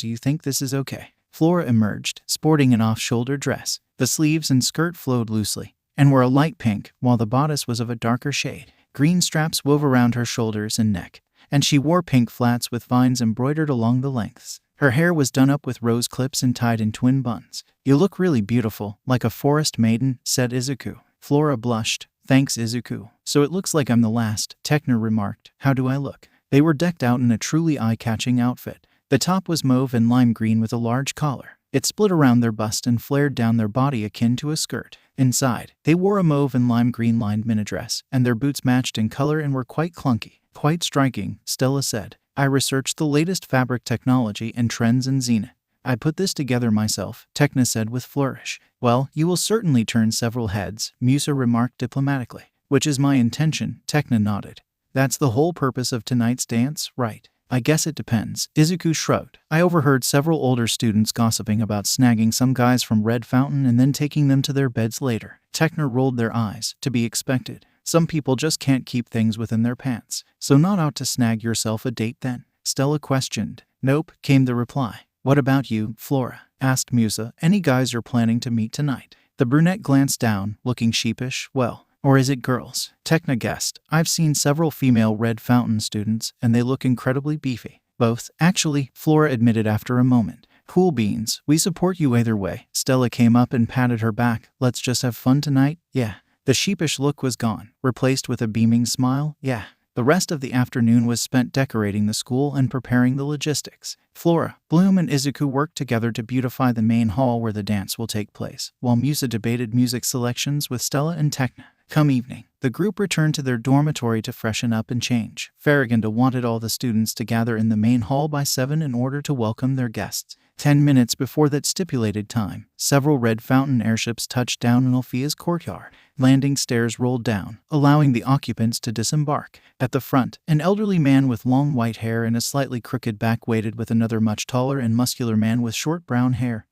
you think this is okay? Flora emerged, sporting an off-shoulder dress. The sleeves and skirt flowed loosely, and were a light pink, while the bodice was of a darker shade. Green straps wove around her shoulders and neck, and she wore pink flats with vines embroidered along the lengths. Her hair was done up with rose clips and tied in twin buns. You look really beautiful, like a forest maiden, said Izuku. Flora blushed. Thanks, Izuku. So it looks like I'm the last, Tekna remarked. How do I look? They were decked out in a truly eye-catching outfit. The top was mauve and lime green with a large collar. It split around their bust and flared down their body akin to a skirt. Inside, they wore a mauve and lime green lined mini-dress, and their boots matched in color and were quite clunky. Quite striking, Stella said. I researched the latest fabric technology and trends in Zenith. I put this together myself, Tekna said with flourish. Well, you will certainly turn several heads, Musa remarked diplomatically. Which is my intention, Tekna nodded. That's the whole purpose of tonight's dance, right? I guess it depends. Izuku shrugged. I overheard several older students gossiping about snagging some guys from Red Fountain and then taking them to their beds later. Tekna rolled their eyes. To be expected. Some people just can't keep things within their pants. So not out to snag yourself a date then? Stella questioned. Nope, came the reply. What about you, Flora? Asked Musa. Any guys you're planning to meet tonight? The brunette glanced down, looking sheepish. Well, or is it girls? Tekna guessed. I've seen several female Red Fountain students, and they look incredibly beefy. Both, actually, Flora admitted after a moment. Cool beans, we support you either way. Stella came up and patted her back. Let's just have fun tonight? Yeah. The sheepish look was gone, replaced with a beaming smile. Yeah. The rest of the afternoon was spent decorating the school and preparing the logistics. Flora, Bloom, and Izuku worked together to beautify the main hall where the dance will take place, while Musa debated music selections with Stella and Tekna. Come evening, the group returned to their dormitory to freshen up and change. Faragonda wanted all the students to gather in the main hall by 7 in order to welcome their guests. 10 minutes before that stipulated time, several Red Fountain airships touched down in Alfea's courtyard. Landing stairs rolled down, allowing the occupants to disembark. At the front, an elderly man with long white hair and a slightly crooked back waited with another much taller and muscular man with short brown hair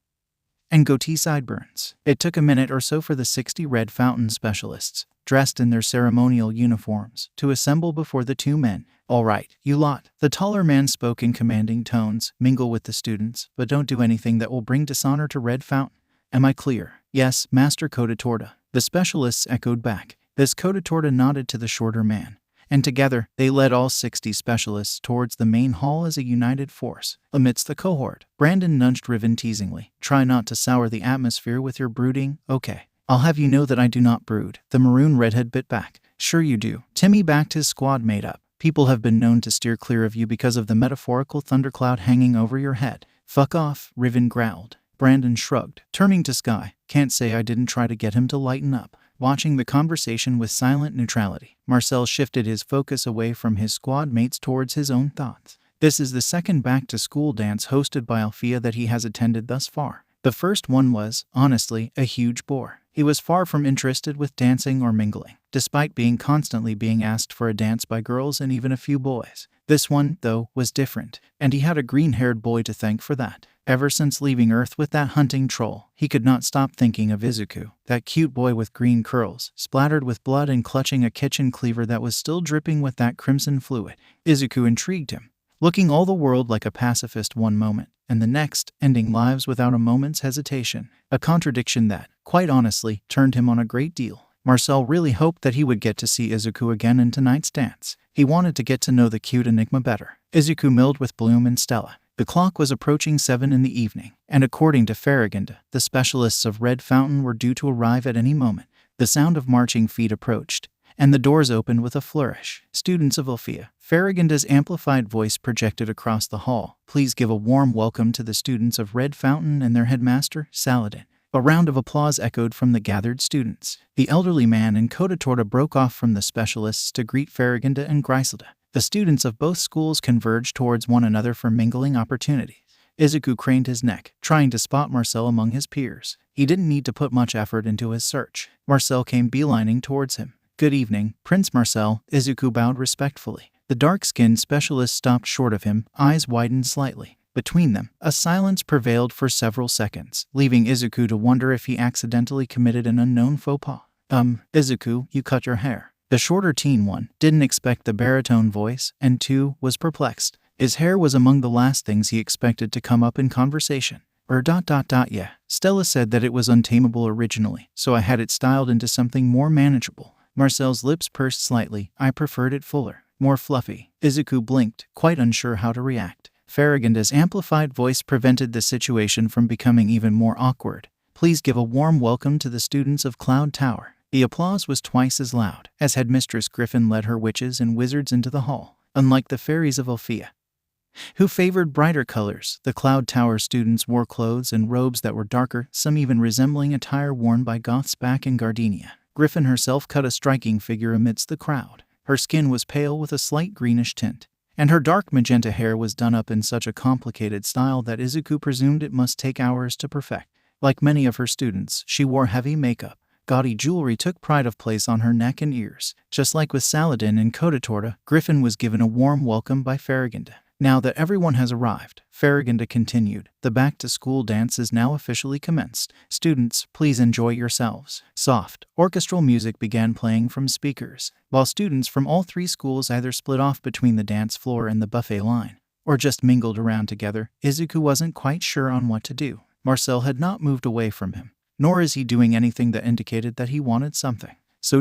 and goatee sideburns. It took a minute or so for the 60 Red Fountain specialists, dressed in their ceremonial uniforms, to assemble before the two men. All right, you lot. The taller man spoke in commanding tones. Mingle with the students, but don't do anything that will bring dishonor to Red Fountain. Am I clear? Yes, Master Codatorta. The specialists echoed back. This Codatorta nodded to the shorter man, and together they led all 60 specialists towards the main hall as a united force. Amidst the cohort, Brandon nudged Riven teasingly. Try not to sour the atmosphere with your brooding, okay? I'll have you know that I do not brood. The maroon redhead bit back. Sure you do. Timmy backed his squad mate up. People have been known to steer clear of you because of the metaphorical thundercloud hanging over your head. Fuck off, Riven growled. Brandon shrugged, turning to Sky. Can't say I didn't try to get him to lighten up. Watching the conversation with silent neutrality, Marcel shifted his focus away from his squad mates towards his own thoughts. This is the second back-to-school dance hosted by Alfea that he has attended thus far. The first one was, honestly, a huge bore. He was far from interested with dancing or mingling, despite constantly being asked for a dance by girls and even a few boys. This one, though, was different, and he had a green-haired boy to thank for that. Ever since leaving Earth with that hunting troll, he could not stop thinking of Izuku, that cute boy with green curls, splattered with blood and clutching a kitchen cleaver that was still dripping with that crimson fluid. Izuku intrigued him, looking all the world like a pacifist one moment, and the next, ending lives without a moment's hesitation. A contradiction that, quite honestly, turned him on a great deal. Marcel really hoped that he would get to see Izuku again in tonight's dance. He wanted to get to know the cute enigma better. Izuku milled with Bloom and Stella. The clock was approaching 7 in the evening, and according to Faragonda, the specialists of Red Fountain were due to arrive at any moment. The sound of marching feet approached, and the doors opened with a flourish. Students of Alfea. Faragonda's amplified voice projected across the hall. Please give a warm welcome to the students of Red Fountain and their headmaster, Saladin. A round of applause echoed from the gathered students. The elderly man in Kodatorta broke off from the specialists to greet Faragonda and Griselda. The students of both schools converged towards one another for mingling opportunities. Izuku craned his neck, trying to spot Marcel among his peers. He didn't need to put much effort into his search. Marcel came beelining towards him. Good evening, Prince Marcel. Izuku bowed respectfully. The dark-skinned specialist stopped short of him, eyes widened slightly. Between them, a silence prevailed for several seconds, leaving Izuku to wonder if he accidentally committed an unknown faux pas. Izuku, you cut your hair. The shorter teen one didn't expect the baritone voice, and too was perplexed. His hair was among the last things he expected to come up in conversation. Yeah. Stella said that it was untamable originally, so I had it styled into something more manageable. Marcel's lips pursed slightly. I preferred it fuller, more fluffy. Izuku blinked, quite unsure how to react. Faragonda's amplified voice prevented the situation from becoming even more awkward. Please give a warm welcome to the students of Cloud Tower. The applause was twice as loud, as Headmistress Griffin led her witches and wizards into the hall. Unlike the fairies of Alfea, who favored brighter colors, the Cloud Tower students wore clothes and robes that were darker, some even resembling attire worn by goths back in Gardenia. Griffin herself cut a striking figure amidst the crowd. Her skin was pale with a slight greenish tint, and her dark magenta hair was done up in such a complicated style that Izuku presumed it must take hours to perfect. Like many of her students, she wore heavy makeup. Gaudy jewelry took pride of place on her neck and ears. Just like with Saladin and Kodatorta, Griffin was given a warm welcome by Faragonda. Now that everyone has arrived, Faragonda continued, the back-to-school dance is now officially commenced. Students, please enjoy yourselves. Soft, orchestral music began playing from speakers, while students from all three schools either split off between the dance floor and the buffet line, or just mingled around together. Izuku wasn't quite sure on what to do. Marcel had not moved away from him, nor is he doing anything that indicated that he wanted something. So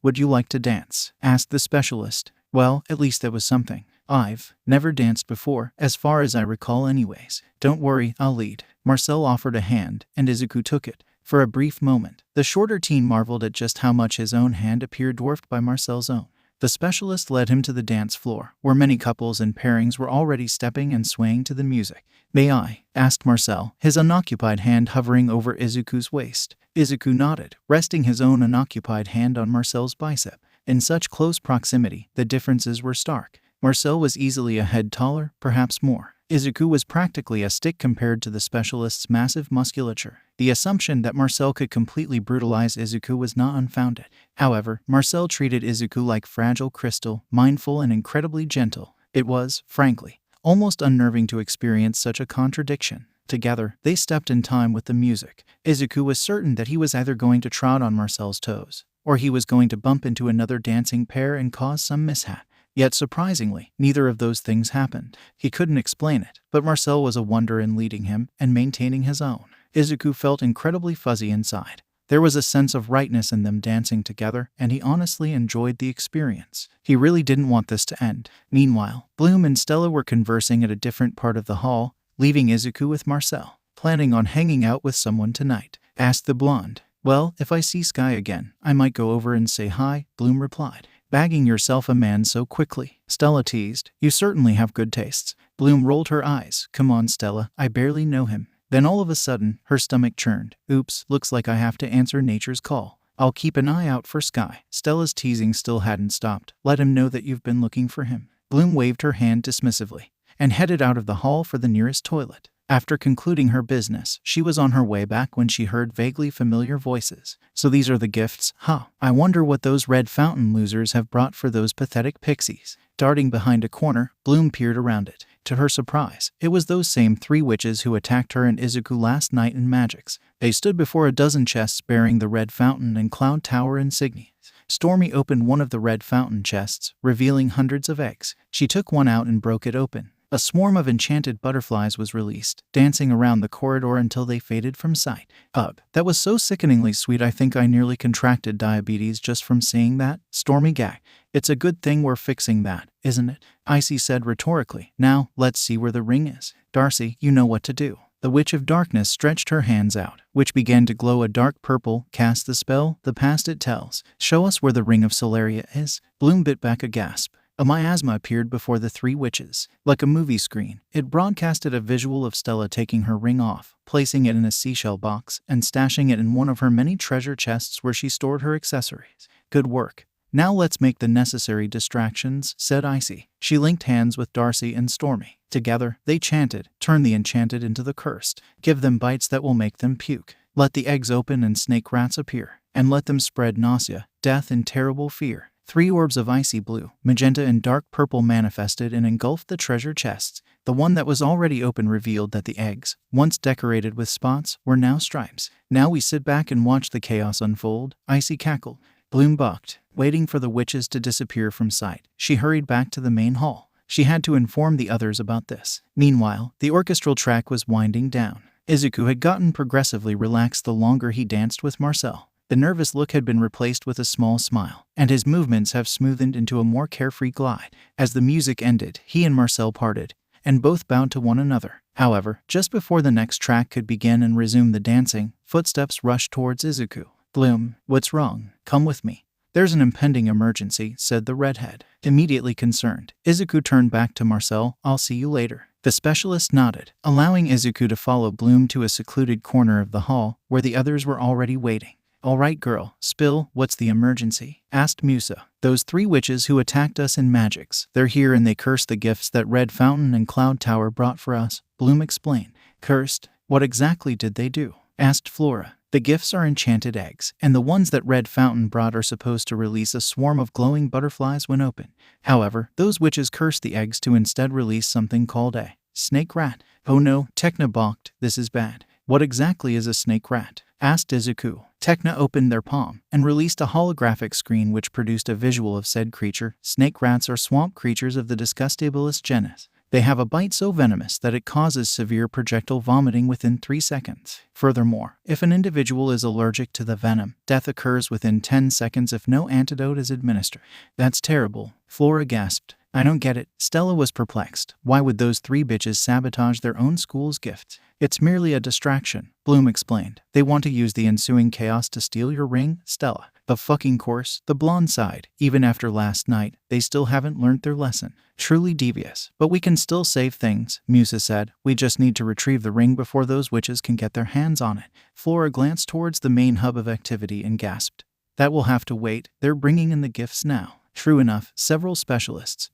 Would you like to dance? Asked the specialist. Well, at least there was something. I've never danced before, as far as I recall anyways. Don't worry, I'll lead. Marcel offered a hand, and Izuku took it. For a brief moment, the shorter teen marveled at just how much his own hand appeared dwarfed by Marcel's own. The specialist led him to the dance floor, where many couples and pairings were already stepping and swaying to the music. May I? Asked Marcel, his unoccupied hand hovering over Izuku's waist. Izuku nodded, resting his own unoccupied hand on Marcel's bicep. In such close proximity, the differences were stark. Marcel was easily a head taller, perhaps more. Izuku was practically a stick compared to the specialist's massive musculature. The assumption that Marcel could completely brutalize Izuku was not unfounded. However, Marcel treated Izuku like fragile crystal, mindful and incredibly gentle. It was, frankly, almost unnerving to experience such a contradiction. Together, they stepped in time with the music. Izuku was certain that he was either going to trot on Marcel's toes, or he was going to bump into another dancing pair and cause some mishap. Yet surprisingly, neither of those things happened. He couldn't explain it, but Marcel was a wonder in leading him and maintaining his own. Izuku felt incredibly fuzzy inside. There was a sense of rightness in them dancing together, and he honestly enjoyed the experience. He really didn't want this to end. Meanwhile, Bloom and Stella were conversing at a different part of the hall, leaving Izuku with Marcel. Planning on hanging out with someone tonight? Asked the blonde. Well, if I see Sky again, I might go over and say hi, Bloom replied. Bagging yourself a man so quickly, Stella teased. You certainly have good tastes. Bloom rolled her eyes. Come on, Stella, I barely know him. Then all of a sudden, her stomach churned. Oops, looks like I have to answer nature's call. I'll keep an eye out for Sky. Stella's teasing still hadn't stopped. Let him know that you've been looking for him. Bloom waved her hand dismissively and headed out of the hall for the nearest toilet. After concluding her business, she was on her way back when she heard vaguely familiar voices. So these are the gifts, huh? I wonder what those Red Fountain losers have brought for those pathetic pixies. Darting behind a corner, Bloom peered around it. To her surprise, it was those same three witches who attacked her and Izuku last night in Magix. They stood before a dozen chests bearing the Red Fountain and Cloud Tower insignias. Stormy opened one of the Red Fountain chests, revealing hundreds of eggs. She took one out and broke it open. A swarm of enchanted butterflies was released, dancing around the corridor until they faded from sight. Ugh, that was so sickeningly sweet I think I nearly contracted diabetes just from seeing that, Stormy gagged. It's a good thing we're fixing that, isn't it? Icy said rhetorically. Now, let's see where the ring is. Darcy, you know what to do. The Witch of Darkness stretched her hands out, which began to glow a dark purple. Cast the spell, the past it tells. Show us where the Ring of Solaria is. Bloom bit back a gasp. A miasma appeared before the three witches. Like a movie screen, it broadcasted a visual of Stella taking her ring off, placing it in a seashell box, and stashing it in one of her many treasure chests where she stored her accessories. Good work. Now let's make the necessary distractions, said Icy. She linked hands with Darcy and Stormy. Together, they chanted, turn the enchanted into the cursed. Give them bites that will make them puke. Let the eggs open and snake rats appear. And let them spread nausea, death, and terrible fear. 3 orbs of icy blue, magenta, and dark purple manifested and engulfed the treasure chests. The one that was already open revealed that the eggs, once decorated with spots, were now stripes. Now we sit back and watch the chaos unfold, Icy cackled. Bloom bucked, waiting for the witches to disappear from sight. She hurried back to the main hall. She had to inform the others about this. Meanwhile, the orchestral track was winding down. Izuku had gotten progressively relaxed the longer he danced with Marcel. The nervous look had been replaced with a small smile, and his movements have smoothened into a more carefree glide. As the music ended, he and Marcel parted, and both bowed to one another. However, just before the next track could begin and resume the dancing, footsteps rushed towards Izuku. Bloom, what's wrong? Come with me. There's an impending emergency, said the redhead. Immediately concerned, Izuku turned back to Marcel. I'll see you later. The specialist nodded, allowing Izuku to follow Bloom to a secluded corner of the hall, where the others were already waiting. All right, girl, spill, what's the emergency? Asked Musa. Those 3 witches who attacked us in Magix. They're here and they cursed the gifts that Red Fountain and Cloud Tower brought for us, Bloom explained. Cursed? What exactly did they do? Asked Flora. The gifts are enchanted eggs, and the ones that Red Fountain brought are supposed to release a swarm of glowing butterflies when open. However, those witches cursed the eggs to instead release something called a snake rat. Oh no, Tecna balked. This is bad. What exactly is a snake rat? Asked Izuku. Tecna opened their palm and released a holographic screen which produced a visual of said creature. Snake rats are swamp creatures of the Disgustabilus genus. They have a bite so venomous that it causes severe projectile vomiting within 3 seconds. Furthermore, if an individual is allergic to the venom, death occurs within 10 seconds if no antidote is administered. That's terrible, Flora gasped. I don't get it. Stella was perplexed. Why would those 3 bitches sabotage their own school's gifts? It's merely a distraction, Bloom explained. They want to use the ensuing chaos to steal your ring, Stella. The fucking course, the blonde sighed. Even after last night, they still haven't learned their lesson. Truly devious. But we can still save things, Musa said. We just need to retrieve the ring before those witches can get their hands on it. Flora glanced towards the main hub of activity and gasped. That will have to wait. They're bringing in the gifts now. True enough, several specialists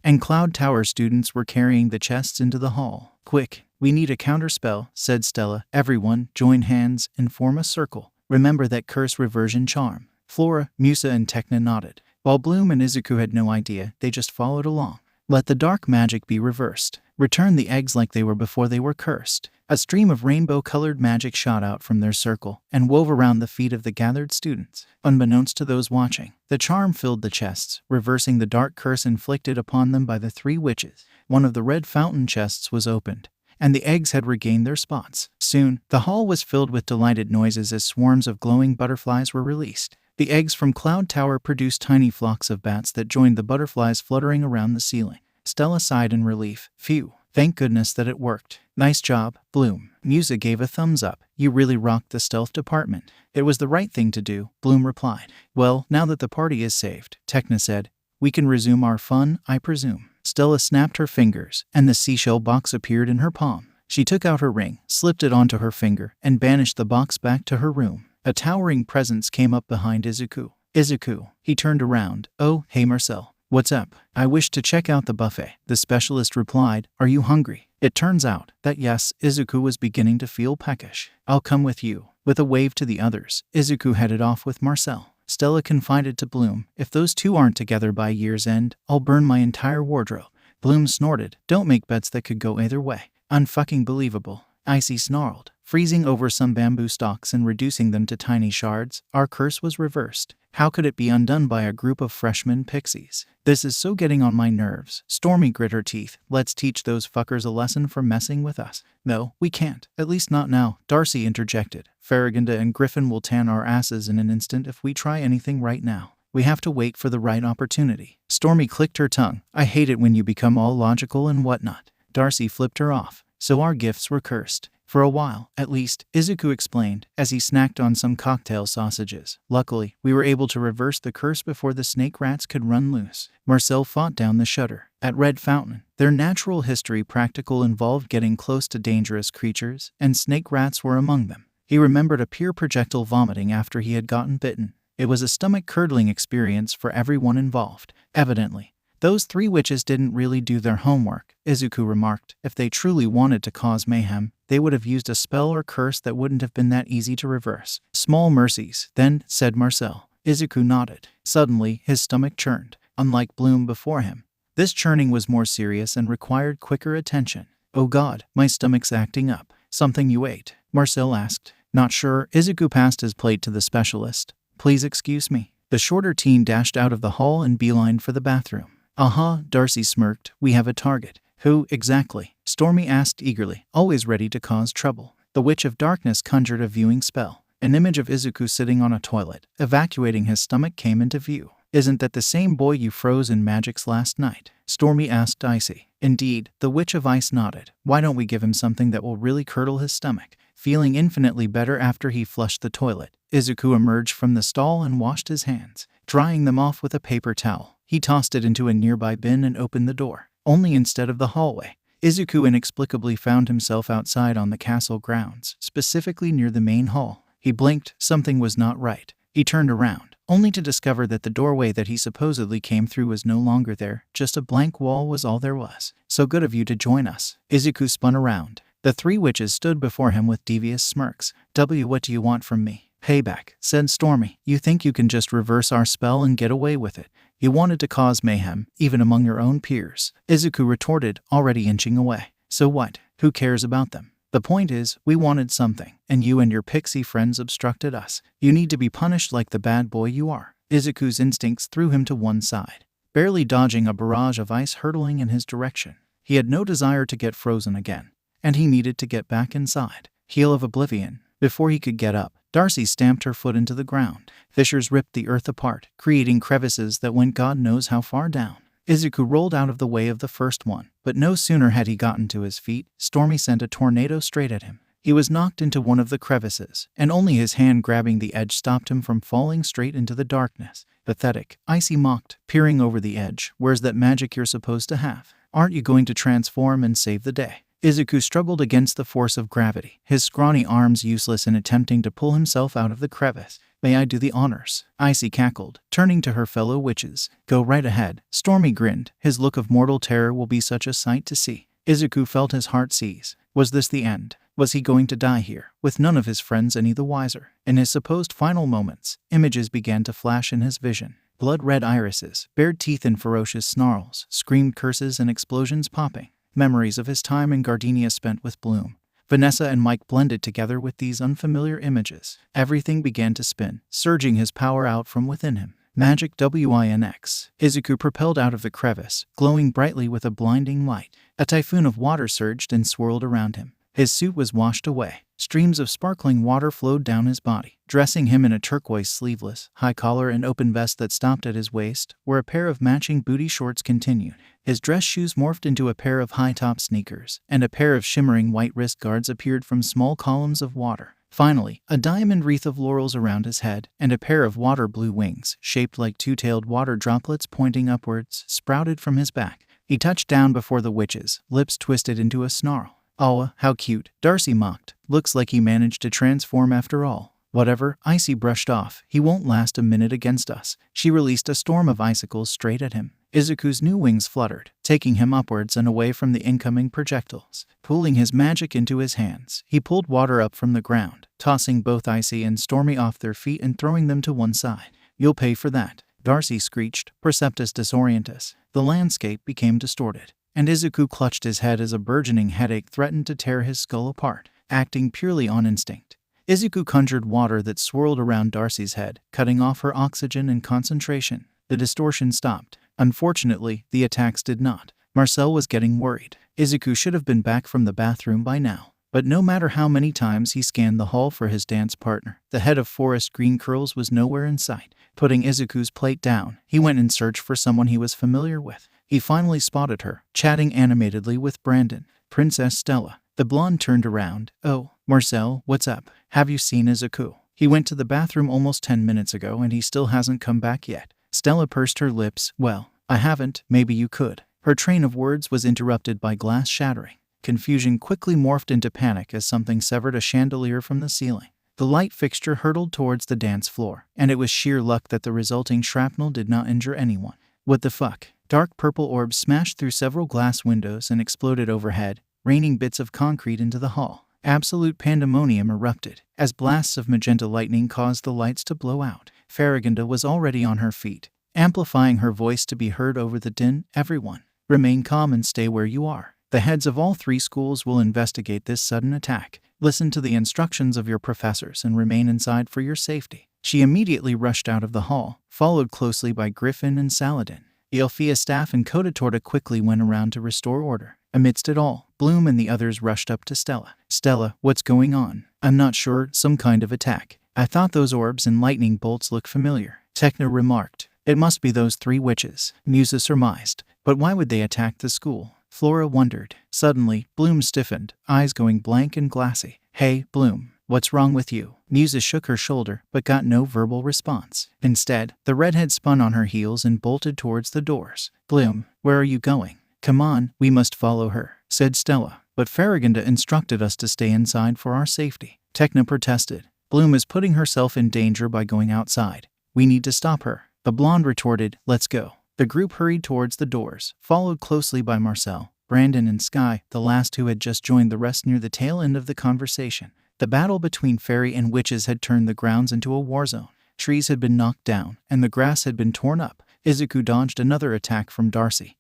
and Cloud Tower students were carrying the chests into the hall. Quick, we need a counterspell, said Stella. Everyone, join hands and form a circle. Remember that curse reversion charm. Flora, Musa, and Tecna nodded. While Bloom and Izuku had no idea, they just followed along. Let the dark magic be reversed. Return the eggs like they were before they were cursed. A stream of rainbow-colored magic shot out from their circle and wove around the feet of the gathered students. Unbeknownst to those watching, the charm filled the chests, reversing the dark curse inflicted upon them by the 3 witches. One of the Red Fountain chests was opened, and the eggs had regained their spots. Soon, the hall was filled with delighted noises as swarms of glowing butterflies were released. The eggs from Cloud Tower produced tiny flocks of bats that joined the butterflies fluttering around the ceiling. Stella sighed in relief. Phew, thank goodness that it worked. Nice job, Bloom. Musa gave a thumbs up. You really rocked the stealth department. It was the right thing to do, Bloom replied. Well, now that the party is saved, Tecna said, we can resume our fun, I presume. Stella snapped her fingers, and the seashell box appeared in her palm. She took out her ring, slipped it onto her finger, and banished the box back to her room. A towering presence came up behind Izuku. Izuku. He turned around. Oh, hey Marcel. What's up? I wish to check out the buffet, the specialist replied. Are you hungry? It turns out that yes, Izuku was beginning to feel peckish. I'll come with you. With a wave to the others, Izuku headed off with Marcel. Stella confided to Bloom, if those 2 aren't together by year's end, I'll burn my entire wardrobe. Bloom snorted. Don't make bets that could go either way. Unfucking believable. Icy snarled, freezing over some bamboo stalks and reducing them to tiny shards. Our curse was reversed. How could it be undone by a group of freshman pixies? This is so getting on my nerves. Stormy grit her teeth. Let's teach those fuckers a lesson for messing with us. No, we can't. At least not now, Darcy interjected. Faragonda and Griffin will tan our asses in an instant if we try anything right now. We have to wait for the right opportunity. Stormy clicked her tongue. I hate it when you become all logical and whatnot. Darcy flipped her off. so our gifts were cursed. For a while, at least, Izuku explained, as he snacked on some cocktail sausages. Luckily, we were able to reverse the curse before the snake rats could run loose. Marcel fought down the shudder. At Red Fountain, their natural history practical involved getting close to dangerous creatures, and snake rats were among them. He remembered a pure projectile vomiting after he had gotten bitten. It was a stomach-curdling experience for everyone involved. Evidently, those 3 witches didn't really do their homework, Izuku remarked. If they truly wanted to cause mayhem, they would have used a spell or curse that wouldn't have been that easy to reverse. Small mercies, then, said Marcel. Izuku nodded. Suddenly, his stomach churned. Unlike Bloom before him, this churning was more serious and required quicker attention. Oh God, my stomach's acting up. Something you ate? Marcel asked. Not sure. Izuku passed his plate to the specialist. Please excuse me. The shorter teen dashed out of the hall and beelined for the bathroom. Aha, Darcy smirked. We have a target. Who, exactly? Stormy asked eagerly, always ready to cause trouble. The Witch of Darkness conjured a viewing spell. An image of Izuku sitting on a toilet, evacuating his stomach, came into view. Isn't that the same boy you froze in Magix last night? Stormy asked Icy. Indeed, the Witch of Ice nodded. Why don't we give him something that will really curdle his stomach? Feeling infinitely better after he flushed the toilet, Izuku emerged from the stall and washed his hands. Drying them off with a paper towel, he tossed it into a nearby bin and opened the door. Only instead of the hallway, Izuku inexplicably found himself outside on the castle grounds, specifically near the main hall. He blinked. Something was not right. He turned around, only to discover that the doorway that he supposedly came through was no longer there. Just a blank wall was all there was. So good of you to join us. Izuku spun around. The 3 witches stood before him with devious smirks. What do you want from me? Payback, said Stormy. You think you can just reverse our spell and get away with it? You wanted to cause mayhem, even among your own peers. Izuku retorted, already inching away. So what? Who cares about them? The point is, we wanted something, and you and your pixie friends obstructed us. You need to be punished like the bad boy you are. Izuku's instincts threw him to one side, barely dodging a barrage of ice hurtling in his direction. He had no desire to get frozen again, and he needed to get back inside. Heel of Oblivion. Before he could get up, Darcy stamped her foot into the ground. Fissures ripped the earth apart, creating crevices that went God knows how far down. Izuku rolled out of the way of the first one, but no sooner had he gotten to his feet, Stormy sent a tornado straight at him. He was knocked into one of the crevices, and only his hand grabbing the edge stopped him from falling straight into the darkness. Pathetic, Icy mocked, peering over the edge. Where's that magic you're supposed to have? Aren't you going to transform and save the day? Izuku struggled against the force of gravity, his scrawny arms useless in attempting to pull himself out of the crevice. May I do the honors? Icy cackled, turning to her fellow witches. Go right ahead. Stormy grinned. His look of mortal terror will be such a sight to see. Izuku felt his heart seize. Was this the end? Was he going to die here, with none of his friends any the wiser? In his supposed final moments, images began to flash in his vision. Blood-red irises, bared teeth and ferocious snarls, screamed curses and explosions popping. Memories of his time in Gardenia spent with Bloom, Vanessa and Mike blended together with these unfamiliar images. Everything began to spin, surging his power out from within him. Magic Winx. Izuku propelled out of the crevice, glowing brightly with a blinding light. A typhoon of water surged and swirled around him. His suit was washed away. Streams of sparkling water flowed down his body, dressing him in a turquoise sleeveless, high collar and open vest that stopped at his waist, where a pair of matching booty shorts continued. His dress shoes morphed into a pair of high-top sneakers, and a pair of shimmering white wrist guards appeared from small columns of water. Finally, a diamond wreath of laurels around his head, and a pair of water-blue wings, shaped like two-tailed water droplets pointing upwards, sprouted from his back. He touched down before the witches, lips twisted into a snarl. "Oh, how cute," Darcy mocked. "Looks like he managed to transform after all." "Whatever," Icy brushed off. "He won't last a minute against us." She released a storm of icicles straight at him. Izuku's new wings fluttered, taking him upwards and away from the incoming projectiles. Pulling his magic into his hands, he pulled water up from the ground, tossing both Icy and Stormy off their feet and throwing them to one side. "You'll pay for that," Darcy screeched, Perceptus disorientus. The landscape became distorted, and Izuku clutched his head as a burgeoning headache threatened to tear his skull apart. Acting purely on instinct, Izuku conjured water that swirled around Darcy's head, cutting off her oxygen and concentration. The distortion stopped. Unfortunately, the attacks did not. Marcel was getting worried. Izuku should have been back from the bathroom by now. But no matter how many times he scanned the hall for his dance partner, the head of Forest Green Curls was nowhere in sight. Putting Izuku's plate down, he went in search for someone he was familiar with. He finally spotted her, chatting animatedly with Brandon. "Princess Stella." The blonde turned around. Oh, Marcel, what's up? Have you seen Izuku? He went to the bathroom almost 10 minutes ago and he still hasn't come back yet. Stella pursed her lips. Well, I haven't, maybe you could. Her train of words was interrupted by glass shattering. Confusion quickly morphed into panic as something severed a chandelier from the ceiling. The light fixture hurtled towards the dance floor, and it was sheer luck that the resulting shrapnel did not injure anyone. What the fuck? Dark purple orbs smashed through several glass windows and exploded overhead, raining bits of concrete into the hall. Absolute pandemonium erupted, as blasts of magenta lightning caused the lights to blow out. Faragonda was already on her feet, amplifying her voice to be heard over the din. Everyone, remain calm and stay where you are. The heads of all 3 schools will investigate this sudden attack. Listen to the instructions of your professors and remain inside for your safety. She immediately rushed out of the hall, followed closely by Griffin and Saladin. The Alfea staff and Kodatorta quickly went around to restore order. Amidst it all, Bloom and the others rushed up to Stella. Stella, what's going on? I'm not sure, some kind of attack. I thought those orbs and lightning bolts look familiar. Techna remarked. It must be those 3 witches, Musa surmised. But why would they attack the school? Flora wondered. Suddenly, Bloom stiffened, eyes going blank and glassy. Hey, Bloom, what's wrong with you? Musa shook her shoulder, but got no verbal response. Instead, the redhead spun on her heels and bolted towards the doors. Bloom, where are you going? Come on, we must follow her, said Stella. But Faragonda instructed us to stay inside for our safety. Techna protested. Bloom is putting herself in danger by going outside. We need to stop her. The blonde retorted, let's go. The group hurried towards the doors, followed closely by Marcel, Brandon and Sky, the last who had just joined the rest near the tail end of the conversation. The battle between fairy and witches had turned the grounds into a war zone. Trees had been knocked down, and the grass had been torn up. Izuku dodged another attack from Darcy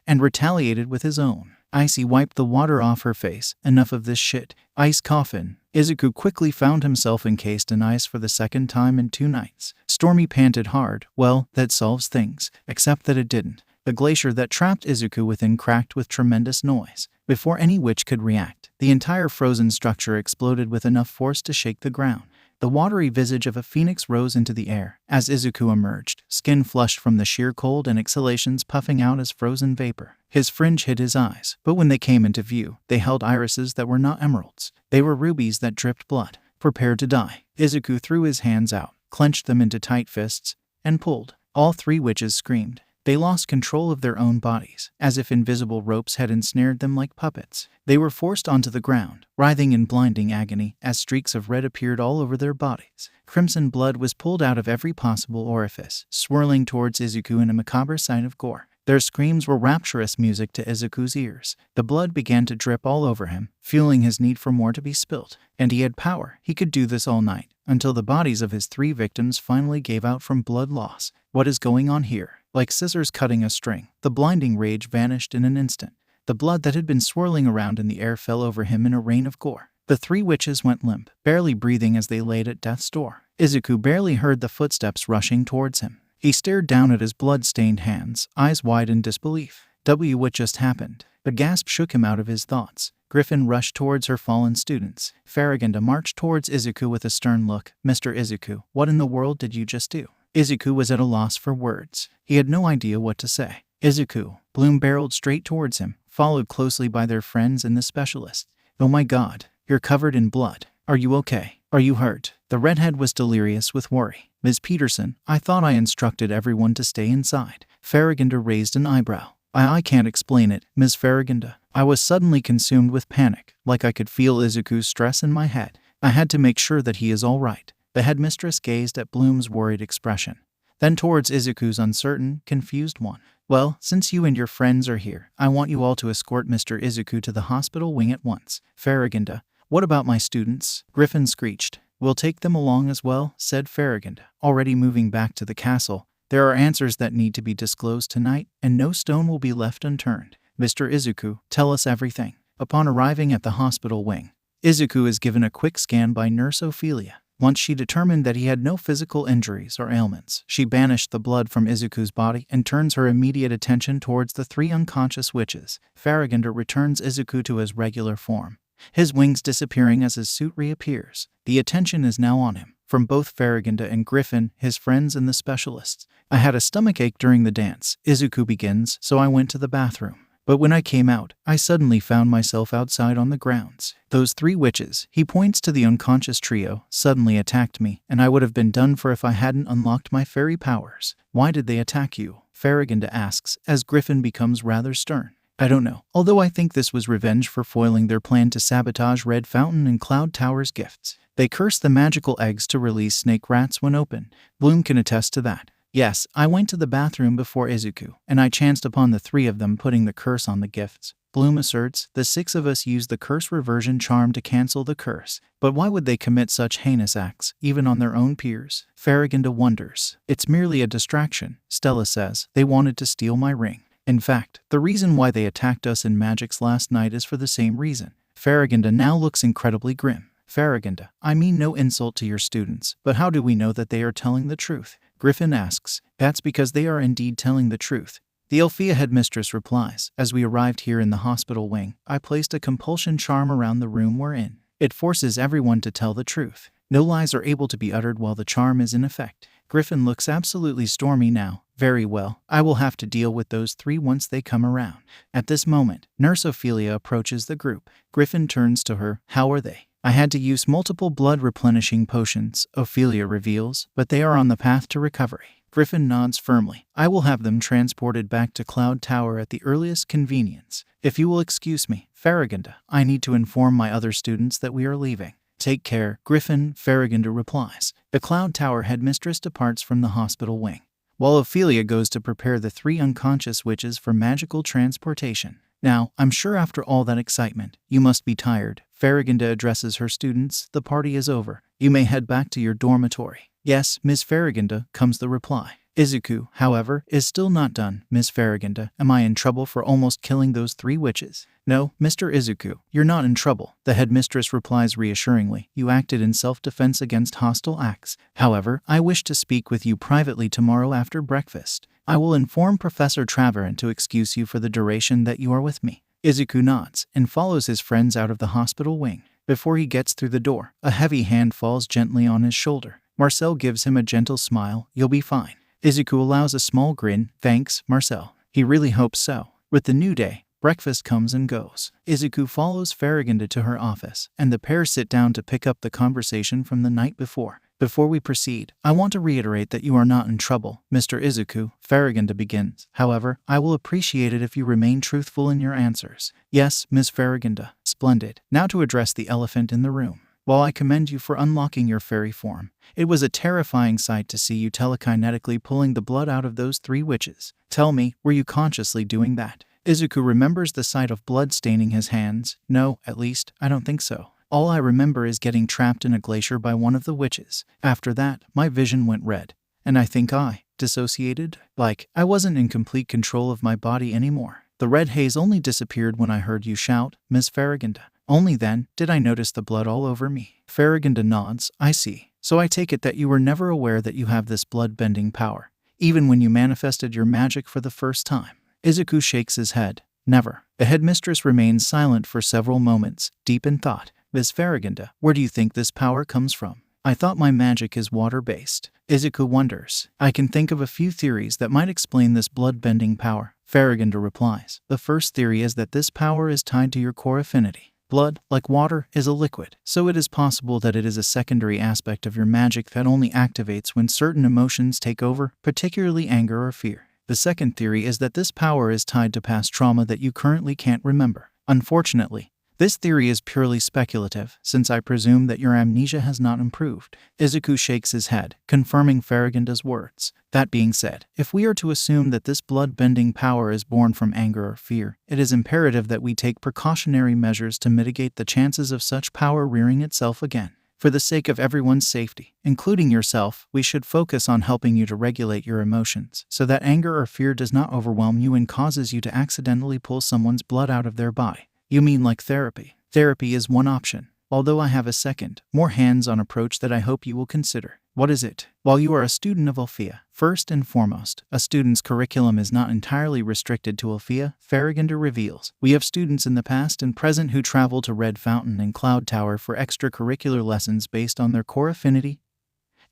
and retaliated with his own. Icy wiped the water off her face. Enough of this shit. Ice coffin. Izuku quickly found himself encased in ice for the 2nd time in 2 nights. Stormy panted hard. Well, that solves things. Except that it didn't. The glacier that trapped Izuku within cracked with tremendous noise. Before any witch could react, the entire frozen structure exploded with enough force to shake the ground. The watery visage of a phoenix rose into the air as Izuku emerged, skin flushed from the sheer cold and exhalations puffing out as frozen vapor. His fringe hid his eyes, but when they came into view, they held irises that were not emeralds. They were rubies that dripped blood. Prepare to die. Izuku threw his hands out, clenched them into tight fists, and pulled. All 3 witches screamed. They lost control of their own bodies, as if invisible ropes had ensnared them like puppets. They were forced onto the ground, writhing in blinding agony as streaks of red appeared all over their bodies. Crimson blood was pulled out of every possible orifice, swirling towards Izuku in a macabre sight of gore. Their screams were rapturous music to Izuku's ears. The blood began to drip all over him, fueling his need for more to be spilt. And he had power. He could do this all night, until the bodies of his 3 victims finally gave out from blood loss. What is going on here? Like scissors cutting a string, the blinding rage vanished in an instant. The blood that had been swirling around in the air fell over him in a rain of gore. The 3 witches went limp, barely breathing as they laid at death's door. Izuku barely heard the footsteps rushing towards him. He stared down at his blood-stained hands, eyes wide in disbelief. What just happened? A gasp shook him out of his thoughts. Griffin rushed towards her fallen students. Faragonda marched towards Izuku with a stern look. Mr. Izuku, what in the world did you just do? Izuku was at a loss for words. He had no idea what to say. Izuku. Bloom barreled straight towards him, followed closely by their friends and the specialist. Oh my god, you're covered in blood. Are you okay? Are you hurt? The redhead was delirious with worry. Ms. Peterson, I thought I instructed everyone to stay inside. Faragonda raised an eyebrow. I can't explain it, Ms. Faragonda. I was suddenly consumed with panic, like I could feel Izuku's stress in my head. I had to make sure that he is all right. The headmistress gazed at Bloom's worried expression, then towards Izuku's uncertain, confused one. Well, since you and your friends are here, I want you all to escort Mr. Izuku to the hospital wing at once. Faragonda, what about my students? Griffin screeched. We'll take them along as well, said Faragonda. Already moving back to the castle, there are answers that need to be disclosed tonight, and no stone will be left unturned. Mr. Izuku, tell us everything. Upon arriving at the hospital wing, Izuku is given a quick scan by Nurse Ophelia. Once she determined that he had no physical injuries or ailments, she banished the blood from Izuku's body and turns her immediate attention towards the 3 unconscious witches. Faragonda returns Izuku to his regular form, his wings disappearing as his suit reappears. The attention is now on him, from both Faragonda and Griffin, his friends and the specialists. I had a stomachache during the dance, Izuku begins, so I went to the bathroom. But when I came out, I suddenly found myself outside on the grounds. Those 3 witches," he points to the unconscious trio, "suddenly attacked me, and I would have been done for if I hadn't unlocked my fairy powers." "Why did they attack you?" Faragonda asks, as Griffin becomes rather stern. "I don't know, although I think this was revenge for foiling their plan to sabotage Red Fountain and Cloud Tower's gifts. They cursed the magical eggs to release snake rats when open. Bloom can attest to that. Yes, I went to the bathroom before Izuku, and I chanced upon the 3 of them putting the curse on the gifts." Bloom asserts, "The 6 of us used the curse reversion charm to cancel the curse. But why would they commit such heinous acts, even on their own peers?" Faragonda wonders. "It's merely a distraction," Stella says. "They wanted to steal my ring. In fact, the reason why they attacked us in Magix last night is for the same reason." Faragonda now looks incredibly grim. "Faragonda, I mean no insult to your students, but how do we know that they are telling the truth?" Griffin asks. "That's because they are indeed telling the truth," the Alfea headmistress replies. "As we arrived here in the hospital wing, I placed a compulsion charm around the room we're in. It forces everyone to tell the truth. No lies are able to be uttered while the charm is in effect." Griffin looks absolutely stormy now. "Very well, I will have to deal with those 3 once they come around." At this moment, Nurse Ophelia approaches the group. Griffin turns to her. "How are they?" "I had to use multiple blood-replenishing potions," Ophelia reveals, "but they are on the path to recovery." Griffin nods firmly. "I will have them transported back to Cloud Tower at the earliest convenience. If you will excuse me, Faragonda, I need to inform my other students that we are leaving." "Take care, Griffin," Faragonda replies. The Cloud Tower headmistress departs from the hospital wing, while Ophelia goes to prepare the 3 unconscious witches for magical transportation. "Now, I'm sure after all that excitement, you must be tired." Faragonda addresses her students. "The party is over. You may head back to your dormitory." "Yes, Miss Faragonda," comes the reply. Izuku, however, is still not done. "Miss Faragonda, am I in trouble for almost killing those 3 witches?" "No, Mr. Izuku, you're not in trouble," the headmistress replies reassuringly. "You acted in self-defense against hostile acts. However, I wish to speak with you privately tomorrow after breakfast. I will inform Professor Traverin to excuse you for the duration that you are with me." Izuku nods and follows his friends out of the hospital wing. Before he gets through the door, a heavy hand falls gently on his shoulder. Marcel gives him a gentle smile. "You'll be fine." Izuku allows a small grin. "Thanks, Marcel." He really hopes so. With the new day, breakfast comes and goes. Izuku follows Faragonda to her office, and the pair sit down to pick up the conversation from the night before. "Before we proceed, I want to reiterate that you are not in trouble, Mr. Izuku," Faragonda begins. "However, I will appreciate it if you remain truthful in your answers." "Yes, Miss Faragonda." "Splendid. Now to address the elephant in the room. While I commend you for unlocking your fairy form, it was a terrifying sight to see you telekinetically pulling the blood out of those 3 witches. Tell me, were you consciously doing that?" Izuku remembers the sight of blood staining his hands. "No, at least, I don't think so. All I remember is getting trapped in a glacier by one of the witches. After that, my vision went red, and I think I dissociated. Like, I wasn't in complete control of my body anymore. The red haze only disappeared when I heard you shout, Miss Faragonda. Only then did I notice the blood all over me." Faragonda nods. "I see. So I take it that you were never aware that you have this blood-bending power, even when you manifested your magic for the first time." Izuku shakes his head. "Never." The headmistress remains silent for several moments, deep in thought. "Miss Faragonda, where do you think this power comes from?" "I thought my magic is water-based." Izuku wonders. "I can think of a few theories that might explain this blood-bending power," Faragonda replies. "The first theory is that this power is tied to your core affinity. Blood, like water, is a liquid, so it is possible that it is a secondary aspect of your magic that only activates when certain emotions take over, particularly anger or fear. The second theory is that this power is tied to past trauma that you currently can't remember. Unfortunately, this theory is purely speculative, since I presume that your amnesia has not improved." Izuku shakes his head, confirming Faragonda's words. "That being said, if we are to assume that this blood-bending power is born from anger or fear, it is imperative that we take precautionary measures to mitigate the chances of such power rearing itself again. For the sake of everyone's safety, including yourself, we should focus on helping you to regulate your emotions, so that anger or fear does not overwhelm you and causes you to accidentally pull someone's blood out of their body." "You mean like therapy?" "Therapy is one option, although I have a second, more hands-on approach that I hope you will consider." "What is it?" "While you are a student of Alfea, first and foremost, a student's curriculum is not entirely restricted to Alfea," Faragonda reveals. "We have students in the past and present who travel to Red Fountain and Cloud Tower for extracurricular lessons based on their core affinity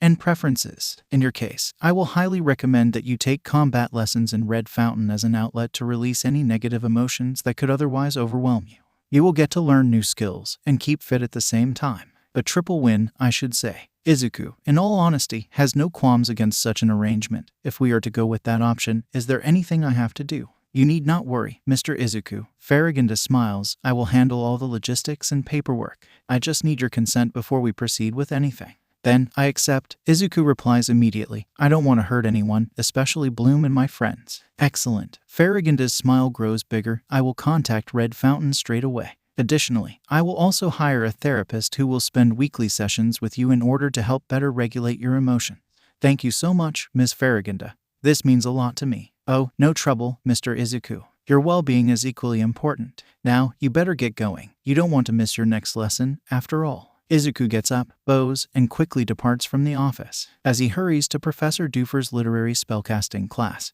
and preferences. In your case, I will highly recommend that you take combat lessons in Red Fountain as an outlet to release any negative emotions that could otherwise overwhelm you. You will get to learn new skills and keep fit at the same time. A triple win, I should say. Izuku, in all honesty, has no qualms against such an arrangement. If we are to go with that option, is there anything I have to do? You need not worry, Mr. Izuku. Faragonda smiles. I will handle all the logistics and paperwork. I just need your consent before we proceed with anything. Then, I accept. Izuku replies immediately. I don't want to hurt anyone, especially Bloom and my friends. Excellent. Faragonda's smile grows bigger. I will contact Red Fountain straight away. Additionally, I will also hire a therapist who will spend weekly sessions with you in order to help better regulate your emotions. Thank you so much, Ms. Faragonda. This means a lot to me. Oh, no trouble, Mr. Izuku. Your well-being is equally important. Now, you better get going. You don't want to miss your next lesson, after all. Izuku gets up, bows, and quickly departs from the office. As he hurries to Professor Doofer's literary spellcasting class,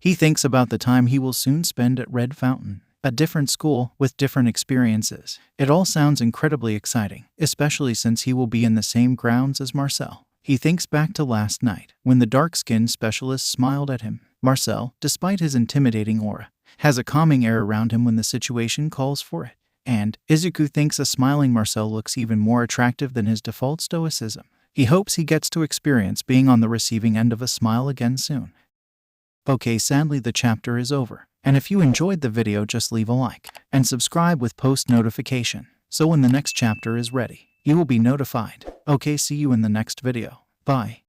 he thinks about the time he will soon spend at Red Fountain. A different school with different experiences. It all sounds incredibly exciting, especially since he will be in the same grounds as Marcel. He thinks back to last night, when the dark-skinned specialist smiled at him. Marcel, despite his intimidating aura, has a calming air around him when the situation calls for it. And Izuku thinks a smiling Marcel looks even more attractive than his default stoicism. He hopes he gets to experience being on the receiving end of a smile again soon. Okay, sadly the chapter is over. And if you enjoyed the video, just leave a like and subscribe with post notification, so when the next chapter is ready, you will be notified. Okay, see you in the next video. Bye.